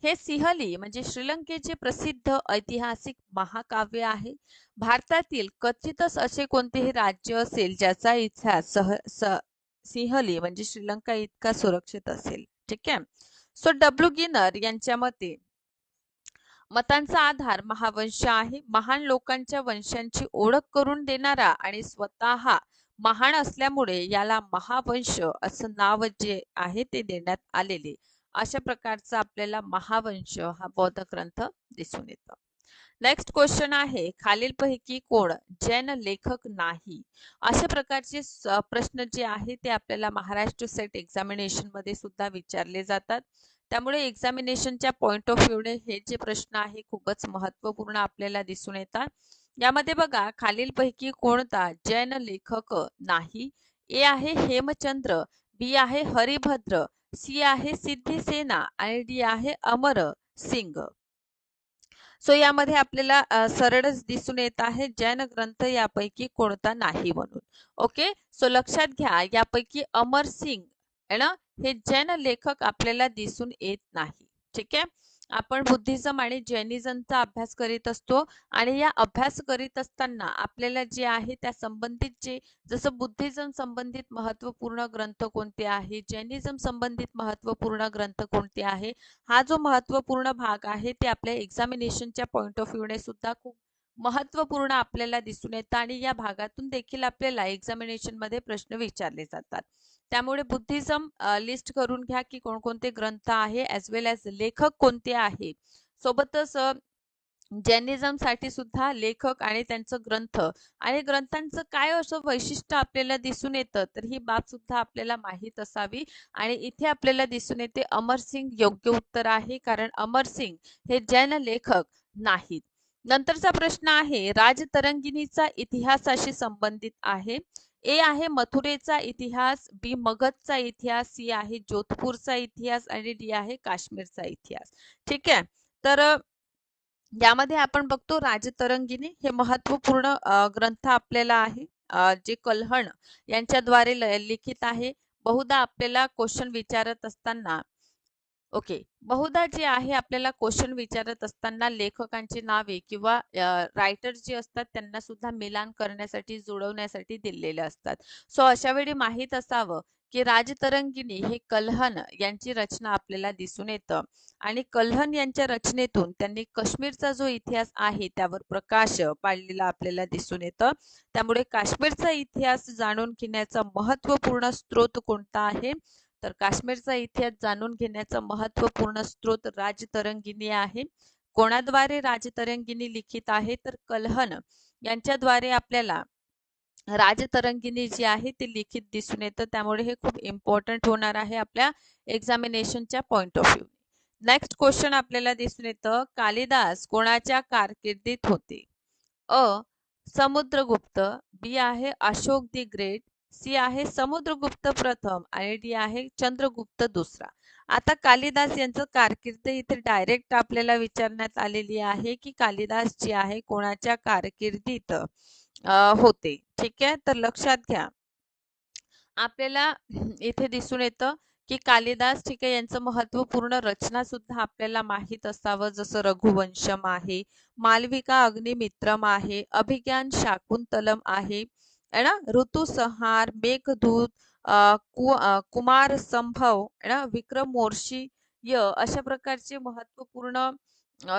हे सिंहली म्हणजे श्रीलंकेचे प्रसिद्ध ऐतिहासिक महाकाव्य आहे. भारतातील क्वचितच असे कोणतेही राज्य असेल ज्याचा इतिहास सिंहली म्हणजे श्रीलंका इतका सुरक्षित असेल. ठीक आहे. सो डब्ल्यू गिनर यांच्या मतांचा आधार महावंश आहे. महान लोकांच्या वंशांची ओळख करून देणारा आणि स्वतः महान असल्यामुळे याला महावंश असं नाव जे आहे ते देण्यात आलेले. अशा प्रकारचा आपल्याला महावंश हा बौद्ध ग्रंथ दिसून येतो. नेक्स्ट क्वेश्चन आहे खालीलपैकी कोण जैन लेखक नाही? अशा प्रकारचे प्रश्न जे आहे ते आपल्याला महाराष्ट्र सेट एक्झामिनेशन मध्ये सुद्धा विचारले जातात. त्यामुळे एक्झामिनेशनच्या पॉइंट ऑफ व्ह्यूने हे जे प्रश्न आहे खूपच महत्त्वपूर्ण आपल्याला दिसून येतात. यामध्ये बघा खालीलपैकी कोणता जैन लेखक नाही? ए आहे हेमचंद्र, बी आहे हरिभद्र, सी आहे सिद्धिसेना आणि डी आहे अमर सिंग. सो यामध्ये आपल्याला सरळच दिसून येत आहे जैन ग्रंथ यापैकी कोणता नाही म्हणून. ओके, सो लक्षात घ्या यापैकी अमर सिंग आहे ना, हे जैन लेखक आपल्याला दिसून येत नाही. ठीक आहे, आपण बुद्धिझम आणि जैनिझमचा अभ्यास करीत असतो आणि या अभ्यास करीत असताना आपल्याला जे आहे त्या संबंधित जे जसं बुद्धिझम संबंधित महत्त्वपूर्ण ग्रंथ कोणते आहे, जैनिझम संबंधित महत्त्वपूर्ण ग्रंथ कोणते आहे, हा जो महत्त्वपूर्ण भाग आहे ते आपल्या एक्झामिनेशनच्या पॉइंट ऑफ व्ह्यूने सुद्धा खूप महत्त्वपूर्ण आपल्याला दिसून येतं आणि या भागातून देखील आपल्याला एक्झामिनेशन मध्ये प्रश्न विचारले जातात. त्यामुळे बुद्धिझम लिस्ट करून घ्या की कोणकोणते ग्रंथ आहे ॲज वेल ॲज लेखक कोणते आहे. सोबतच जैनिझम साठी सुद्धा लेखक आणि त्यांचं ग्रंथ आणि ग्रंथांचं काय असं वैशिष्ट्य आपल्याला दिसून येतं, तर ही बाब सुद्धा आपल्याला माहीत असावी. आणि इथे आपल्याला दिसून येते अमरसिंग योग्य उत्तर आहे, कारण अमरसिंग हे जैन लेखक नाहीत. नंतरचा प्रश्न आहे राजतरंगिणीचा इतिहासाशी संबंधित आहे. ए आहे मथुरेचा इतिहास, बी मगधचा इतिहास, सी आहे जोधपूरचा इतिहास आणि डी आहे काश्मीरचा इतिहास. ठीक आहे, तर यामध्ये आपण बघतो राजतरंगिणी हे महत्वपूर्ण ग्रंथ आपल्याला आहे, जे कल्हण यांच्याद्वारे लिखित आहे. बहुधा आपल्याला क्वेश्चन विचारत असताना ओके, बहुधा जे आहे आपल्याला क्वेश्चन विचारत असताना लेखकांची नावे किंवा रायटर जे असतात त्यांना सुद्धा मिलान करण्यासाठी जुळवण्यासाठी दिलेले असतात. सो अशा वेळी माहीत असावं की राजतरंगिणी हे कल्हण यांची रचना आपल्याला दिसून येतं आणि कल्हण यांच्या रचनेतून त्यांनी काश्मीरचा जो इतिहास आहे त्यावर प्रकाश पाडलेला आपल्याला दिसून येतं. त्यामुळे काश्मीरचा इतिहास जाणून घेण्याचा महत्त्वपूर्ण स्रोत कोणता आहे, तर काश्मीरचा इतिहास जाणून घेण्याचा महत्त्वपूर्ण स्रोत राजतरंगिणी आहे. कोणाद्वारे राजतरंगिणी लिखित आहे, तर कल्हण यांच्याद्वारे आपल्याला राजतरंगिणी जी आहे ती लिखित दिसून येतं. त्यामुळे हे खूप इम्पॉर्टंट होणार आहे आपल्या एक्झामिनेशनच्या point of view. Next question आपल्याला दिसून येतं कालिदास कोणाच्या कारकिर्दीत होते. अ समुद्रगुप्त, बी आहे अशोक दी ग्रेट, सी आहे समुद्रगुप्त प्रथम आणि डी आहे चंद्रगुप्त दुसरा. आता कालिदास यांचं कारकीर्द इथे डायरेक्ट आपल्याला विचारण्यात आलेली आहे की कालिदास जी आहे कोणाच्या कारकिर्दीत होते. ठीक आहे, तर लक्षात घ्या आपल्याला इथे दिसून येतं की कालिदास ठीक आहे यांचं महत्वपूर्ण रचना सुद्धा आपल्याला माहित असावं, जसं रघुवंशम आहे, मालविका अग्निमित्रम आहे, अभिज्ञान शाकुंतलम आहे ना, ऋतुसंहार, मेघदूत, कुमार संभव ना, विक्रमोर्शी अशा प्रकारचे महत्वपूर्ण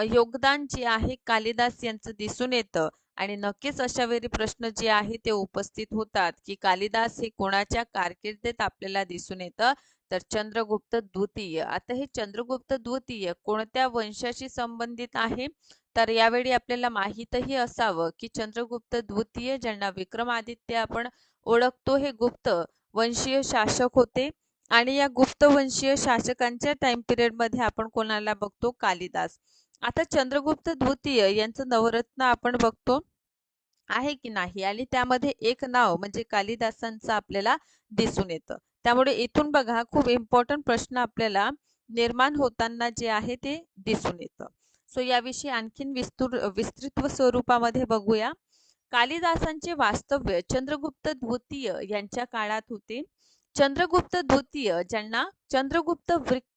योगदान जे आहे कालिदास यांचं दिसून येतं. आणि नक्कीच अशा वेळी प्रश्न जे आहे ते उपस्थित होतात की कालिदास हे कोणाच्या कारकिर्दीत आपल्याला दिसून येतं, तर चंद्रगुप्त द्वितीय. आता हे चंद्रगुप्त द्वितीय कोणत्या वंशाशी संबंधित आहे, तर यावेळी आपल्याला माहीतही असावं की चंद्रगुप्त द्वितीय ज्यांना विक्रमादित्य आपण ओळखतो हे गुप्त वंशीय शासक होते आणि या गुप्त वंशीय शासकांच्या टाइम पिरियड मध्ये आपण कोणाला बघतो, कालिदास. आता चंद्रगुप्त द्वितीय यांचं नवरत्न आपण बघतो आहे की नाही, आणि त्यामध्ये एक नाव म्हणजे कालिदासांचं आपल्याला दिसून येतं. त्यामुळे इथून बघा खूप इम्पॉर्टंट प्रश्न आपल्याला निर्माण होताना जे आहे ते दिसून येतं. सो याविषयी आणखीन विस्तृत स्वरूपामध्ये बघूया. कालिदासांचे वास्तव्य चंद्रगुप्त द्वितीय यांच्या काळात होते. चंद्रगुप्त द्वितीय ज्यांना चंद्रगुप्त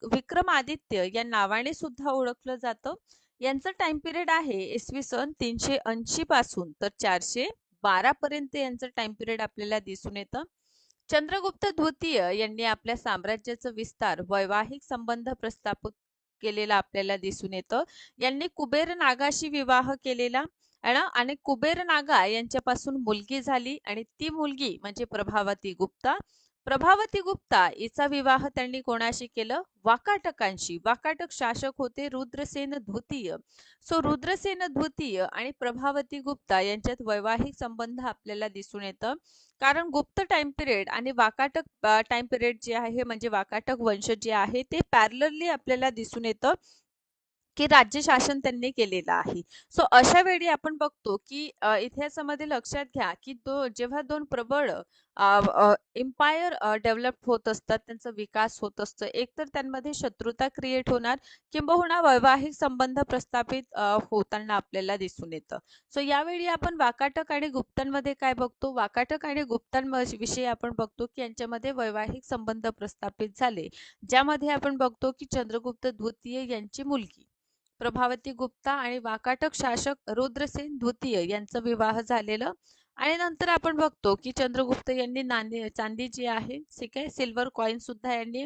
विक्रमादित्य या नावाने सुद्धा ओळखलं जातं, यांचं टाइम पिरियड आहे इसवी सन 380 पासून तर 412 पर्यंत यांचं टाइम पिरियड आपल्याला दिसून येतं. चंद्रगुप्त द्वितीय यांनी आपल्या साम्राज्याचा विस्तार वैवाहिक संबंध प्रस्थापित केलेला आपल्याला दिसून येतं. यांनी कुबेर नागाशी विवाह केलेला आणि कुबेर नागा यांच्यापासून मुलगी झाली आणि ती मुलगी म्हणजे प्रभावती गुप्ता. प्रभावती गुप्ता हिचा विवाह त्यांनी कोणाशी केलं, वाकाटकांशी. वाकाटक शासक होते रुद्रसेन द्वितीय. सो रुद्रसेन द्वितीय आणि प्रभावती गुप्ता यांच्यात वैवाहिक संबंध आपल्याला दिसून येतं, कारण गुप्त टाइम पिरियड आणि वाकाटक टाइम पिरियड जे आहे म्हणजे वाकाटक वंश जे आहे ते पॅरलली आपल्याला दिसून येतं. की राज्य शासन त्यांनी केलेलं आहे. सो अशा वेळी आपण बघतो की इतिहासामध्ये लक्षात घ्या की जेव्हा दोन प्रबळ एम्पायर डेव्हलप होत असतात, त्यांचा विकास होत असतो, एकतर त्यांमध्ये शत्रुता क्रिएट होणार किंबहुना वैवाहिक संबंध प्रस्थापित होताना आपल्याला दिसून येतं. सो यावेळी आपण वाकाटक आणि गुप्तांमध्ये काय बघतो, वाकाटक आणि गुप्तांविषयी आपण बघतो की यांच्यामध्ये वैवाहिक संबंध प्रस्थापित झाले, ज्यामध्ये आपण बघतो की चंद्रगुप्त द्वितीय यांची मुलगी प्रभावती गुप्ता आणि वाकाटक शासक रुद्रसेन द्वितीय यांचा विवाह झालेलं. आणि नंतर आपण बघतो की चंद्रगुप्त यांनी चांदी जी आहे, ठीक आहे, सिल्वर कॉइन सुद्धा यांनी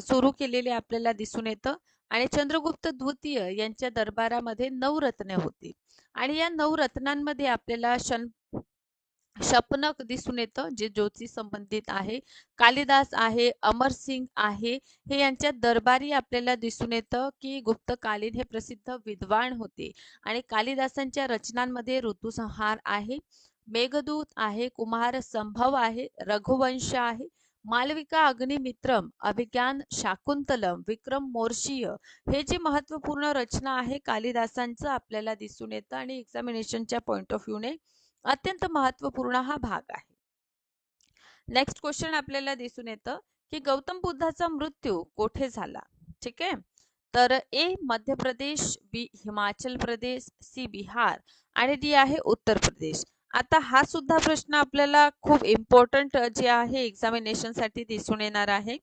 सुरू केलेले आपल्याला दिसून येतं. आणि चंद्रगुप्त द्वितीय यांच्या दरबारामध्ये 9 रत्ने होती आणि या 9 रत्नांमध्ये आपल्याला शपनक दिसून येतं, जे ज्योतिष संबंधित आहे. कालिदास आहे, अमरसिंग आहे, हे यांच्या दरबारी आपल्याला दिसून येतं की गुप्तकालीन हे प्रसिद्ध विद्वान होते. आणि कालिदासांच्या रचनांमध्ये ऋतुसंहार आहे, मेघदूत आहे, कुमार संभव आहे, रघुवंश आहे, मालविका अग्निमित्रम, अभिज्ञान शाकुंतलम, विक्रम मोर्शीय, हे जी महत्वपूर्ण रचना आहे कालिदासांचं आपल्याला दिसून येतं आणि एक्झामिनेशनच्या पॉइंट ऑफ व्ह्यूने अत्यंत महत्वपूर्ण हा भाग आहे. नेक्स्ट क्वेश्चन आपल्याला दिसून येतं की गौतम बुद्धाचा मृत्यू कोठे झाला. ठीक आहे, तर ए मध्य प्रदेश, बी हिमाचल प्रदेश, सी बिहार आणि डी आहे उत्तर प्रदेश. आता हा सुद्धा प्रश्न आपल्याला खूप इम्पॉर्टंट जे आहे एक्झामिनेशन साठी दिसून येणार आहे.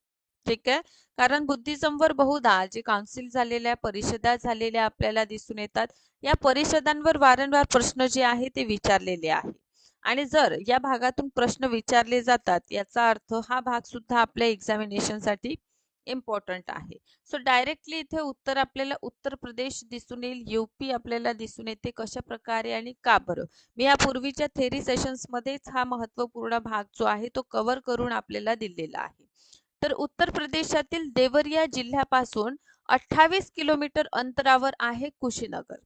ठीक आहे, कारण बुद्धिझमवर बहुधा जे काउन्सिल झालेल्या परिषदा झालेल्या आपल्याला दिसून येतात, या परिषदांवर वारंवार प्रश्न जे आहे ते विचारलेले आहे. आणि जर या भागातून प्रश्न विचारले जातात, याचा अर्थ हा भाग सुद्धा आपल्या एक्झामिनेशन साठी इम्पॉर्टंट आहे. सो डायरेक्टली इथे उत्तर आपल्याला उत्तर प्रदेश दिसून येईल, यूपी आपल्याला दिसून येते. कशा प्रकारे आणि का बरं, मी या पूर्वीच्या थेरी सेशन्स मध्येच हा महत्वपूर्ण भाग जो आहे तो कव्हर करून आपल्याला दिलेला आहे. तर उत्तर प्रदेशातील देवरिया जिल्ह्यापासून 28 किलोमीटर अंतरावर आहे कुशीनगर,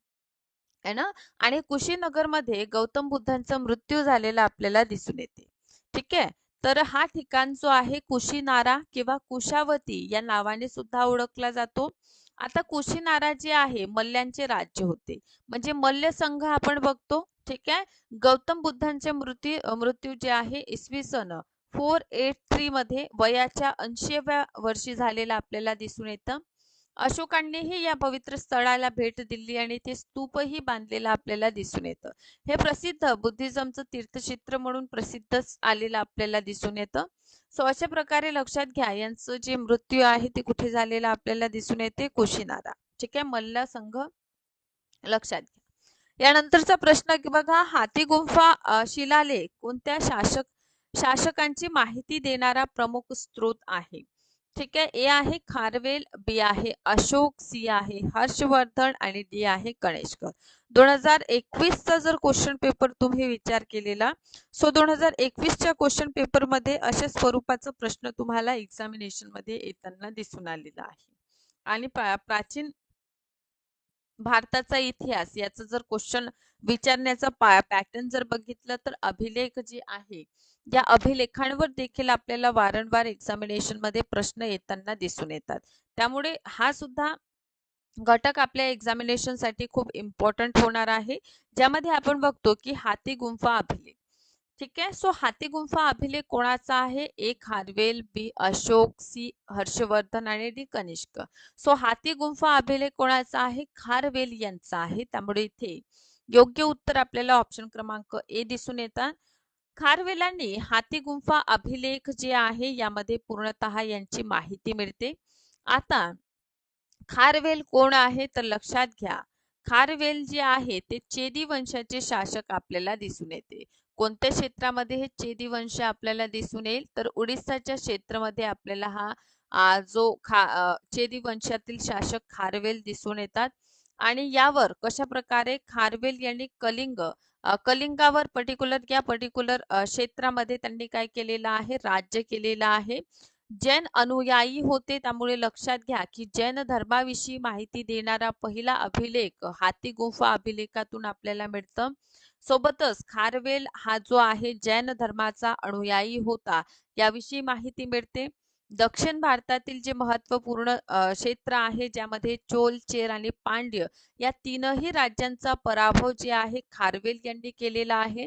है ना. आणि कुशीनगर मध्ये गौतम बुद्धांचा मृत्यू झालेला आपल्याला दिसून येते. ठीक आहे, तर हा ठिकाण जो आहे कुशीनारा किंवा कुशावती या नावाने सुद्धा ओळखला जातो. आता कुशीनारा जे आहे मल्ल्यांचे राज्य होते, म्हणजे मल्ल संघ आपण बघतो. ठीक आहे, गौतम बुद्धांचे मृत्यू जे आहे इसवी सन 483 मध्ये वयाच्या 80व्या वर्षी झालेला आपल्याला दिसून येतं. अशोकांनीही या पवित्र स्थळाला भेट दिली आणि ते स्तूपही बांधलेला आपल्याला दिसून येतं. हे प्रसिद्ध बुद्धिझमचं तीर्थक्षेत्र म्हणून प्रसिद्धच आलेलं आपल्याला दिसून येतं. सो अशा प्रकारे लक्षात घ्या, यांचं जे मृत्यू आहे ते कुठे झालेला आपल्याला दिसून येते, कुशीनारा. ठीक आहे, मल्ल संघ लक्षात घ्या. यानंतरचा प्रश्न की बघा, हाती गुंफा शिलालेख कोणत्या शासकांची माहिती देणारा प्रमुख स्रोत आहे. ठीक आहे, ए आहे खारवेल, बी आहे अशोक, सी आहे हर्षवर्धन आणि डी आहे कनिष्क. 2021 चा जर क्वेश्चन पेपर तुम्ही विचार केलेला, सो 2021च्या क्वेश्चन पेपर मध्ये अशा स्वरूपाचा प्रश्न तुम्हाला एक्झामिनेशन मध्ये येताना दिसून आलेला आहे. आणि प्राचीन भारताचा इतिहास याचा जर क्वेश्चन विचारण्याचा पॅटर्न जर बघितलं, तर अभिलेख जे आहे या अभिलेखांवर देखील आपल्याला वारंवार एक्झामिनेशन मध्ये प्रश्न येताना दिसून येतात. त्यामुळे हा सुद्धा घटक आपल्या एक्झामिनेशन साठी खूप इम्पॉर्टंट होणार आहे, ज्यामध्ये आपण बघतो की हाती गुंफा अभिलेख. ठीक आहे, सो हाती गुंफा अभिलेख कोणाचा आहे, ए खारवेल, बी अशोक, सी हर्षवर्धन आणि डी कनिष्क. सो हाती गुंफा अभिलेख कोणाचा आहे, खारवेल यांचा आहे. त्यामुळे इथे योग्य उत्तर आपल्याला ऑप्शन क्रमांक ए दिसून येतात. खारवेलांनी हाती गुंफा अभिलेख जे आहे यामध्ये पूर्णतः यांची माहिती मिळते. आता खारवेल कोण आहे, तर लक्षात घ्या, खारवेल जे आहे ते चेदी वंशाचे शासक आपल्याला दिसून येते. कोणत्या क्षेत्रामध्ये हे चेदी वंश आपल्याला दिसून येईल, तर उडीसाच्या क्षेत्रामध्ये आपल्याला जो चेदी वंशातील शासक खारवेल दिसून येतात. आणि यावर कशा प्रकारे खारवेल यांनी कलिंगावर पर्टिक्युलर क्षेत्रामध्ये त्यांनी काय केलेलं आहे, राज्य केलेलं आहे. जैन अनुयायी होते, त्यामुळे लक्षात घ्या की जैन धर्माविषयी माहिती देणारा पहिला अभिलेख हाती गुंफा अभिलेखातून आपल्याला मिळतं. सोबतच खारवेल हा जो आहे जैन धर्माचा अनुयायी होता, याविषयी माहिती मिळते. दक्षिण भारतातील जे महत्त्वपूर्ण क्षेत्र आहे ज्यामध्ये चोल, चेर आणि पांड्य या तीनही राज्यांचा पराभव जे आहे खारवेल यांनी केलेला आहे.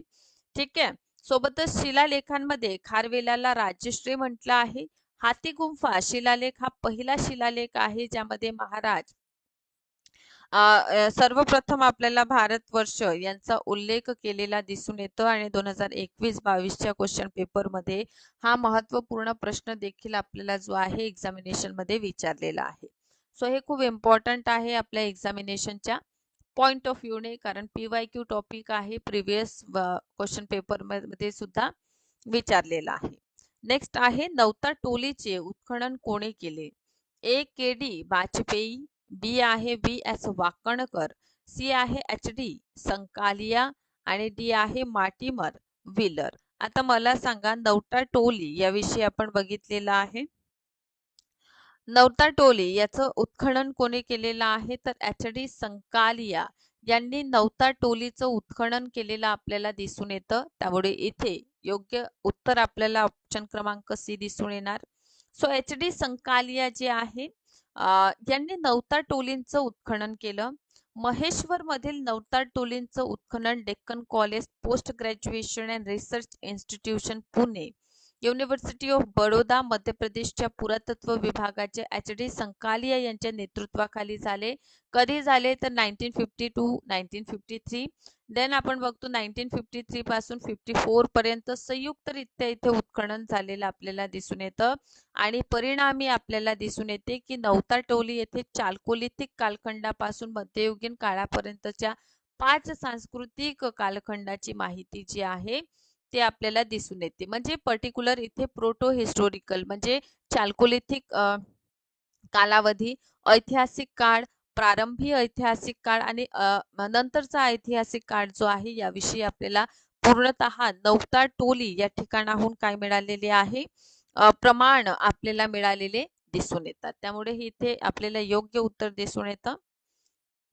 ठीक आहे. सोबतच शिलालेखांमध्ये खारवेलाला राजश्री म्हटलं आहे. हाती गुंफा शिलालेख हा पहिला शिलालेख आहे ज्यामध्ये महाराज सर्वप्रथम आपल्याला भारतवर्ष यांचा उल्लेख केलेला दिसून येतो आणि 2021-22च्या क्वेश्चन पेपर मध्ये हा महत्त्वपूर्ण प्रश्न देखील आपल्याला जो आहे एक्झामिनेशन मध्ये विचारलेला आहे. सो हे खूप इम्पॉर्टंट आहे आपल्या एक्झामिनेशनच्या पॉइंट ऑफ व्ह्यूने, कारण PYQ टॉपिक आहे, प्रिव्हियस क्वेश्चन पेपर मध्ये सुद्धा विचारलेला आहे. नेक्स्ट आहे नवता टोलीचे उत्खनन कोणी केले? KD वाजपेयी, बी आहे VS वाकणकर, सी आहे HD संकालिया आणि डी आहे मार्टिमर व्हीलर. आता मला सांगा नवता टोली याविषयी आपण बघितलेलं आहे. नवता टोली याचं उत्खनन कोणी केलेलं आहे तर HD संकालिया यांनी नवता टोलीचं उत्खनन केलेलं आपल्याला दिसून येतं. त्यामुळे इथे योग्य उत्तर आपल्याला ऑप्शन क्रमांक सी दिसून येणार. सो HD संकालिया जे आहे यांनी नवता टोलींचं उत्खनन केलं. महेश्वर मधील नवता टोलींचं उत्खनन Deccan college post graduation and research institution Pune, university of Baroda मध्य प्रदेशच्या पुरातत्व विभागाचे HD संकालिया यांच्या नेतृत्वाखाली झाले. कधी झाले तर 1952 1953. देन आपण बघतो 1953 पासून 54 पर्यंत संयुक्तरित्या इथे उत्खनन झालेलं आपल्याला दिसून येतं आणि परिणामी आपल्याला दिसून येते की नवता टोली येथे चाल्कोलिथिक कालखंडापासून मध्ययुगीन काळापर्यंतच्या 5 सांस्कृतिक कालखंडाची माहिती जी आहे ते आपल्याला दिसून येते. म्हणजे पर्टिक्युलर इथे प्रोटो हिस्टोरिकल म्हणजे चाल्कोलिथिक कालावधी, ऐतिहासिक काळ, प्रारंभी ऐतिहासिक काळ आणि नंतरचा ऐतिहासिक काळ जो आहे याविषयी आपल्याला पूर्णतः नवता टोली या ठिकाणाहून काय मिळालेले आहे प्रमाण आपल्याला मिळालेले दिसून येतात. त्यामुळे इथे आपल्याला योग्य उत्तर दिसून येतं.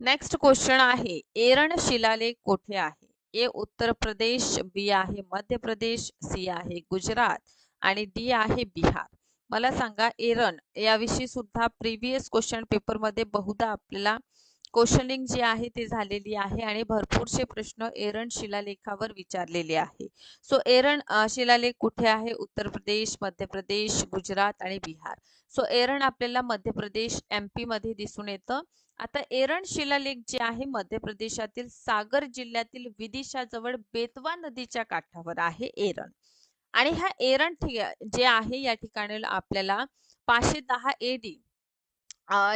नेक्स्ट क्वेश्चन आहे एरण शिलालेख कोठे आहे? ए उत्तर प्रदेश, बी आहे मध्य प्रदेश, सी आहे गुजरात आणि डी आहे बिहार. मला सांगा एरण याविषयी सुद्धा प्रिव्हियस क्वेश्चन पेपर मध्ये बहुधा आपल्याला क्वेश्चनिंग जी आहे ती झालेली आहे आणि भरपूरसे प्रश्न एरण शिलालेखावर विचारलेले आहे. सो एरण शिलालेख कुठे आहे? उत्तर प्रदेश, मध्य प्रदेश, गुजरात आणि बिहार. सो एरण आपल्याला मध्य प्रदेश MP मध्ये दिसून येतं. आता एरण शिलालेख जे आहे मध्य प्रदेशातील सागर जिल्ह्यातील विदिशाजवळ बेतवा नदीच्या काठावर आहे एरण. आणि हा एरण जे आहे या ठिकाणी आपल्याला 510 AD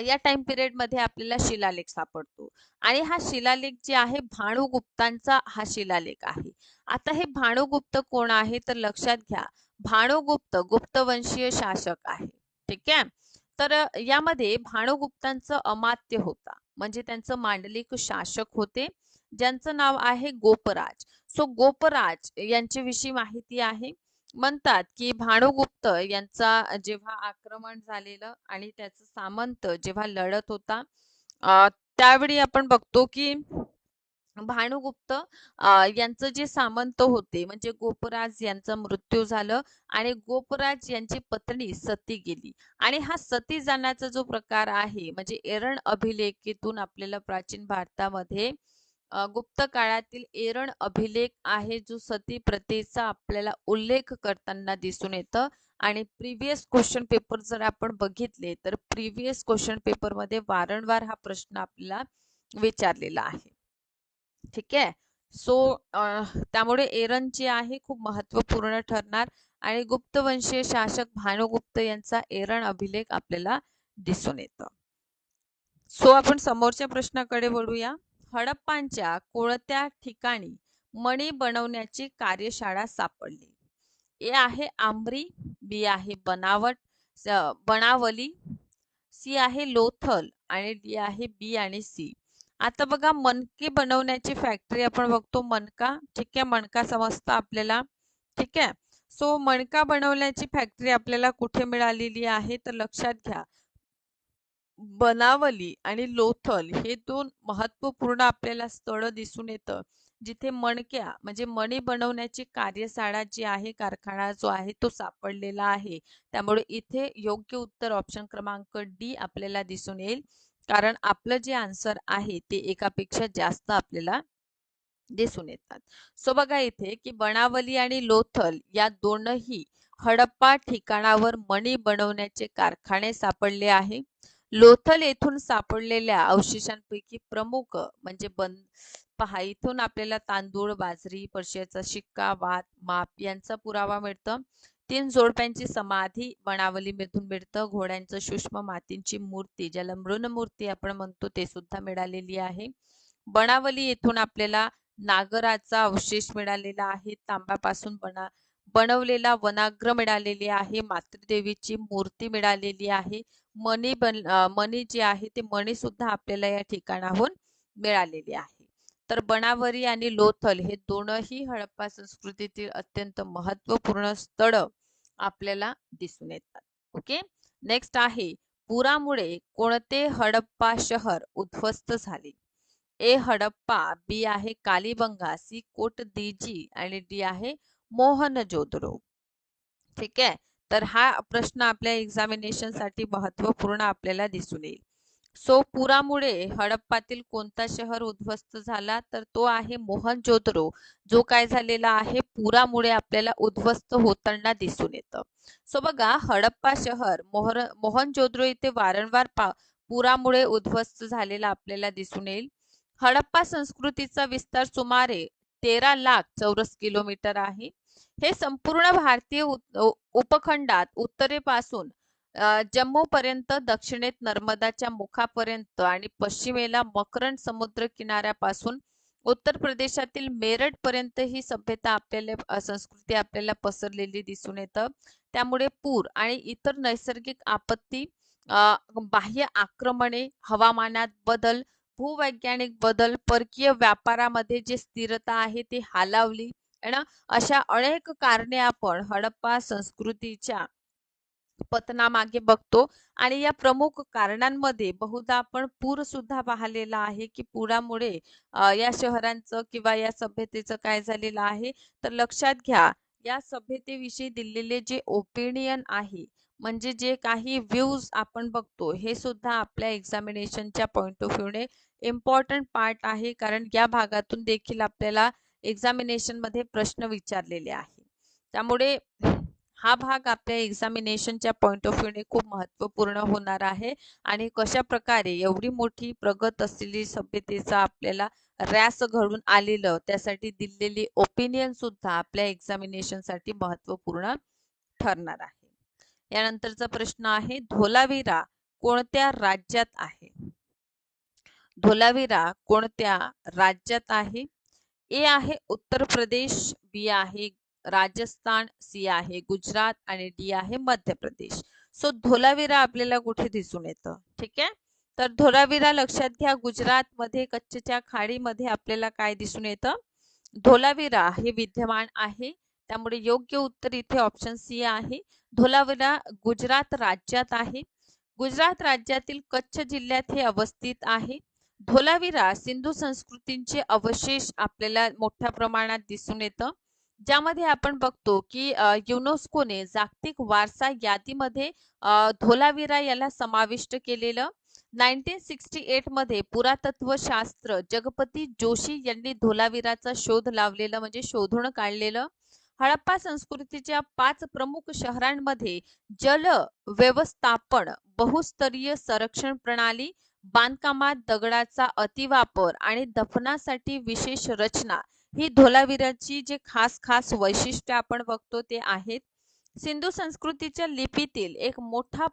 या टाइम पिरियड मध्ये आपल्याला शिलालेख सापडतो आणि हा शिलालेख जे आहे भानुगुप्तांचा हा शिलालेख आहे. आता हे भानुगुप्त कोण आहे तर लक्षात घ्या भानुगुप्त गुप्तवंशीय शासक आहे. ठीक आहे. तर यामध्ये भानुगुप्तांचं अमात्य होता म्हणजे त्यांचं मांडलिक शासक होते ज्यांचं नाव आहे गोपराज. सो गोपराज यांच्याविषयी माहिती आहे. म्हणतात की भानुगुप्त यांचा जेव्हा आक्रमण झालेलं आणि त्याचं सामंत जेव्हा लढत होता त्यावेळी आपण बघतो की भानुगुप्त यांचं जे सामंत होते म्हणजे गोपराज यांचा मृत्यू झालं आणि गोपराज यांची पत्नी सती गेली आणि हा सती जाण्याचा जो प्रकार आहे म्हणजे एरण अभिलेखेतून आपल्याला प्राचीन भारतामध्ये गुप्त काळातील एरण अभिलेख आहे जो सती प्रथेचा आपल्याला उल्लेख करताना दिसून येतं आणि प्रिव्हियस क्वेश्चन पेपर जर आपण बघितले तर प्रिव्हियस क्वेश्चन पेपर मध्ये वारंवार हा प्रश्न आपल्याला विचारलेला आहे. ठीक आहे. सो त्यामुळे एरण जे आहे खूप महत्वपूर्ण ठरणार आणि गुप्तवंशीय शासक भानुगुप्त यांचा एरण अभिलेख आपल्याला दिसून येतं. सो आपण समोरच्या प्रश्नाकडे वळूया. हडप्पांच्या कोणत्या ठिकाणी मणी बनवण्याची कार्यशाळा सापडली? ए आहे आंबरी, बी आहे बनावली, सी आहे लोथल आणि डी आहे बी आणि सी. आता बघा मणके बनवण्याची फॅक्टरी आपण बघतो मणका. ठीक आहे. मणका समजतं आपल्याला. ठीक आहे. सो मणका बनवण्याची फॅक्टरी आपल्याला कुठे मिळालेली आहे तर लक्षात घ्या बनावली आणि लोथल हे दोन महत्वपूर्ण आपल्याला स्थळ दिसून येतं जिथे मणक्या म्हणजे मणी बनवण्याची कार्यशाळा जी आहे, कारखाना जो आहे तो सापडलेला आहे. त्यामुळे इथे योग्य उत्तर ऑप्शन क्रमांक डी आपल्याला दिसून येईल. कारण आपलं जे आन्सर आहे ते एकापेक्षा जास्त आपल्याला दिसून येतात. सो बघा इथे की बनावली आणि लोथल या दोनही हडप्पा ठिकाणावर मणी बनवण्याचे कारखाने सापडले आहे. लोथल येथून सापडलेल्या अवशेषांपैकी प्रमुख म्हणजे पहा इथून आपल्याला तांदूळ, बाजरी, पर्शियाचा शिक्का, वात, माप यांचा पुरावा मिळतो. 3 जोडप्यांची समाधी बनावलीमधून मिळतं. घोड्यांचं सूक्ष्म मातींची मूर्ती ज्याला मृन्मूर्ती आपण म्हणतो ते सुद्धा मिळालेली आहे. बनावली येथून आपल्याला नागराचा अवशेष मिळालेला आहे. तांब्यापासून बनवलेला वनाग्र मिळालेली आहे. मातृदेवीची मूर्ती मिळालेली आहे. मणी जे आहे ते मणी सुद्धा आपल्याला या ठिकाणाहून मिळालेली आहे. तर बनावली आणि लोथल हे दोनही हडप्पा संस्कृतीतील अत्यंत महत्वपूर्ण स्थळ आपल्याला दिसून येतात. ओके, नेक्स्ट आहे पुरामुळे कोणते हडप्पा शहर उद्ध्वस्त झाले? ए हडप्पा, बी आहे कालीबंगा, सी कोटदीजी आणि डी आहे मोहनजोदडो. ठीक आहे, तर हा प्रश्न आपल्या एक्झामिनेशन साठी महत्वपूर्ण आपल्याला दिसून येईल. सो पुरामुळे हडप्पातील कोणता शहर उद्ध्वस्त झाला? तर तो आहे मोहनजोदडो, जो काय झालेला आहे पुरामुळे आपल्याला उद्ध्वस्त होताना दिसून येतं. सो बघा हडप्पा शहर मोहनजोदडो इथे वारंवार पुरामुळे उद्ध्वस्त झालेला आपल्याला दिसून येईल. हडप्पा संस्कृतीचा विस्तार सुमारे 13 लाख चौरस किलोमीटर आहे. हे संपूर्ण भारतीय उपखंडात उत्तरेपासून जम्मू पर्यंत, दक्षिणेत नर्मदाच्या मुखापर्यंत आणि पश्चिमेला मकरंद समुद्र किनाऱ्यापासून उत्तर प्रदेशातील मेरठ पर्यंत ही सभ्यता आपल्याला संस्कृती आपल्याला पसरलेली दिसून येतं. त्यामुळे पूर आणि इतर नैसर्गिक आपत्ती, बाह्य आक्रमणे, हवामानात बदल, भूवैज्ञानिक बदल, परकीय व्यापारामध्ये जे स्थिरता आहे ती हालावली है ना, अशा अनेक कारणे आपण हडप्पा संस्कृतीच्या पतनामागे बघतो. आणि या प्रमुख कारणांमध्ये बहुधा आपण पूर सुद्धा पाहिलेला आहे की पुरामुळे या शहरांचं किंवा या सभ्यतेचं काय झालेलं आहे. तर लक्षात घ्या या सभ्यतेविषयी दिलेले जे ओपिनियन आहे म्हणजे जे काही व्ह्यूज आपण बघतो हे सुद्धा आपल्या एक्झामिनेशनच्या पॉइंट ऑफ व्ह्यूने इम्पॉर्टंट पार्ट आहे. कारण या भागातून देखील आपल्याला एक्झामिनेशन मध्ये प्रश्न विचारलेले आहे. त्यामुळे हा भाग आपल्या एक्झामिनेशनच्या पॉइंट ऑफ व्ह्यूने खूप महत्वपूर्ण होणार आहे. आणि कशा प्रकारे एवढी मोठी प्रगत असलेली सभ्यतेचा आपल्याला रॅस घडून आलेलं त्यासाठी दिलेली ओपिनियन सुद्धा आपल्या एक्झामिनेशन साठी महत्वपूर्ण ठरणार आहे. यानंतरचा प्रश्न आहे धोलावीरा कोणत्या राज्यात आहे? धोलावीरा कोणत्या राज्यात आहे? ए आहे उत्तर प्रदेश, बी आहे राजस्थान, सी आहे गुजरात आणि डी आहे मध्य प्रदेश. सो धोलावीरा आपल्याला कुठे दिसून येतं? ठीक आहे, तर धोलावीरा लक्षात घ्या गुजरात मध्ये कच्छच्या खाडीमध्ये आपल्याला काय दिसून येतं? धोलावीरा हे विद्यमान आहे. त्यामुळे योग्य उत्तर इथे ऑप्शन सी आहे. धोलावीरा गुजरात राज्यात आहे. गुजरात राज्यातील कच्छ जिल्ह्यात हे अवस्थित आहे. धोलावीरा सिंधू संस्कृतींचे अवशेष आपल्याला मोठ्या प्रमाणात दिसून येतं. ज्यामध्ये आपण बघतो की युनेस्कोने जागतिक वारसा यादीमध्ये धोलावीरा याला समाविष्ट केलेलं. 1968 मध्ये पुरातत्व शास्त्र जगपती जोशी यांनी धोलावीराचा शोध लावलेला म्हणजे शोधून काढलेलं. हडप्पा संस्कृतीच्या 5 प्रमुख शहरांमध्ये जल व्यवस्थापन, बहुस्तरीय संरक्षण प्रणाली, बांधकामात दगडाचा अतिवापर आणि दफनासाठी विशेष रचना ही धोलावीराची जे खास वैशिष्ट्य आपण बघतो ते आहेत. सिंधू संस्कृतीच्या लिपीतील एक मोठा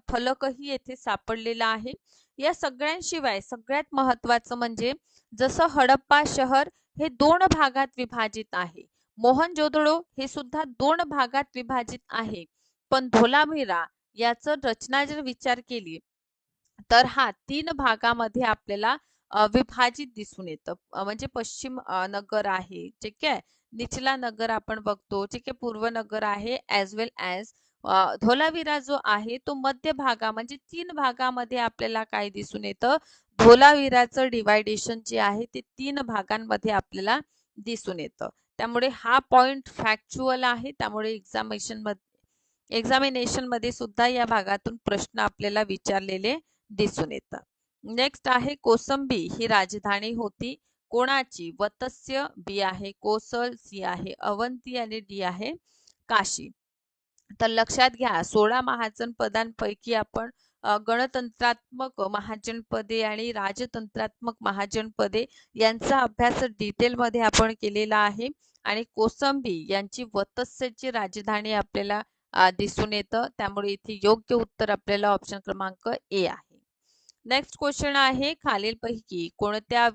फलकही येथे सापडलेला आहे. या सगळ्यांशिवाय सगळ्यात महत्वाचं म्हणजे जसं हडप्पा शहर हे 2 भागात विभाजित आहे, मोहनजोदडो हे सुद्धा 2 भागात विभाजित आहे. पण धोलावीरा याचं रचना जर विचार केली तर हा 3 भागामध्ये आपल्याला विभाजित दिसून येतं. म्हणजे पश्चिम नगर आहे, ठीक आहे, निचला नगर आपण बघतो, ठीक आहे, पूर्व नगर आहे ॲज वेल ॲज धोलावीरा जो आहे तो मध्य भागा म्हणजे 3 भागामध्ये आपल्याला काय दिसून येतं? धोलावीराचं डिवायडेशन जे आहे ते 3 भागांमध्ये आपल्याला दिसून येतं. त्यामुळे हा पॉइंट फॅक्च्युअल आहे. त्यामुळे एक्झामिनेशन मध्ये सुद्धा या भागातून प्रश्न आपल्याला विचारलेले दिसून येतात. नेक्स्ट आहे कोसंबी ही राजधानी होती कोणाची? वत्स्य, बी आहे कोसल, सी आहे अवंती आणि डी आहे काशी. तर लक्षात घ्या 16 महाजनपदांपैकी आपण गणतंत्रात्मक महाजनपदे आणि राजतंत्रात्मक महाजनपदे यांचा अभ्यास डिटेलमध्ये आपण केलेला आहे. आणि कोसंबी यांची वत्स्याची राजधानी आपल्याला दिसून येतं. त्यामुळे इथे योग्य उत्तर आपल्याला ऑप्शन क्रमांक ए आहे. नेक्स्ट क्वेश्चन आहे खालीलपैकी कोणत्या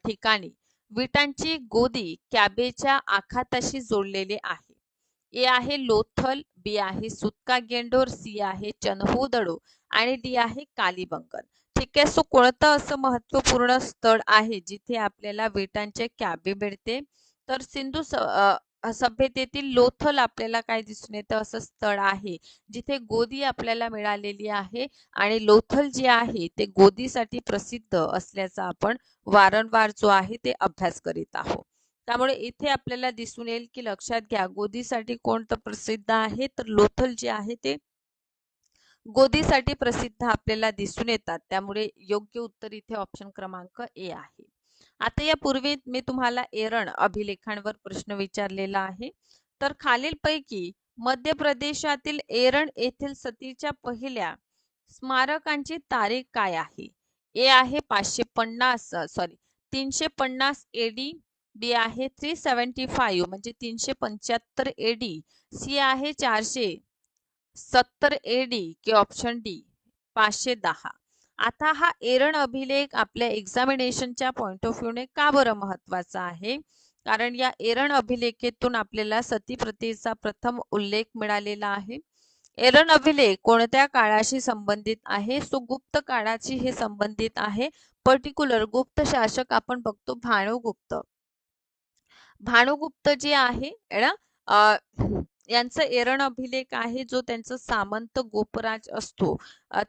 ठिकाणी विटांची गोदी कॅबेच्या आखाताशी जोडलेले आहे? ए आहे लोथल, बी आहे सुतका गेंडोर, सी आहे चन्होदडो आणि डी आहे कालीबंगन. ठीक आहे. सो कोणतं असं महत्वपूर्ण स्थळ आहे जिथे आपल्याला विटांचे कॅबे मिळते? तर सिंधू सभ्यतेतील लोथल आपल्याला काय दिसून येतं असं स्थळ आहे जिथे गोदी आपल्याला मिळालेली आहे. आणि लोथल जे आहे ते गोदीसाठी प्रसिद्ध असल्याचा आपण वारंवार जो आहे ते अभ्यास करीत आहोत. त्यामुळे इथे आपल्याला दिसून येईल की लक्षात घ्या गोदीसाठी कोणतं प्रसिद्ध आहे? तर लोथल जे आहे ते गोदीसाठी प्रसिद्ध आपल्याला दिसून येतात. त्यामुळे योग्य उत्तर इथे ऑप्शन क्रमांक ए आहे. आता यापूर्वी मी तुम्हाला एरण अभिलेखांवर प्रश्न विचारलेला आहे. तर खालीलपैकी मध्य प्रदेशातील एरण येथील सतीच्या पहिल्या स्मारकांची तारीख काय आहे? ए आहे 350 एडी, बी आहे 375 म्हणजे 375 एडी, सी आहे 470 एडी की ऑप्शन डी 510. आता हा एरण अभिलेख आपल्या एक्झामिनेशनच्या पॉइंट ऑफ व्ह्यूने का बरं महत्वाचा आहे? कारण या एरण अभिलेखेतून आपल्याला सतीप्रथेचा प्रथम उल्लेख मिळालेला आहे. एरण अभिलेख कोणत्या काळाशी संबंधित आहे? सो गुप्त काळाशी हे संबंधित आहे. पर्टिक्युलर गुप्त शासक आपण बघतो भानुगुप्त. भानुगुप्त जे आहे ना यांचं एरण अभिलेख आहे जो त्यांचा सामंत गोपराज असतो.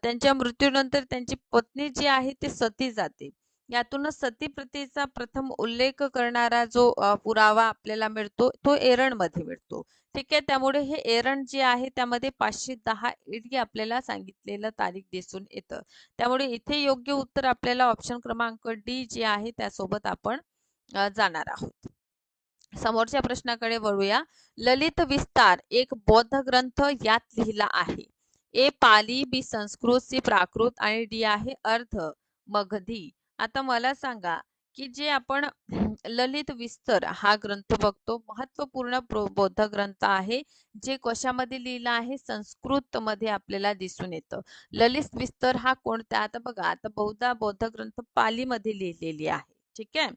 त्यांच्या मृत्यूनंतर त्यांची पत्नी जी आहे ती सती जाते. यातूनच सती प्रथेचा प्रथम उल्लेख करणारा जो पुरावा आपल्याला मिळतो तो एरण मध्ये मिळतो. ठीक आहे. त्यामुळे हे एरण जे आहे त्यामध्ये 510 एडी आपल्याला सांगितलेलं तारीख दिसून येतं. त्यामुळे इथे योग्य उत्तर आपल्याला ऑप्शन क्रमांक डी जे आहे त्यासोबत आपण जाणार आहोत. समोरच्या प्रश्नाकडे वळूया. ललित विस्तार एक बौद्ध ग्रंथ यात लिहिला आहे. ए पाली, बी संस्कृत, सी प्राकृत आणि डी आहे अर्ध मगधी. आता मला सांगा की जे आपण ललित विस्तर हा ग्रंथ बघतो महत्वपूर्ण बौद्ध ग्रंथ आहे जे कशामध्ये लिहिलं आहे? संस्कृत मध्ये आपल्याला दिसून येतं. ललित विस्तर हा कोणता? आता बघा आता बौद्ध ग्रंथ पाली मध्ये लिहिलेली आहे. ठीक आहे.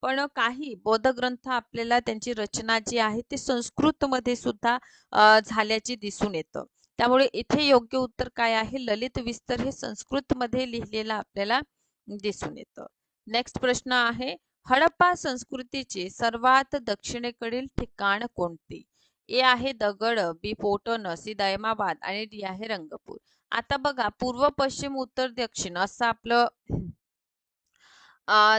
पण काही बौद्ध ग्रंथ आपल्याला त्यांची रचना जी आहे ती संस्कृत मध्ये सुद्धा झाल्याचे दिसून येतं. त्यामुळे इथे योग्य उत्तर काय आहे? ललित विस्तर हे संस्कृत मध्ये लिहिलेलं आपल्याला दिसून येतं. नेक्स्ट प्रश्न आहे हडप्पा संस्कृतीचे सर्वात दक्षिणेकडील ठिकाण कोणते? ए आहे दगड, बी पोटन, सी दयमाबाद आणि डी आहे रंगपूर. आता बघा पूर्व पश्चिम उत्तर दक्षिण असं आपलं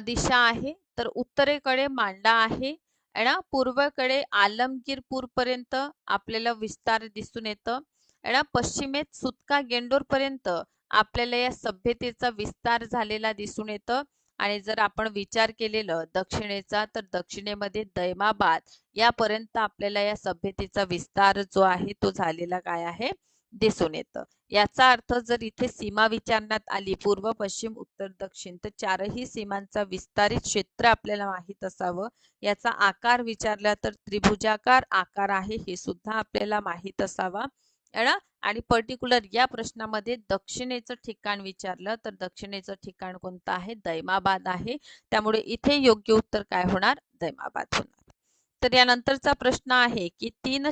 दिशा आहे. तर उत्तरेकडे मांडा आहे ना पूर्वेकडे आलमगीरपूर पर्यंत आपल्याला विस्तार दिसून येतं ना पश्चिमेत सुतका गेंडोर पर्यंत आपल्याला या सभ्यतेचा विस्तार झालेला दिसून येतं. आणि जर आपण विचार केलेलं दक्षिणेचा तर दक्षिणेमध्ये दैमाबाद यापर्यंत आपल्याला या सभ्यतेचा विस्तार जो आहे तो झालेला काय आहे दिसून येतं. याचा अर्थ जर इथे सीमा विचारण्यात आली पूर्व पश्चिम उत्तर दक्षिण तर चारही सीमांचा विस्तारित क्षेत्र आपल्याला माहित असावं. याचा आकार विचारला तर त्रिभुजाकार आकार आहे हे सुद्धा आपल्याला माहित असावा ना. आणि पर्टिक्युलर या प्रश्नामध्ये दक्षिणेचं ठिकाण विचारलं तर दक्षिणेचं ठिकाण कोणतं आहे? दैमाबाद आहे. त्यामुळे इथे योग्य उत्तर काय होणार? दैमाबाद होणार. तर यानंतरचा प्रश्न आहे की तीन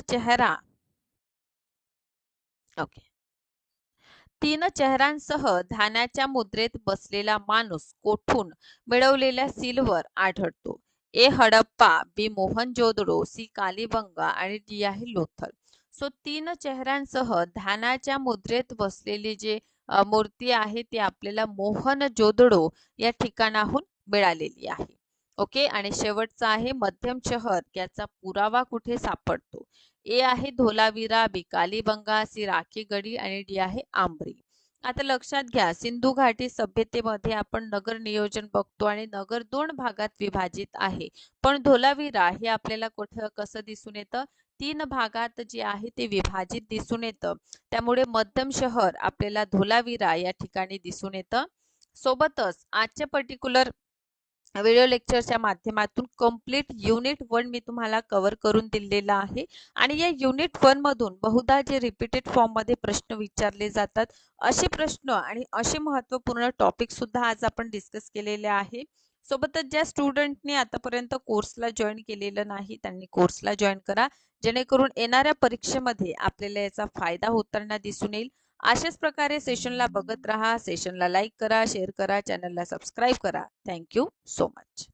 चेहऱ्यांसह ध्यानाच्या मुद्रेत बसलेला माणूस कोठून मिळवलेल्या सिल्वर आढळतो? ए हडप्पा, बी मोहनजोदडो, सी कालीबंगा आणि डी आहे लोथल. सो तीन चेहऱ्यांसह ध्यानाच्या मुद्रेत बसलेले जे मूर्ती आहे ती आपल्याला मोहन जोदडो या ठिकाणाहून मिळालेली आहे. ओके, आणि शेवटचा आहे मध्यम शहर, याचा पुरावा कुठे सापडतो? ए आहे धोलावीरा, बी कालीबंगा, सी राखीगढी आणि डी आहे आंबरी. आता लक्षात घ्या, सिंधू घाटी सभ्यतेमध्ये आपण नगर नियोजन बघतो आणि नगर 2 भागात विभाजित आहे. पण धोलावीरा हे आपल्याला कुठं कसं दिसून येतं? 3 भागात जे आहे ते विभाजित दिसून येतं. त्यामुळे मध्यम शहर आपल्याला धोलावीरा या ठिकाणी दिसून येतं. सोबतच आजच्या पर्टिक्युलर व्हिडिओ लेक्चरच्या माध्यमातून कंप्लीट युनिट 1 मी तुम्हाला कव्हर करून दिलेला आहे आणि या युनिट 1 मधून बहुधा जे रिपीटेड फॉर्म मध्ये प्रश्न विचारले जातात असे प्रश्न आणि असे महत्त्वपूर्ण टॉपिक सुद्धा आज आपण डिस्कस केलेले आहे. सोबतच ज्या स्टुडंटनी आतापर्यंत कोर्सला जॉईन केलेलं नाही त्यांनी कोर्सला जॉईन करा, जेणेकरून येणाऱ्या परीक्षेमध्ये आपल्याला याचा फायदा होताना दिसून येईल. अशाच प्रकारे सेशनला बघत राहा, सेशनला लाईक करा, शेअर करा, चॅनलला सबस्क्राईब करा. Thank you so much.